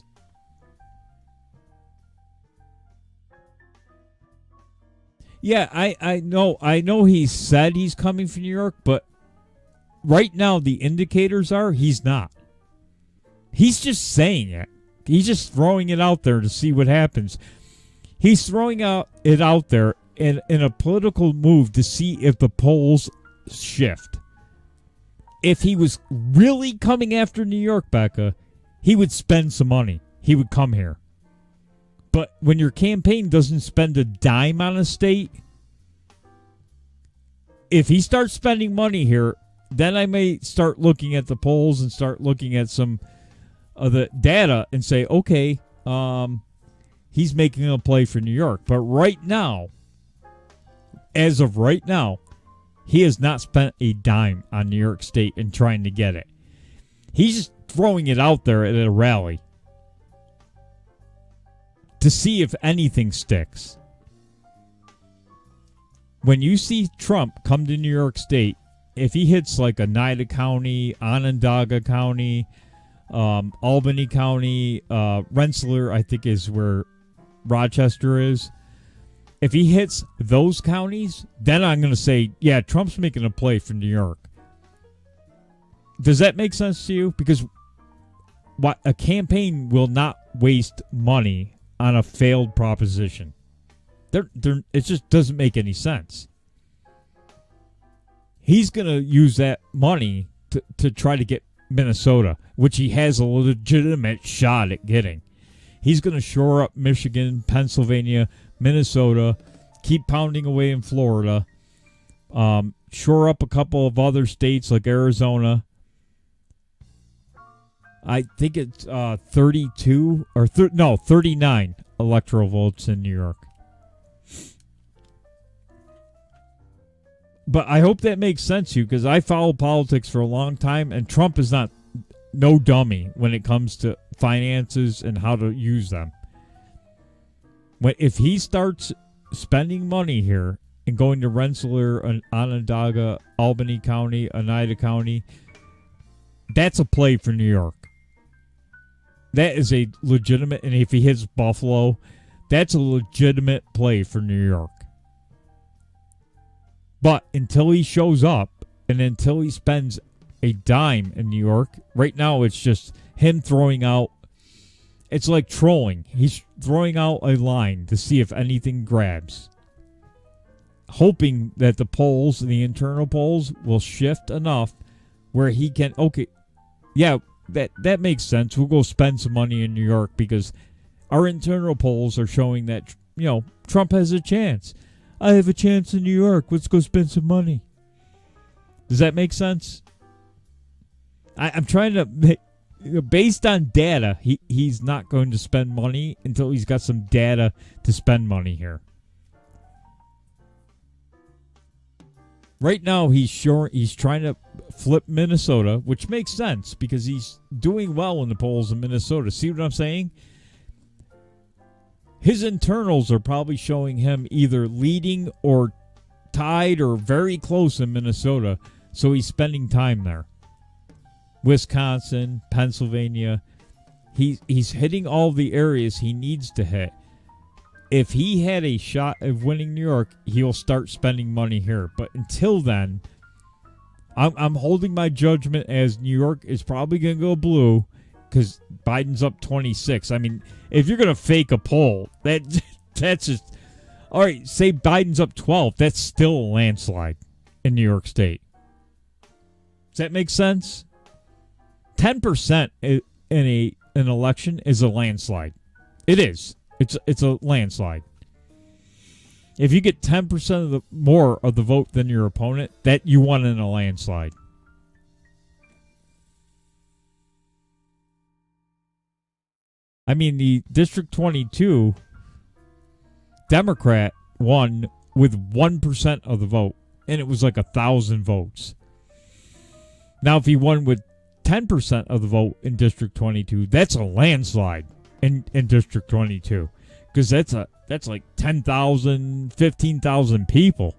Yeah, I know he said he's coming for New York, but right now the indicators are he's not. He's just saying it. He's just throwing it out there to see what happens. He's throwing it out there in a political move to see if the polls shift. If he was really coming after New York, Becca, he would spend some money. He would come here. But when your campaign doesn't spend a dime on a state, if he starts spending money here, then I may start looking at the polls and start looking at some of the data and say, okay, he's making a play for New York. But right now, as of right now, he has not spent a dime on New York State and trying to get it. He's just throwing it out there at a rally to see if anything sticks. When you see Trump come to New York State, if he hits like Oneida County, Onondaga County, Albany County, Rensselaer, I think is where Rochester is. If he hits those counties, then I'm going to say, yeah, Trump's making a play for New York. Does that make sense to you? Because a campaign will not waste money on a failed proposition. It just doesn't make any sense. He's going to use that money to try to get Minnesota, which he has a legitimate shot at getting. He's going to shore up Michigan, Pennsylvania, Minnesota, keep pounding away in Florida, shore up a couple of other states like Arizona. I think it's 32 or 39 electoral votes in New York. But I hope that makes sense to you, because I follow politics for a long time, and Trump is not no dummy when it comes to finances and how to use them. If he starts spending money here and going to Rensselaer, Onondaga, Albany County, Oneida County, that's a play for New York. That is a legitimate, and if he hits Buffalo, that's a legitimate play for New York. But until he shows up and until he spends a dime in New York, right now it's just him throwing out, it's like trolling. He's throwing out a line to see if anything grabs, hoping that the polls, the internal polls, will shift enough where he can, okay, yeah, that makes sense. We'll go spend some money in New York because our internal polls are showing that, Trump has a chance. I have a chance in New York. Let's go spend some money. Does that make sense? I'm trying to make, based on data, he's not going to spend money until he's got some data to spend money here. Right now, he's trying to flip Minnesota, which makes sense because he's doing well in the polls in Minnesota. See what I'm saying? His internals are probably showing him either leading or tied or very close in Minnesota, so he's spending time there. Wisconsin, Pennsylvania, he's hitting all the areas he needs to hit. If he had a shot of winning New York, he'll start spending money here. But until then, I'm holding my judgment as New York is probably going to go blue because Biden's up 26. I mean, if you're going to fake a poll, that's just... All right, say Biden's up 12. That's still a landslide in New York State. Does that make sense? 10% in an election is a landslide. It is. It's a landslide. If you get 10% more of the vote than your opponent, that you won in a landslide. I mean, the District 22 Democrat won with 1% of the vote, and it was like 1,000 votes. Now, if he won with 10% of the vote in District 22, that's a landslide in District 22, because that's like 10,000, 15,000 people.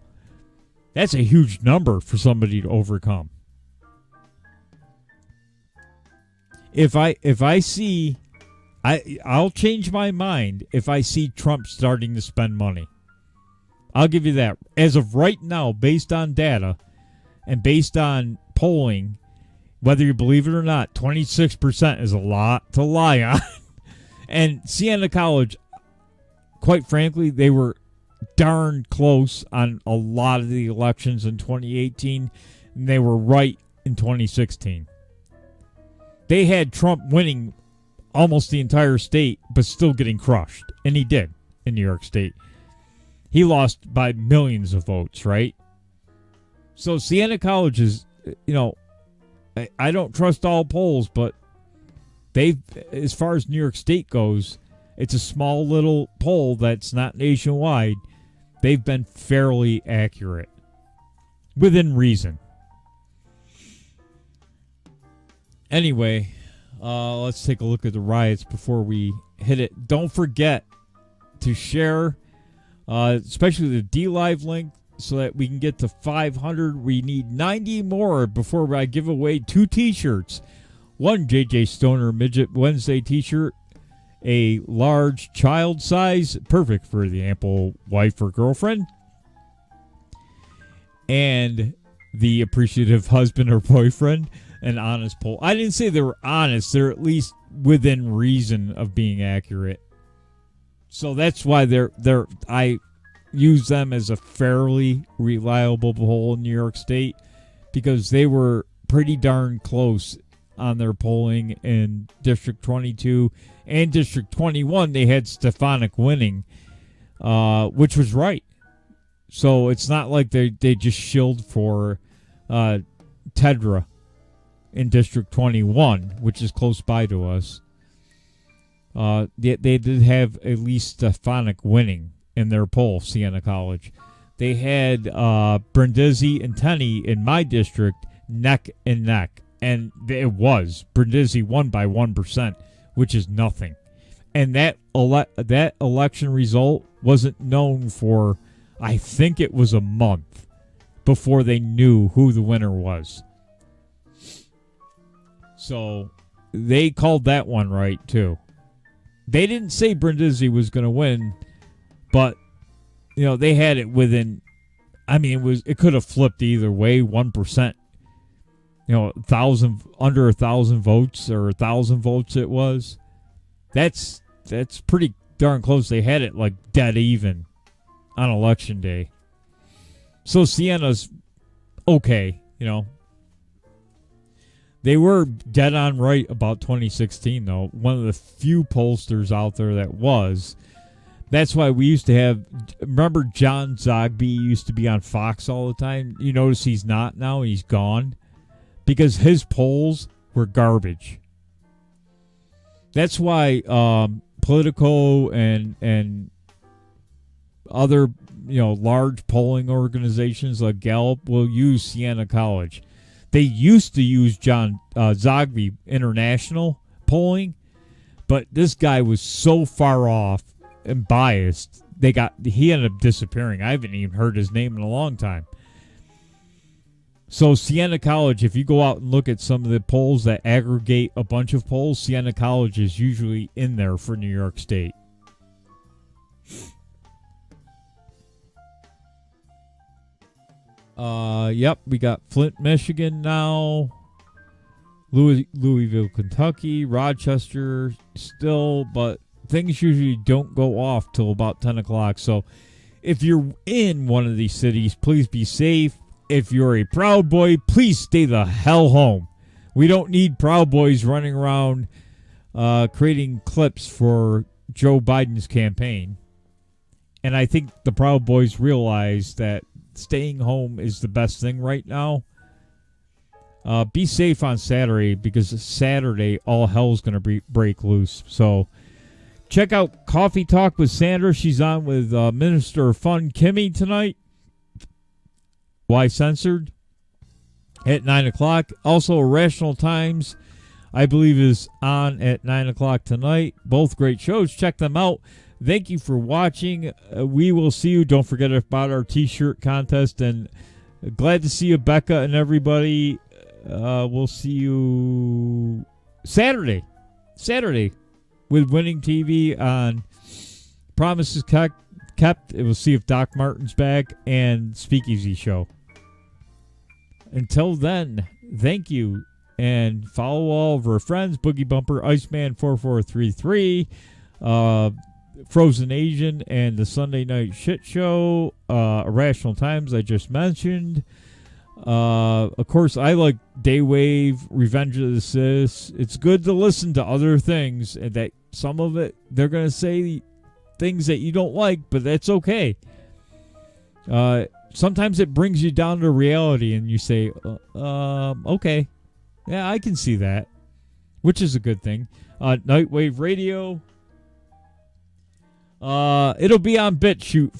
That's a huge number for somebody to overcome. If I see, I'll change my mind if I see Trump starting to spend money. I'll give you that. As of right now, based on data and based on polling, whether you believe it or not, 26% is a lot to lie on. And Siena College, quite frankly, they were darn close on a lot of the elections in 2018, and they were right in 2016. They had Trump winning almost the entire state, but still getting crushed. And he did in New York State. He lost by millions of votes, right? So Siena College is, I don't trust all polls, but they've, as far as New York State goes, it's a small little poll that's not nationwide. They've been fairly accurate, within reason. Anyway, let's take a look at the riots before we hit it. Don't forget to share, especially the DLive link, so that we can get to 500. We need 90 more before I give away 2 t-shirts. One JJ Stoner Midget Wednesday t-shirt, a large child size, perfect for the ample wife or girlfriend, and the appreciative husband or boyfriend, an honest poll. I didn't say they were honest. They're at least within reason of being accurate. So that's why I use them as a fairly reliable poll in New York State, because they were pretty darn close on their polling in District 22 and District 21. They had Stefanik winning, which was right. So it's not like they just shilled for Tedra in District 21, which is close by to us. They did have at least Stefanik winning in their poll, Siena College. They had Brindisi and Tenney in my district neck and neck. And it was. Brindisi won by 1%, which is nothing. And that election result wasn't known for, I think it was a month before they knew who the winner was. So they called that one right, too. They didn't say Brindisi was going to win, but, they had it within, it could have flipped either way, 1%. Under 1,000 votes or 1,000 votes it was. That's pretty darn close. They had it like dead even on election day. So Sienna's okay, They were dead on right about 2016, though. One of the few pollsters out there that was. That's why we used to have... Remember John Zogby used to be on Fox all the time? You notice he's not now. He's gone. Because his polls were garbage. That's why Politico and other large polling organizations like Gallup will use Siena College. They used to use John Zogby International polling, but this guy was so far off and biased. He ended up disappearing. I haven't even heard his name in a long time. So Siena College, if you go out and look at some of the polls that aggregate a bunch of polls, Siena College is usually in there for New York State. Yep, we got Flint, Michigan now. Louisville, Kentucky, Rochester still, but things usually don't go off till about 10 o'clock. So if you're in one of these cities, please be safe. If you're a Proud Boy, please stay the hell home. We don't need Proud Boys running around creating clips for Joe Biden's campaign. And I think the Proud Boys realize that staying home is the best thing right now. Be safe on Saturday, because Saturday all hell's going to break loose. So check out Coffee Talk with Sandra. She's on with Minister of Fun Kimmy tonight. Why Censored at 9 o'clock. Also, Irrational Times, I believe, is on at 9 o'clock tonight. Both great shows. Check them out. Thank you for watching. We will see you. Don't forget about our t-shirt contest. And glad to see you, Becca, and everybody. We'll see you Saturday with Winning TV on Promises Kept. We'll see if Doc Martin's back, and Speakeasy Show. Until then, thank you, and follow all of our friends: Boogie Bumper, Iceman 4433, Frozen Asian, and the Sunday Night Shit Show, Irrational Times I just mentioned. Of course, I like Daywave, Revenge of the Sis. It's good to listen to other things, and that some of it they're going to say things that you don't like, but that's okay. Sometimes it brings you down to reality, and you say, okay, yeah, I can see that, which is a good thing. Nightwave Radio. It'll be on BitChute,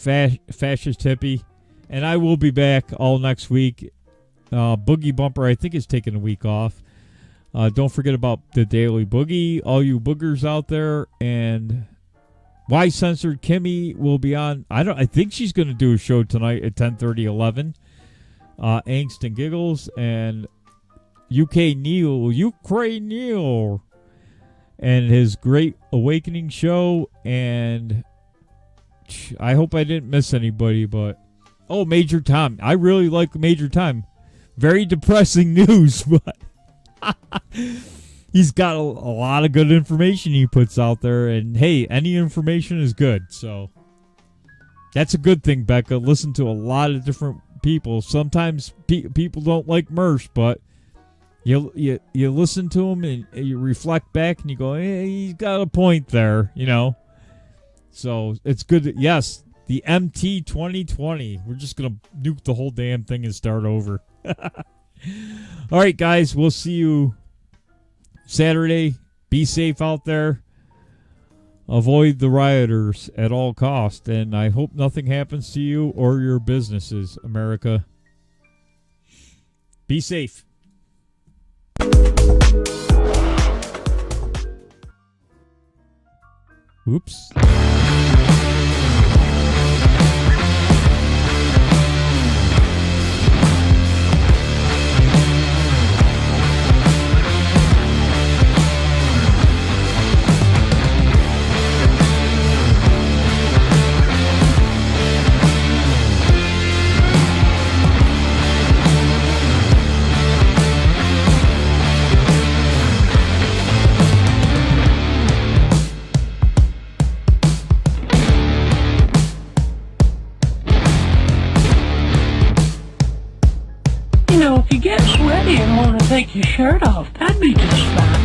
Fascist Hippie, and I will be back all next week. Boogie Bumper, I think, is taking a week off. Don't forget about the Daily Boogie, all you boogers out there, and Why Censored Kimmy will be on. I think she's going to do a show tonight at 10:30, 11. Angst and Giggles, and Ukraine Neil, and his Great Awakening show. And I hope I didn't miss anybody, but Major Tom. I really like Major Tom. Very depressing news, but he's got a lot of good information he puts out there, and hey, any information is good, so that's a good thing, Becca. Listen to a lot of different people. Sometimes people don't like Mersh, but you listen to him and you reflect back and you go, hey, he's got a point there, So it's good. Yes, the MT 2020. We're just going to nuke the whole damn thing and start over. All right, guys, we'll see you Saturday. Be safe out there. Avoid the rioters at all costs, and I hope nothing happens to you or your businesses, America. Be safe. Oops. You know, if you get sweaty and want to take your shirt off, that'd be just fine.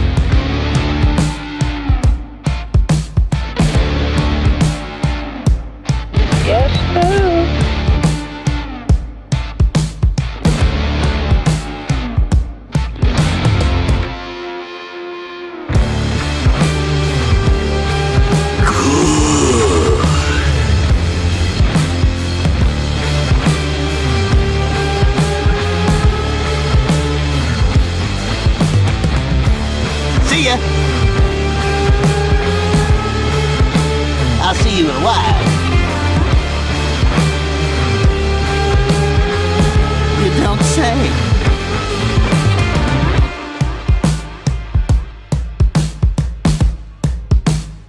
Yes, sir. See ya. I'll see you in a while. You don't say.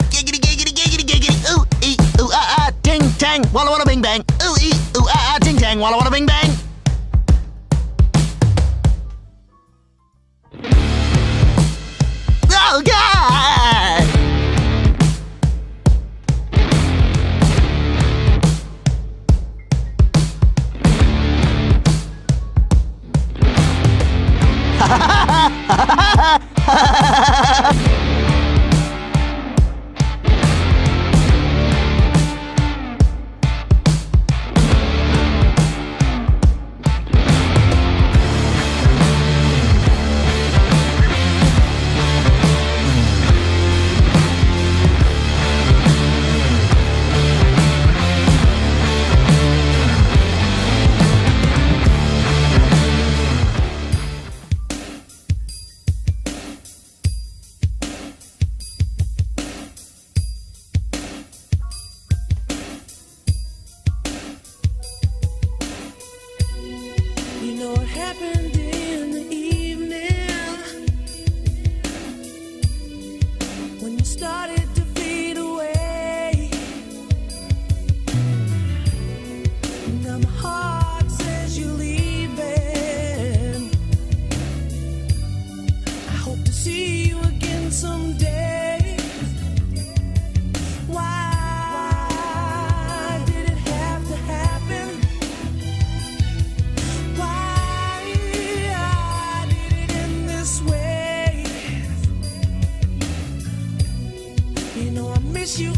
Giggity, giggity, giggity, giggity. Ooh, ee, ooh, ah, ah, ting, tang, walla, walla, bing, bang. Ooh, ee, ooh, ah, ah, ting, tang, walla, walla, bing, bang. Oh, God! You know what happened in the evening when you started to fade away. Now my heart says you're leaving. I hope to see you again someday. Why did it have to happen? Why did it end this way? You know I miss you